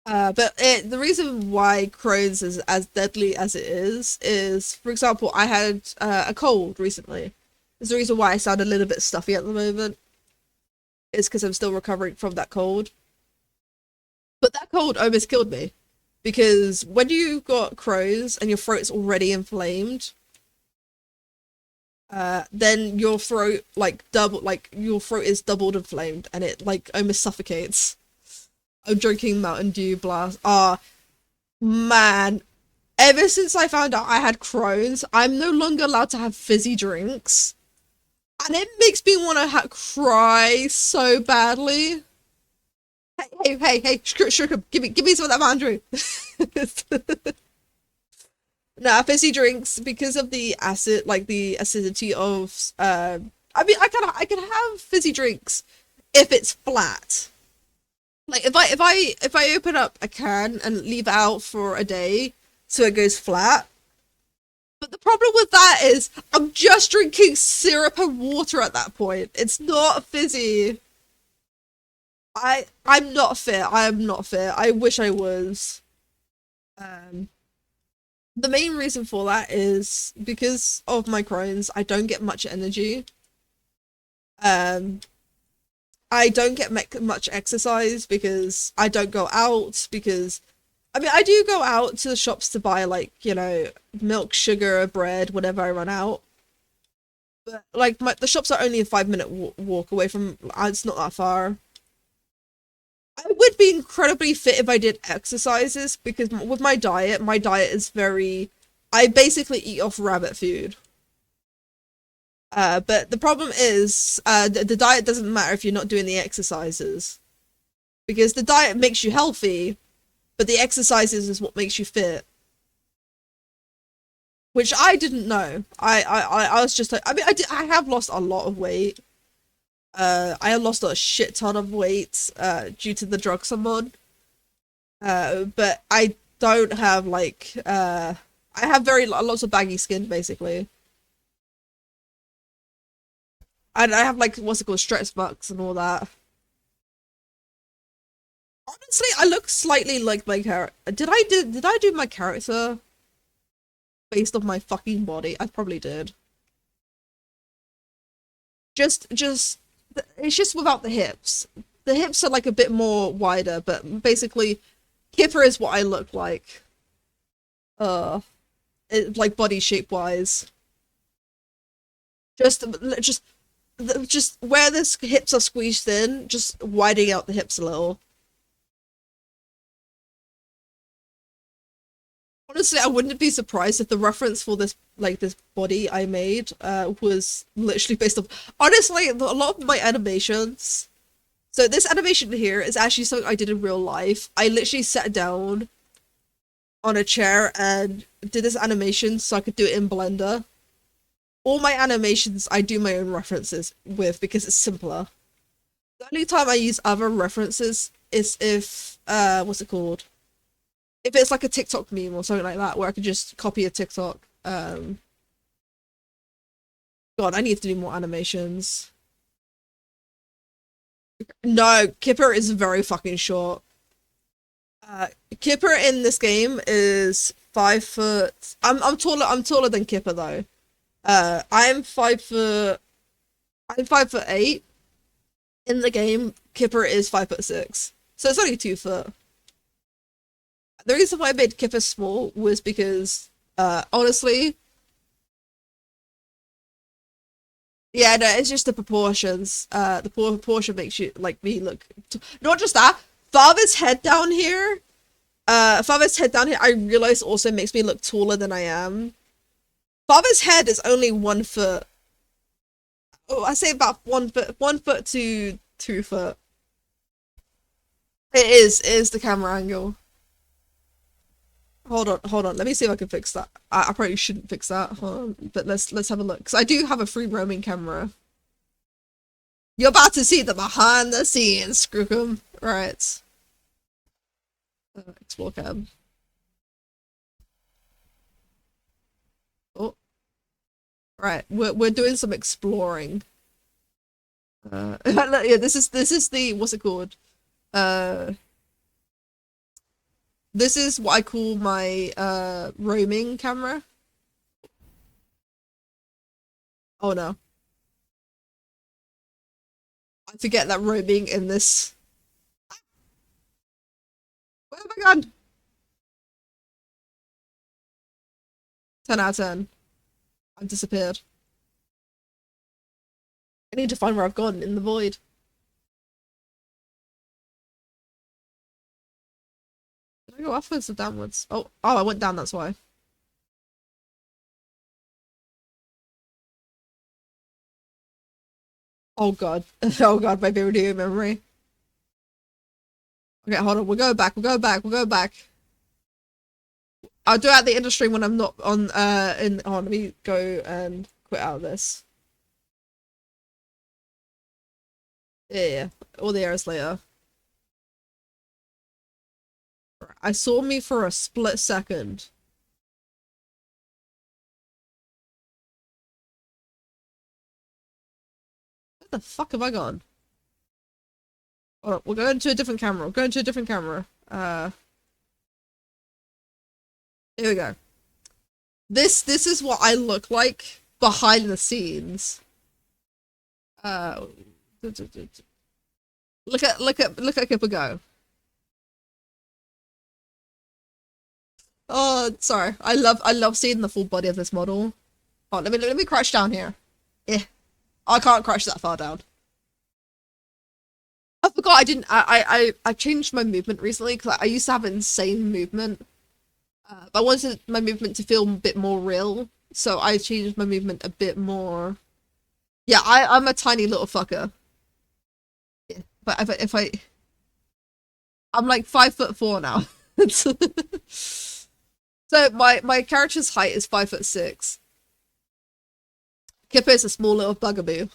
The reason why Crohn's is as deadly as it is, for example, I had a cold recently. There's the reason why I sound a little bit stuffy at the moment is because I'm still recovering from that cold. But that cold almost killed me because when you got Crohn's and your throat's already inflamed, then your throat like your throat is doubled inflamed and it like almost suffocates. I'm drinking Mountain Dew Blast. Ah, man. Ever since I found out I had Crohn's, I'm no longer allowed to have fizzy drinks. And it makes me want to cry so badly. Hey, give me some of that Mandarin. Nah, fizzy drinks because of the acid, like the acidity of. I mean, I can have fizzy drinks if it's flat. Like if I open up a can and leave it out for a day so it goes flat. But the problem with that is I'm just drinking syrup and water at that point. It's not fizzy. I'm not fit. I am not fit. I wish I was. Um, the main reason for that is because of my Crohn's, I don't get much energy. I don't get much exercise because I don't go out because I mean I do go out to the shops to buy like, you know, milk, sugar, bread, whenever I run out. But like the shops are only a 5 minute walk away from it's not that far. I would be incredibly fit if I did exercises because with my diet is very I basically eat off rabbit food. But the problem is, the diet doesn't matter if you're not doing the exercises because the diet makes you healthy, but the exercises is what makes you fit. Which I didn't know. I was just like, I mean, I have lost a lot of weight. I have lost a shit ton of weight, due to the drugs I'm on. But I don't have like, I have very lots of baggy skin basically. And I have like what's it called, stretch marks and all that. Honestly, I look slightly like my character. Did I do my character based off my fucking body? I probably did. Just it's just without the hips. The hips are like a bit more wider, but basically, Kipper is what I look like. Uh, like body shape wise. Just just just where the hips are squeezed in, just widening out the hips a little. Honestly, I wouldn't be surprised if the reference for this, like this body I made, was literally based on. Honestly, a lot of my animations. So this animation here is actually something I did in real life. I literally sat down on a chair and did this animation so I could do it in Blender. All my animations I do my own references with because it's simpler. The only time I use other references is if what's it called? If it's like a TikTok meme or something like that, where I could just copy a TikTok. God, I need to do more animations. No, Kipper is very fucking short. Uh, Kipper in this game is 5 foot. I'm taller. I'm taller than Kipper though. I'm 5 foot. I'm 5'8" in the game. Kipper is 5'6", so it's only 2 foot. The reason why I made Kipper small was because, honestly, yeah, no, it's just the proportions. The proportion makes you like me look. Not just that, Father's head down here. Father's head down here. I realize also makes me look taller than I am. Father's head is only 1 foot. Oh, I say about 1 foot, 1 foot to 2 foot. It is the camera angle. Hold on. Let me see if I can fix that. I probably shouldn't fix that. Hold on. But let's have a look. Because I do have a free roaming camera. You're about to see the behind the scenes, Scrookum. Right. Explore cam. Oh. Right. We're doing some exploring. Yeah, this is the what's it called? Uh this is what I call my roaming camera. Oh no. I forget that roaming in this. Where have I gone? 10 out of 10. I've disappeared. I need to find where I've gone in the void. Did I go upwards or downwards? Oh, I went down, that's why. Oh god. Oh god, my video memory. Okay, hold on. We'll go back. We'll go back. We'll go back. I'll do it at the end of stream when I'm not on in oh let me go and quit out of this. Yeah. All the errors later. I saw me for a split second. Where the fuck have I gone? Oh, we're going to a different camera. We're going to a different camera. Here we go. This is what I look like behind the scenes. Uh Look at Kipper go. Oh, sorry. I love seeing the full body of this model. Oh, let me crouch down here. Yeah, I can't crouch that far down. I forgot I didn't. I changed my movement recently because I used to have insane movement, but I wanted my movement to feel a bit more real. So I changed my movement a bit more. Yeah, I'm a tiny little fucker. Yeah, but I'm like 5'4" now. So my character's height is 5'6". Kipper is a small little bugaboo.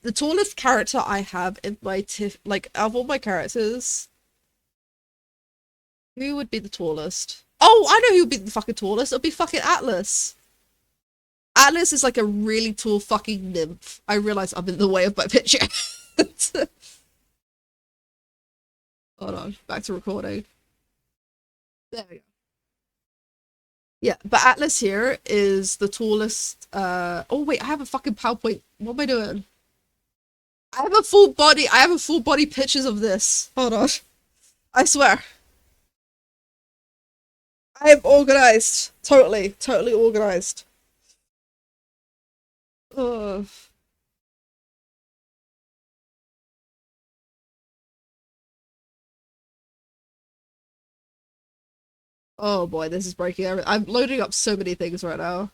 The tallest character I have in my tiff, like of all my characters, who would be the tallest? Oh, I know who would be the fucking tallest. It'll be fucking Atlas. Atlas is like a really tall fucking nymph. I realize I'm in the way of my picture. Hold on, back to recording. There we go. Yeah, but Atlas here is the tallest. Oh wait, I have a fucking PowerPoint. What am I doing? I have a full body. I have a full body pictures of this. Hold on. I swear. I am organized. Totally, totally organized. Ugh. Oh boy, this is breaking everything. I'm loading up so many things right now.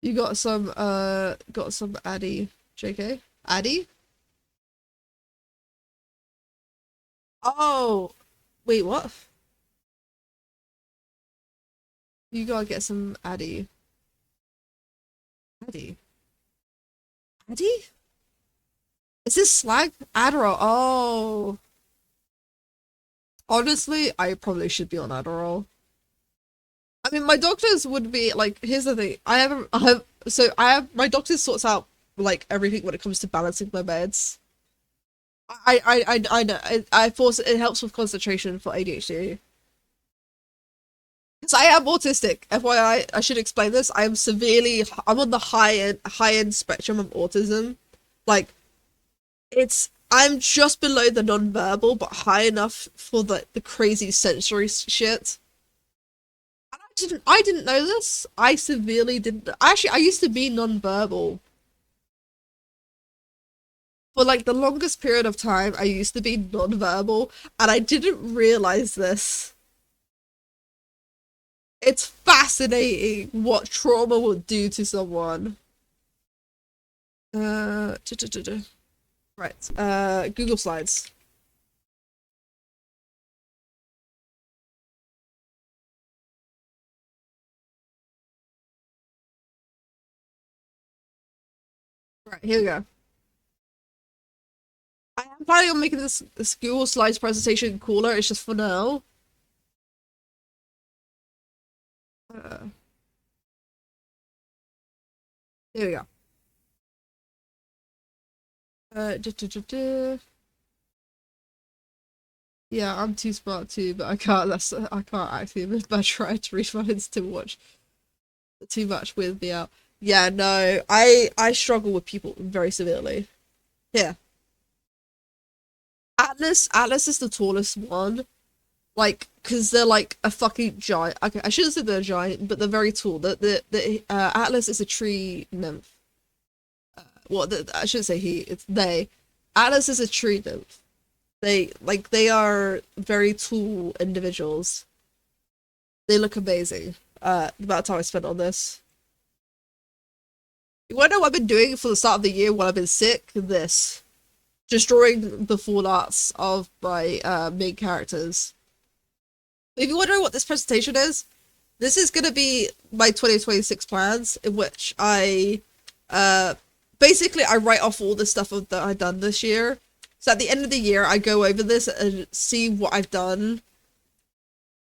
You got some Addy, JK? Addy? Oh, wait, what? You gotta get some Addy. Addy? Addy? Is this slag? Adderall. Oh. Honestly, I probably should be on Adderall. I mean, my doctors would be like, here's the thing. My doctors sorts out like everything when it comes to balancing my meds. I know. I force it helps with concentration for ADHD. Because I am autistic. FYI, I should explain this. I'm on the high end spectrum of autism. Like, I'm just below the non-verbal, but high enough for the crazy sensory shit. I didn't know this. I severely didn't. Actually, I used to be non-verbal for like the longest period of time. I used to be non-verbal, and I didn't realize this. It's fascinating what trauma will do to someone. Uh, duh, duh, duh, duh. Right. Google Slides. Right, here we go. I am planning on making this Google Slides presentation cooler. It's just for now. Uh, here we go. Duh, duh, duh, duh. Yeah, I'm too smart too, but I can't actually. I tried to reach my hands to watch too much with me out. Yeah, no, I struggle with people very severely. Yeah, Atlas is the tallest one. Like, cause they're like a fucking giant. Okay, I shouldn't say they're a giant, but they're very tall. The Atlas is a tree nymph. Well, I shouldn't say he. It's they. Atlas is a tree nymph. They are very tall individuals. They look amazing. The amount of time I spent on this. You wanna know what I've been doing for the start of the year while I've been sick? This. Just drawing the full arts of my main characters. If you wonder what this presentation is, this is gonna be my 2026 plans, in which uh basically I write off all the stuff that I've done this year. So at the end of the year, I go over this and see what I've done,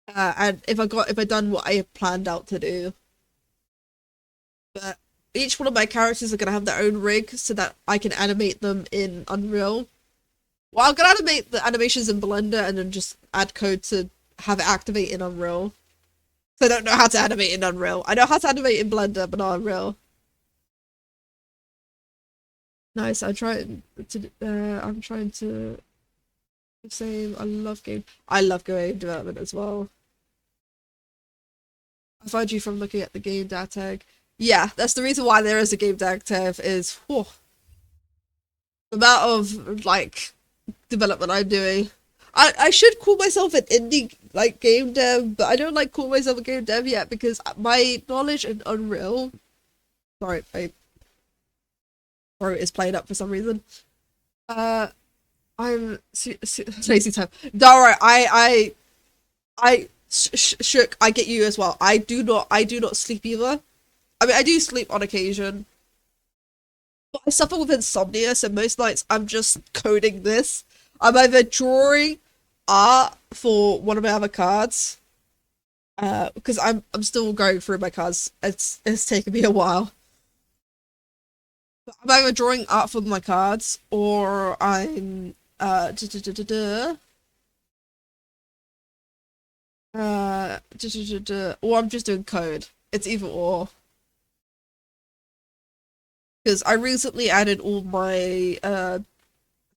and if I done what I have planned out to do. But each one of my characters are gonna have their own rig so that I can animate them in Unreal. Well, I'm gonna animate the animations in Blender and then just add code to have it activate in Unreal. So I don't know how to animate in Unreal. I know how to animate in Blender, but not Unreal. Nice. I'm trying to say I love game development as well. I find you from looking at the game data tag. Yeah, that's the reason why there is a game data tag is whew, the amount of like development I'm doing. I should call myself an indie like game dev, but I don't like call myself a game dev yet because my knowledge in Unreal. Sorry, my throat is playing up for some reason. Uh, lazy time. Don't worry, shook. I get you as well. I do not sleep either. I mean, I do sleep on occasion, but I suffer with insomnia, so most nights I'm just coding this. I'm either drawing art for one of my other cards, because I'm still going through my cards. It's taken me a while. But I'm either drawing art for my cards, or I'm or I'm just doing code. It's either or. Because I recently added all my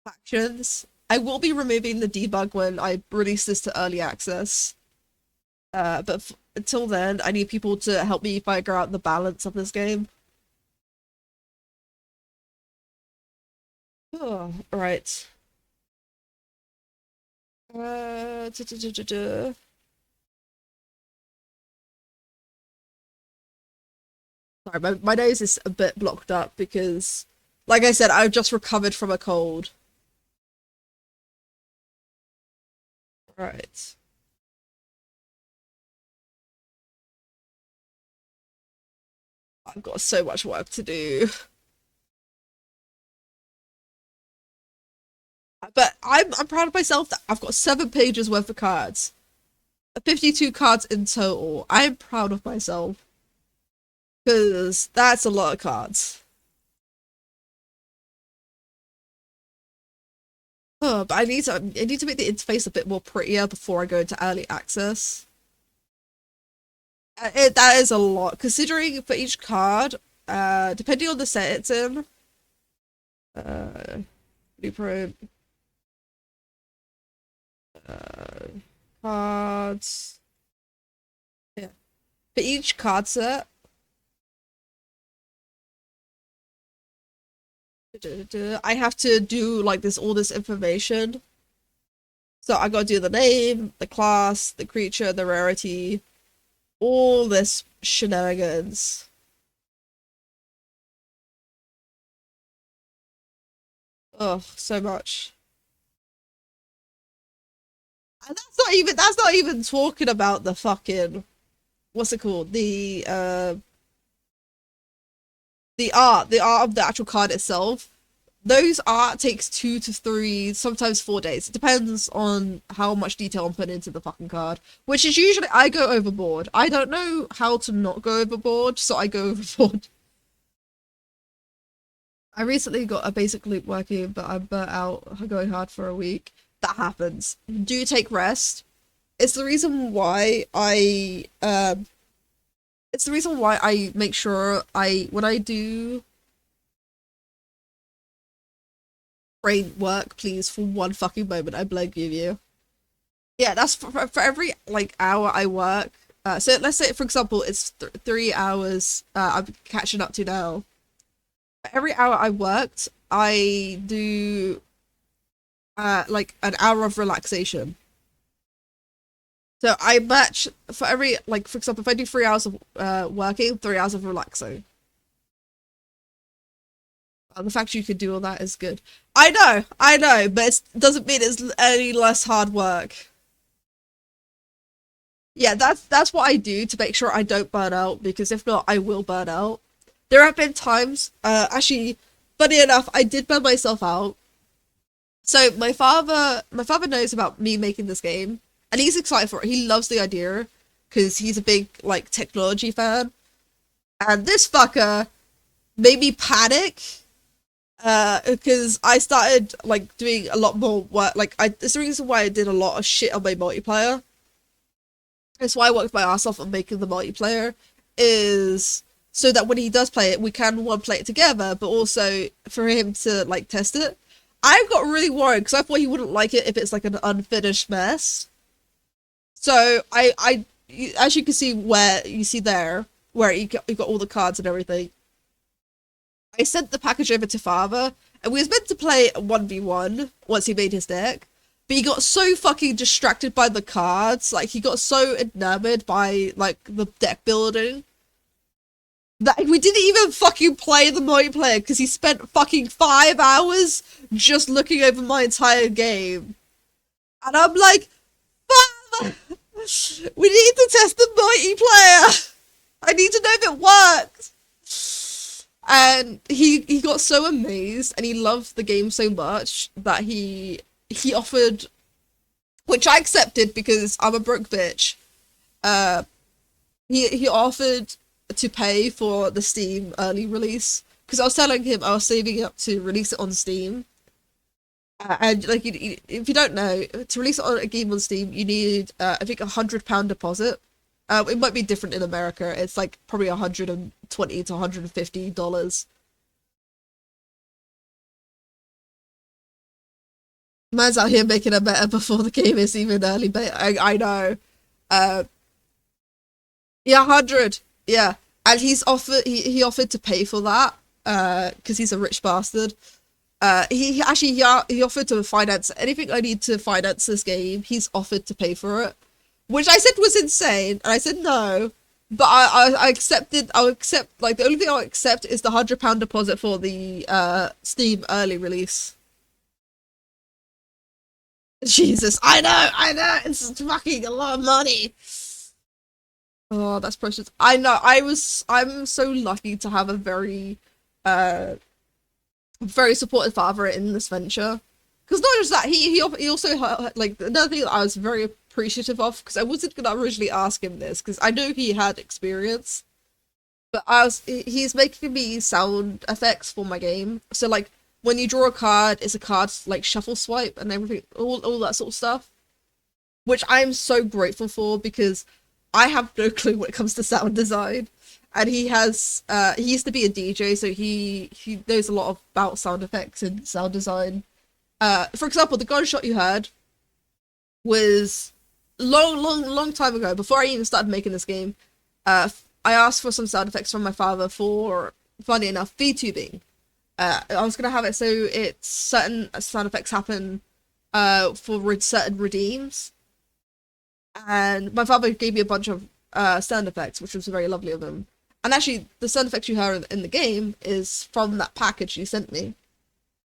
factions. I will be removing the debug when I release this to early access. But until then, I need people to help me figure out the balance of this game. Oh, right. Uh, duh, duh, duh, duh, duh. Sorry, my nose is a bit blocked up because, like I said, I've just recovered from a cold. Right. I've got so much work to do. But I'm proud of myself that I've got 7 pages worth of cards. 52 cards in total. I'm proud of myself. Because that's a lot of cards. Oh, but I need to make the interface a bit more prettier before I go into early access. That is a lot, considering for each card, depending on the set it's in, uh, blueprint, uh, cards, yeah. For each card set, I have to do like this all this information. So I gotta do the name, the class, the creature, the rarity, all this shenanigans. Oh, so much. And that's not even talking about the fucking what's it called? The art of the actual card itself. Those art takes 2 to 3, sometimes 4 days. It depends on how much detail I'm putting into the fucking card. Which is usually I go overboard. I don't know how to not go overboard, so I go overboard. I recently got a basic loop working, but I'm burnt out going hard for a week. That happens. Do take rest. It's the reason why it's the reason why I make sure I when I do brain work, please, for one fucking moment, I beg of you. Yeah, that's for every like hour I work. So let's say, for example, it's 3 hours. I'm catching up to now. Every hour I worked, I do like an hour of relaxation. So I match for every like for example, if I do 3 hours of working, 3 hours of relaxing. The fact you could do all that is good. I know, but it doesn't mean it's any less hard work. Yeah, that's what I do to make sure I don't burn out because if not, I will burn out. There have been times, actually, funny enough, I did burn myself out. So my father knows about me making this game, and he's excited for it. He loves the idea because he's a big like technology fan. And this fucker made me panic because I started like doing a lot more work. Like I, it's the reason why I did a lot of shit on my multiplayer. That's why I worked my ass off on making the multiplayer. Is so that when he does play it, we can one play it together, but also for him to like test it. I got really worried because I thought he wouldn't like it if it's like an unfinished mess. So as you can see where you see there, where you got all the cards and everything. I sent the package over to father, and we was meant to play 1v1 once he made his deck, but he got so fucking distracted by the cards, like he got so enamored by like the deck building that we didn't even fucking play the multiplayer because he spent fucking 5 hours just looking over my entire game. And I'm like, father, we need to test the multiplayer. I need to know if it works. And he got so amazed and he loved the game so much that he offered, which I accepted because I'm a broke bitch. Uh, he offered to pay for the Steam early release because I was telling him I was saving up to release it on Steam. And like, if you don't know, to release it on a game on Steam, you need I think £100 deposit. It might be different in America. It's like probably $120 to $150. Man's out here making a better before the game is even early. But I know. Uh, yeah, 100. Yeah, and he offered to pay for that. Because he's a rich bastard. He actually he offered to finance anything I need to finance this game. He's offered to pay for it, which I said was insane, and I said no. But I accepted. I'll accept, like, the only thing I'll accept is the £100 deposit for the Steam early release. Jesus, I know, it's fucking a lot of money. Oh, that's precious. I know. I'm so lucky to have a uh very supportive father in this venture. Because not just that, he also like another thing that I was very appreciative of, because I wasn't gonna originally ask him this because I know he had experience, but he's making me sound effects for my game. So like when you draw a card, it's a card like shuffle swipe and everything, all that sort of stuff, which I'm so grateful for because I have no clue when it comes to sound design. And he used to be a DJ, so he knows a lot about sound effects and sound design. For example, the gunshot you heard was long time ago, before I even started making this game. I asked for some sound effects from my father for, funny enough, VTubing. I was gonna have it so it's certain sound effects happen for certain redeems, and my father gave me a bunch of sound effects, which was very lovely of him. And actually, the sound effects you heard in the game is from that package you sent me,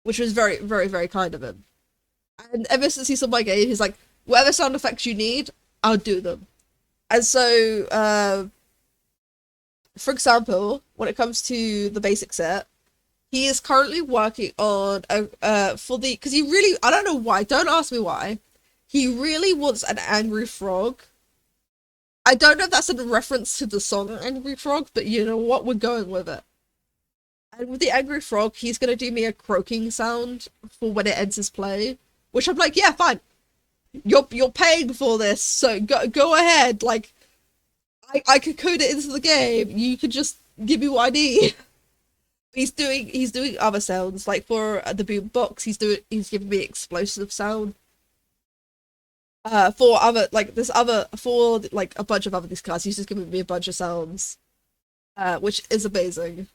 which was very, very, very kind of him. And ever since he saw my game, he's like, whatever sound effects you need, I'll do them. And so, for example, when it comes to the basic set, he is currently working on for the, because he really, I don't know why, don't ask me why, he really wants an angry frog. I don't know if that's a reference to the song Angry Frog, but you know what? We're going with it. And with the Angry Frog, he's gonna do me a croaking sound for when it ends his play, which I'm like, yeah, fine. You're paying for this, so go ahead. Like, I could code it into the game. You could just give me what I need. He's doing other sounds, like for the boom box. He's giving me explosive sound. For other, like, this other, for like a bunch of other these cards, he's just giving me a bunch of sounds, which is amazing.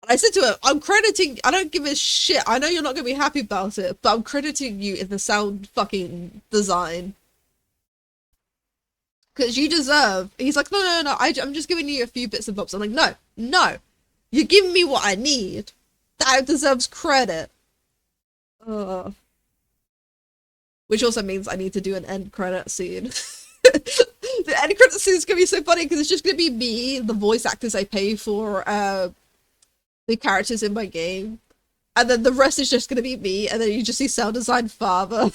And I said to him, I'm crediting, I don't give a shit, I know you're not gonna be happy about it, but I'm crediting you in the sound fucking design. Because you deserve. He's like, no, I'm just giving you a few bits and bobs. I'm like, no, you're giving me what I need. That deserves credit. Uh, which also means I need to do an end credit scene. The end credit scene is gonna be so funny because it's just gonna be me, the voice actors I pay for, the characters in my game, and then the rest is just gonna be me, and then you just see sound design father.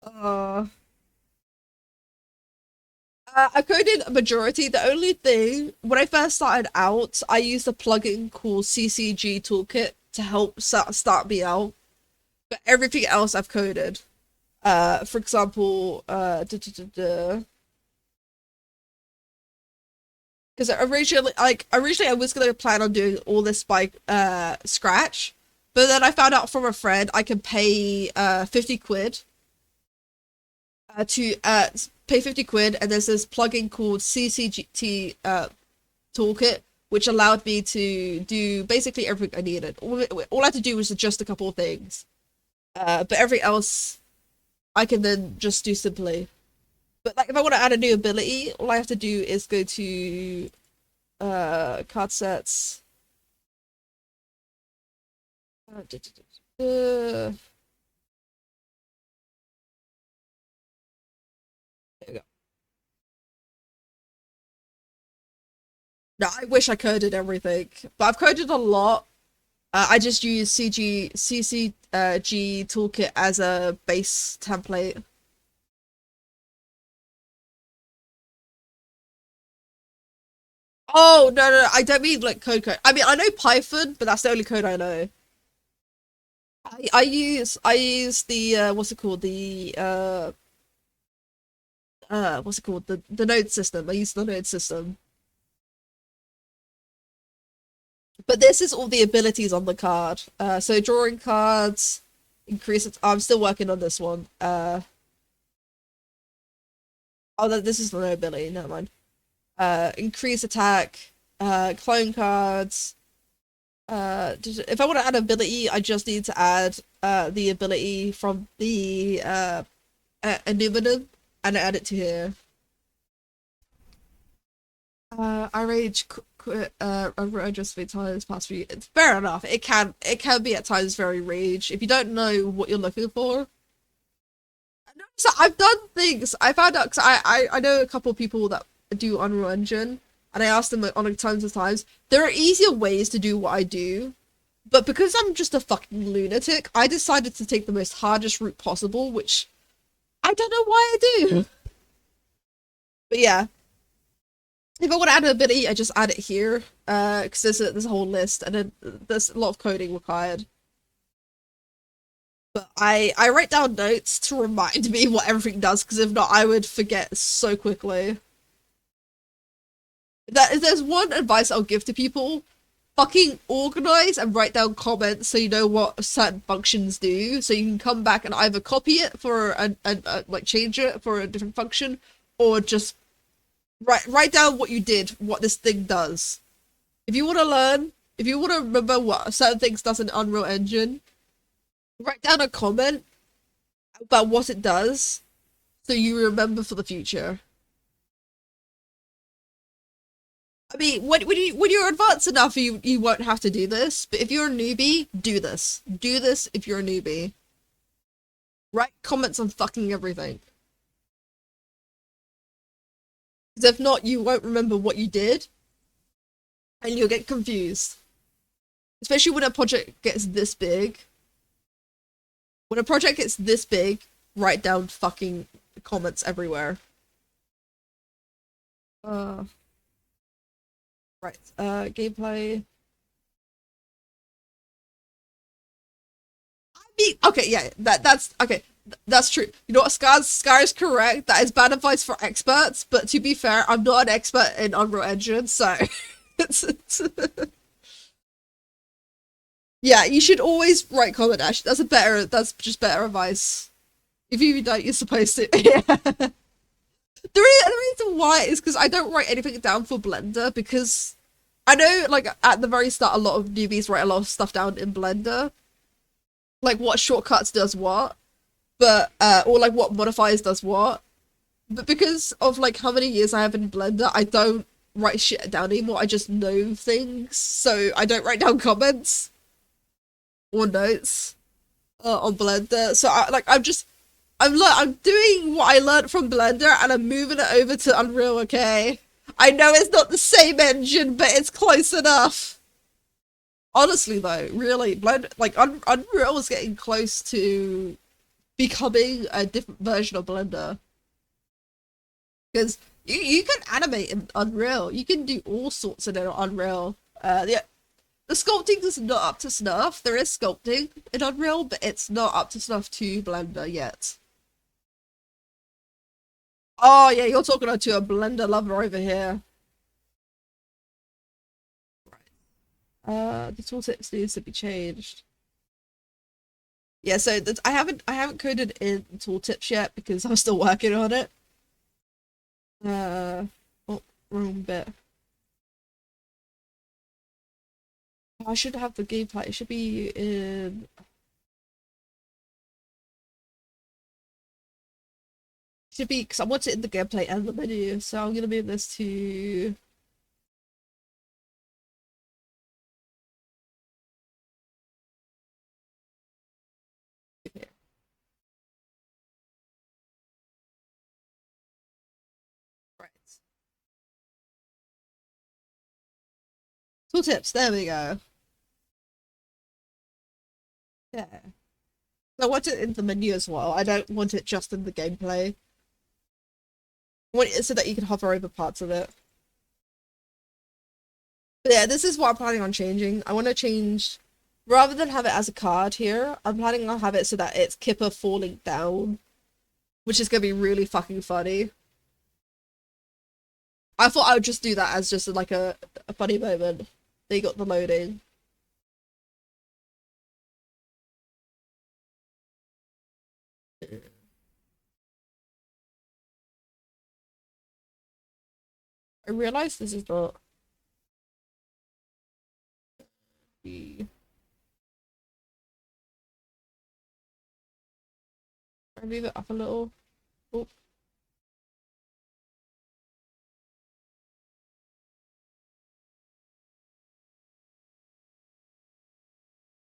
uh, I coded a majority. The only thing, when I first started out, I used a plugin called CCG Toolkit to help start me out. But everything else I've coded. For example, Because originally I was gonna plan on doing all this by Scratch, but then I found out from a friend I can pay 50 quid to pay 50 quid, and there's this plugin called CCGT Toolkit, which allowed me to do basically everything I needed. All I had to do was adjust a couple of things, but everything else I can then just do simply. But like if I want to add a new ability, all I have to do is go to card sets. There we go. No, I wish I coded everything, but I've coded a lot. I just use CCG Toolkit as a base template. Oh no, I don't mean like code. I mean I know Python, but that's the only code I know. I use the what's it called, what's it called, the node system. I use the node system. But this is all the abilities on the card. So drawing cards, increase it. I'm still working on this one. Oh, this is the no ability. Never mind. Increase attack. Clone cards. If I want to add ability, I just need to add the ability from the Anuminum and add it to here. I rage quit I just been times past few. It's fair enough. It can be at times very rage if you don't know what you're looking for. So I've done things. I found out because I know a couple of people that do Unreal Engine, and I asked them on tons of times. There are easier ways to do what I do, but because I'm just a fucking lunatic, I decided to take the most hardest route possible, which I don't know why I do. But yeah, if I want to add an ability, I just add it here, because there's a whole list, and then there's a lot of coding required. But I write down notes to remind me what everything does, because if not, I would forget so quickly. That if there's one advice I'll give to people, fucking organize and write down comments so you know what certain functions do, so you can come back and either copy it for like change it for a different function, or just write down what you did, what this thing does. If you want to learn, if you want to remember what certain things does in Unreal Engine, write down a comment about what it does, so you remember for the future. I mean, when you're advanced enough, you won't have to do this. But if you're a newbie, do this. Do this if you're a newbie. Write comments on fucking everything. Because if not, you won't remember what you did, and you'll get confused. Especially when a project gets this big. When a project gets this big, write down fucking comments everywhere. Uh, right. Gameplay. Okay, yeah, that's okay. That's true. You know what? Scar is correct. That is bad advice for experts. But to be fair, I'm not an expert in Unreal Engine, so it's yeah. You should always write comment. Actually, that's a better. That's just better advice. If you don't, you're supposed to. Yeah. The reason why is because I don't write anything down for Blender, because I know, like, at the very start, a lot of newbies write a lot of stuff down in Blender, like what shortcuts does what, but or like what modifiers does what. But because of like how many years I have in Blender, I don't write shit down anymore. I just know things, so I don't write down comments or notes on Blender. So I'm doing what I learned from Blender, and I'm moving it over to Unreal. Okay, I know it's not the same engine, but it's close enough. Honestly, though, really, Unreal is getting close to becoming a different version of Blender, because you can animate in Unreal. You can do all sorts in Unreal. The sculpting is not up to snuff. There is sculpting in Unreal, but it's not up to snuff to Blender yet. Oh yeah, you're talking to a Blender lover over here. The tooltips needs to be changed. Yeah, so I haven't coded in tooltips yet because I'm still working on it. Uh, oh, wrong bit. I should have the gameplay. It should be in. Should be because I want it in the gameplay and the menu. So I'm gonna move this to. Right. Tooltips. There we go. Yeah. I want it in the menu as well. I don't want it just in the gameplay. I want it so that you can hover over parts of it. But yeah, this is what I'm planning on changing. I want to change, rather than have it as a card here, I'm planning on have it so that it's Kipper falling down, which is gonna be really fucking funny. I thought I would just do that as just like a funny moment. They got the loading. I realize this is not the. I move it up a little. Oh,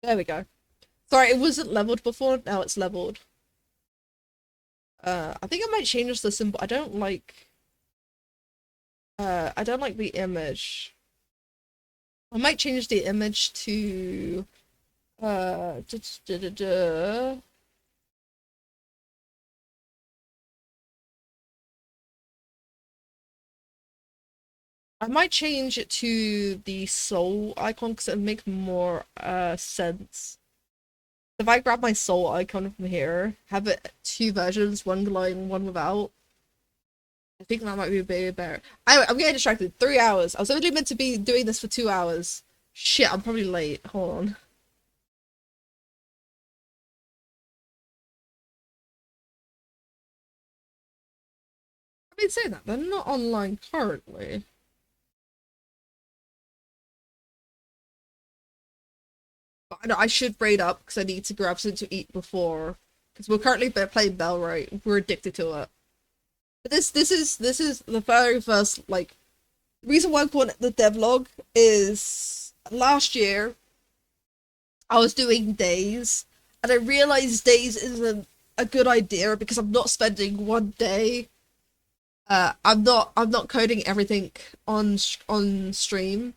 there we go. Sorry, it wasn't leveled before. Now it's leveled. I think I might change the symbol. I don't like. I don't like the image. I might change the image to. Da, da, da, da. I might change it to the soul icon because it would make more sense. If I grab my soul icon from here, have it two versions, one glowing, one without. I think that might be a bit better. I'm getting distracted. 3 hours. I was only meant to be doing this for 2 hours. Shit, I'm probably late. Hold on. I've been saying that. They're not online currently. But I know I should braid up because I need to grab something to eat before. Because we're currently playing Bellright. We're addicted to it. But this is the very first like reason why I'm calling it the devlog is last year I was doing days and I realized days isn't a good idea because I'm not spending one day. I'm not coding everything on stream,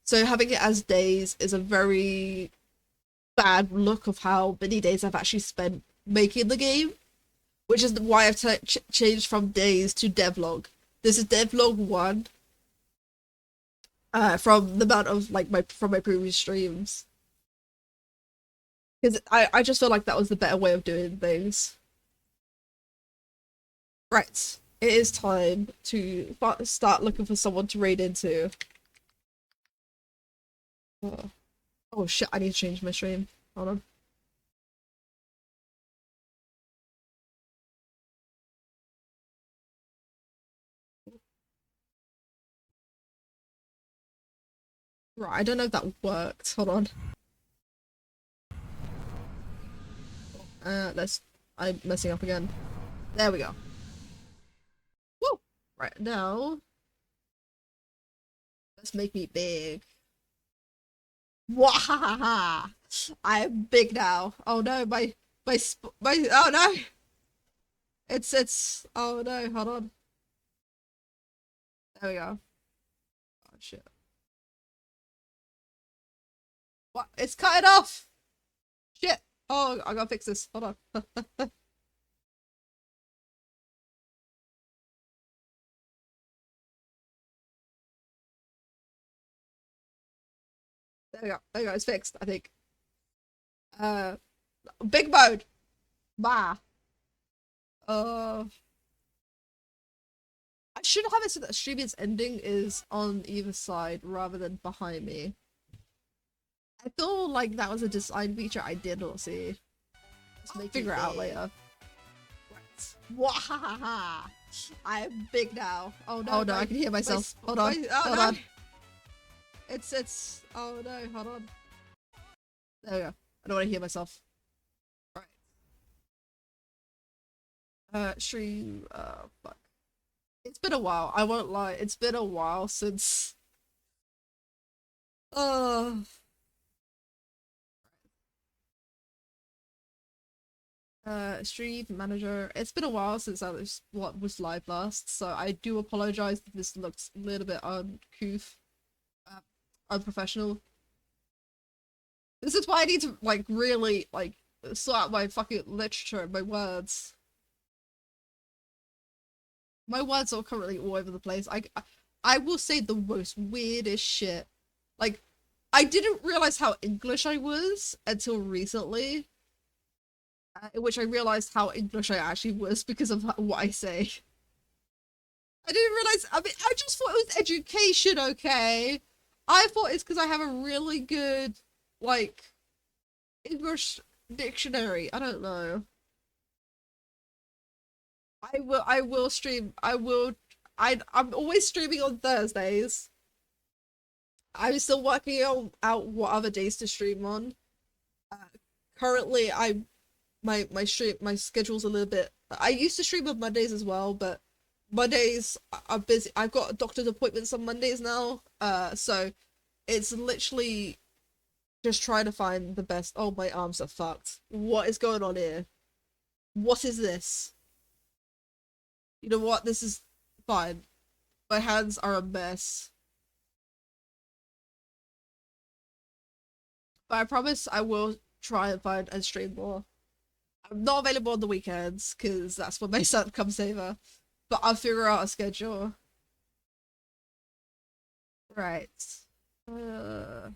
so having it as days is a very bad look of how many days I've actually spent making the game, which is why I've changed from days to devlog. This is devlog one, from the amount of like my from my previous streams. Because I just feel like that was the better way of doing things. Right. It is time to start looking for someone to raid into. Oh, oh shit, I need to change my stream. Hold on. Right, I don't know if that worked. Hold on. Let's. I'm messing up again. There we go. Woo! Right, now. Let's make me big. Wahaha! I'm big now. Oh no, my oh no! Oh no, hold on. There we go. Oh shit. What? It's cutting off! Shit! Oh, I gotta fix this. Hold on. There we go. There we go. It's fixed, I think. Uh, big mode. Bah. Uh, I should have it so that streaming's ending is on either side rather than behind me. I feel like that was a design feature I did not see. Let's figure it out later. Wahaha! I'm big now. Oh no, Oh no, I can hear myself. Hold on. Hold on. It's oh no, hold on. There we go. I don't want to hear myself. Right. Stream fuck. It's been a while, I won't lie, it's been a while since uh stream manager. It's been a while since I was what was live last, so I do apologize if this looks a little bit uncouth, uh, unprofessional. This is why I need to like really like sort out my fucking literature, my words. My words are currently all over the place. I will say the most weirdest shit. Like, I didn't realize how English I was until recently, in which I realized how English I actually was because of what I say. I didn't realize. I mean, I just thought it was education. Okay, I thought it's because I have a really good like English dictionary. I don't know. I will stream. I'm always streaming on Thursdays. I'm still working out what other days to stream on. Uh, Currently, my schedule's a little bit. I used to stream on Mondays as well, but Mondays are busy. I've got doctor's appointments on Mondays now. So it's literally just trying to find the best. Oh, my arms are fucked. What is going on here? What is this? You know what? This is fine. My hands are a mess. But I promise I will try and find and stream more. I'm not available on the weekends because that's when my son comes over. But I'll figure out a schedule. Right. Uh,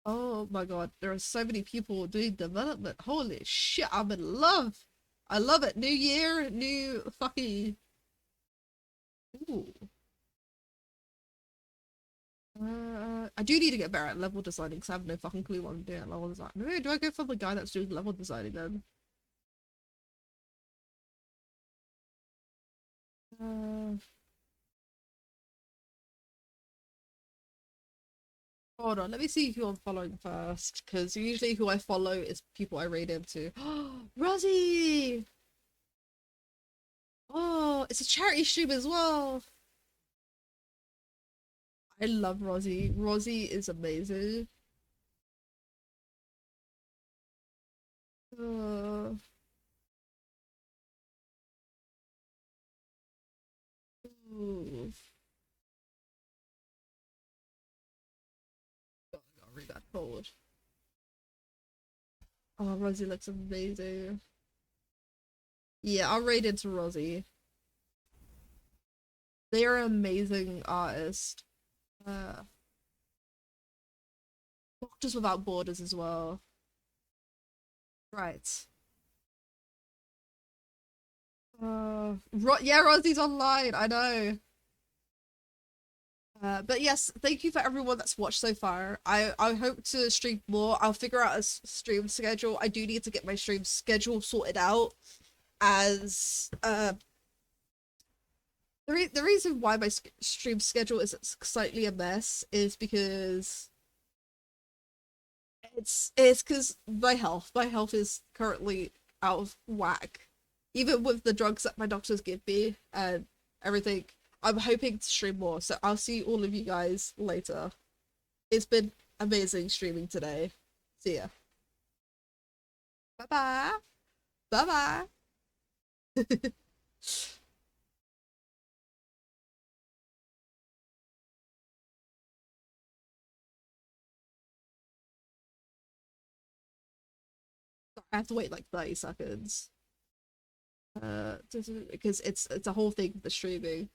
oh my god, there are so many people doing development. Holy shit, I'm in love. I love it. New year, new fucking. Ooh. I do need to get better at level designing because I have no fucking clue what I'm doing at level design. Maybe do I go for the guy that's doing level designing then? Uh, Hold on, let me see who I'm following first, because usually who I follow is people I raid into. Rosie! Oh, it's a charity stream as well. I love Rosie. Rosie is amazing. Uh, ooh. God, I gotta read that forward. Oh, Rosie looks amazing. Yeah, I'll raid into Rosie. They are amazing artists. Uh, Doctors Without Borders as well. Right. Yeah, Rosie's online. I know. But yes, thank you for everyone that's watched so far. I hope to stream more. I'll figure out a stream schedule. I do need to get my stream schedule sorted out, as the reason why my stream schedule is slightly a mess is because it's because my health is currently out of whack, even with the drugs that my doctors give me and everything. I'm hoping to stream more, so I'll see all of you guys later. It's been amazing streaming today. See ya. Bye bye. Bye bye. I have to wait like 30 seconds. Because it's a whole thing with the streaming.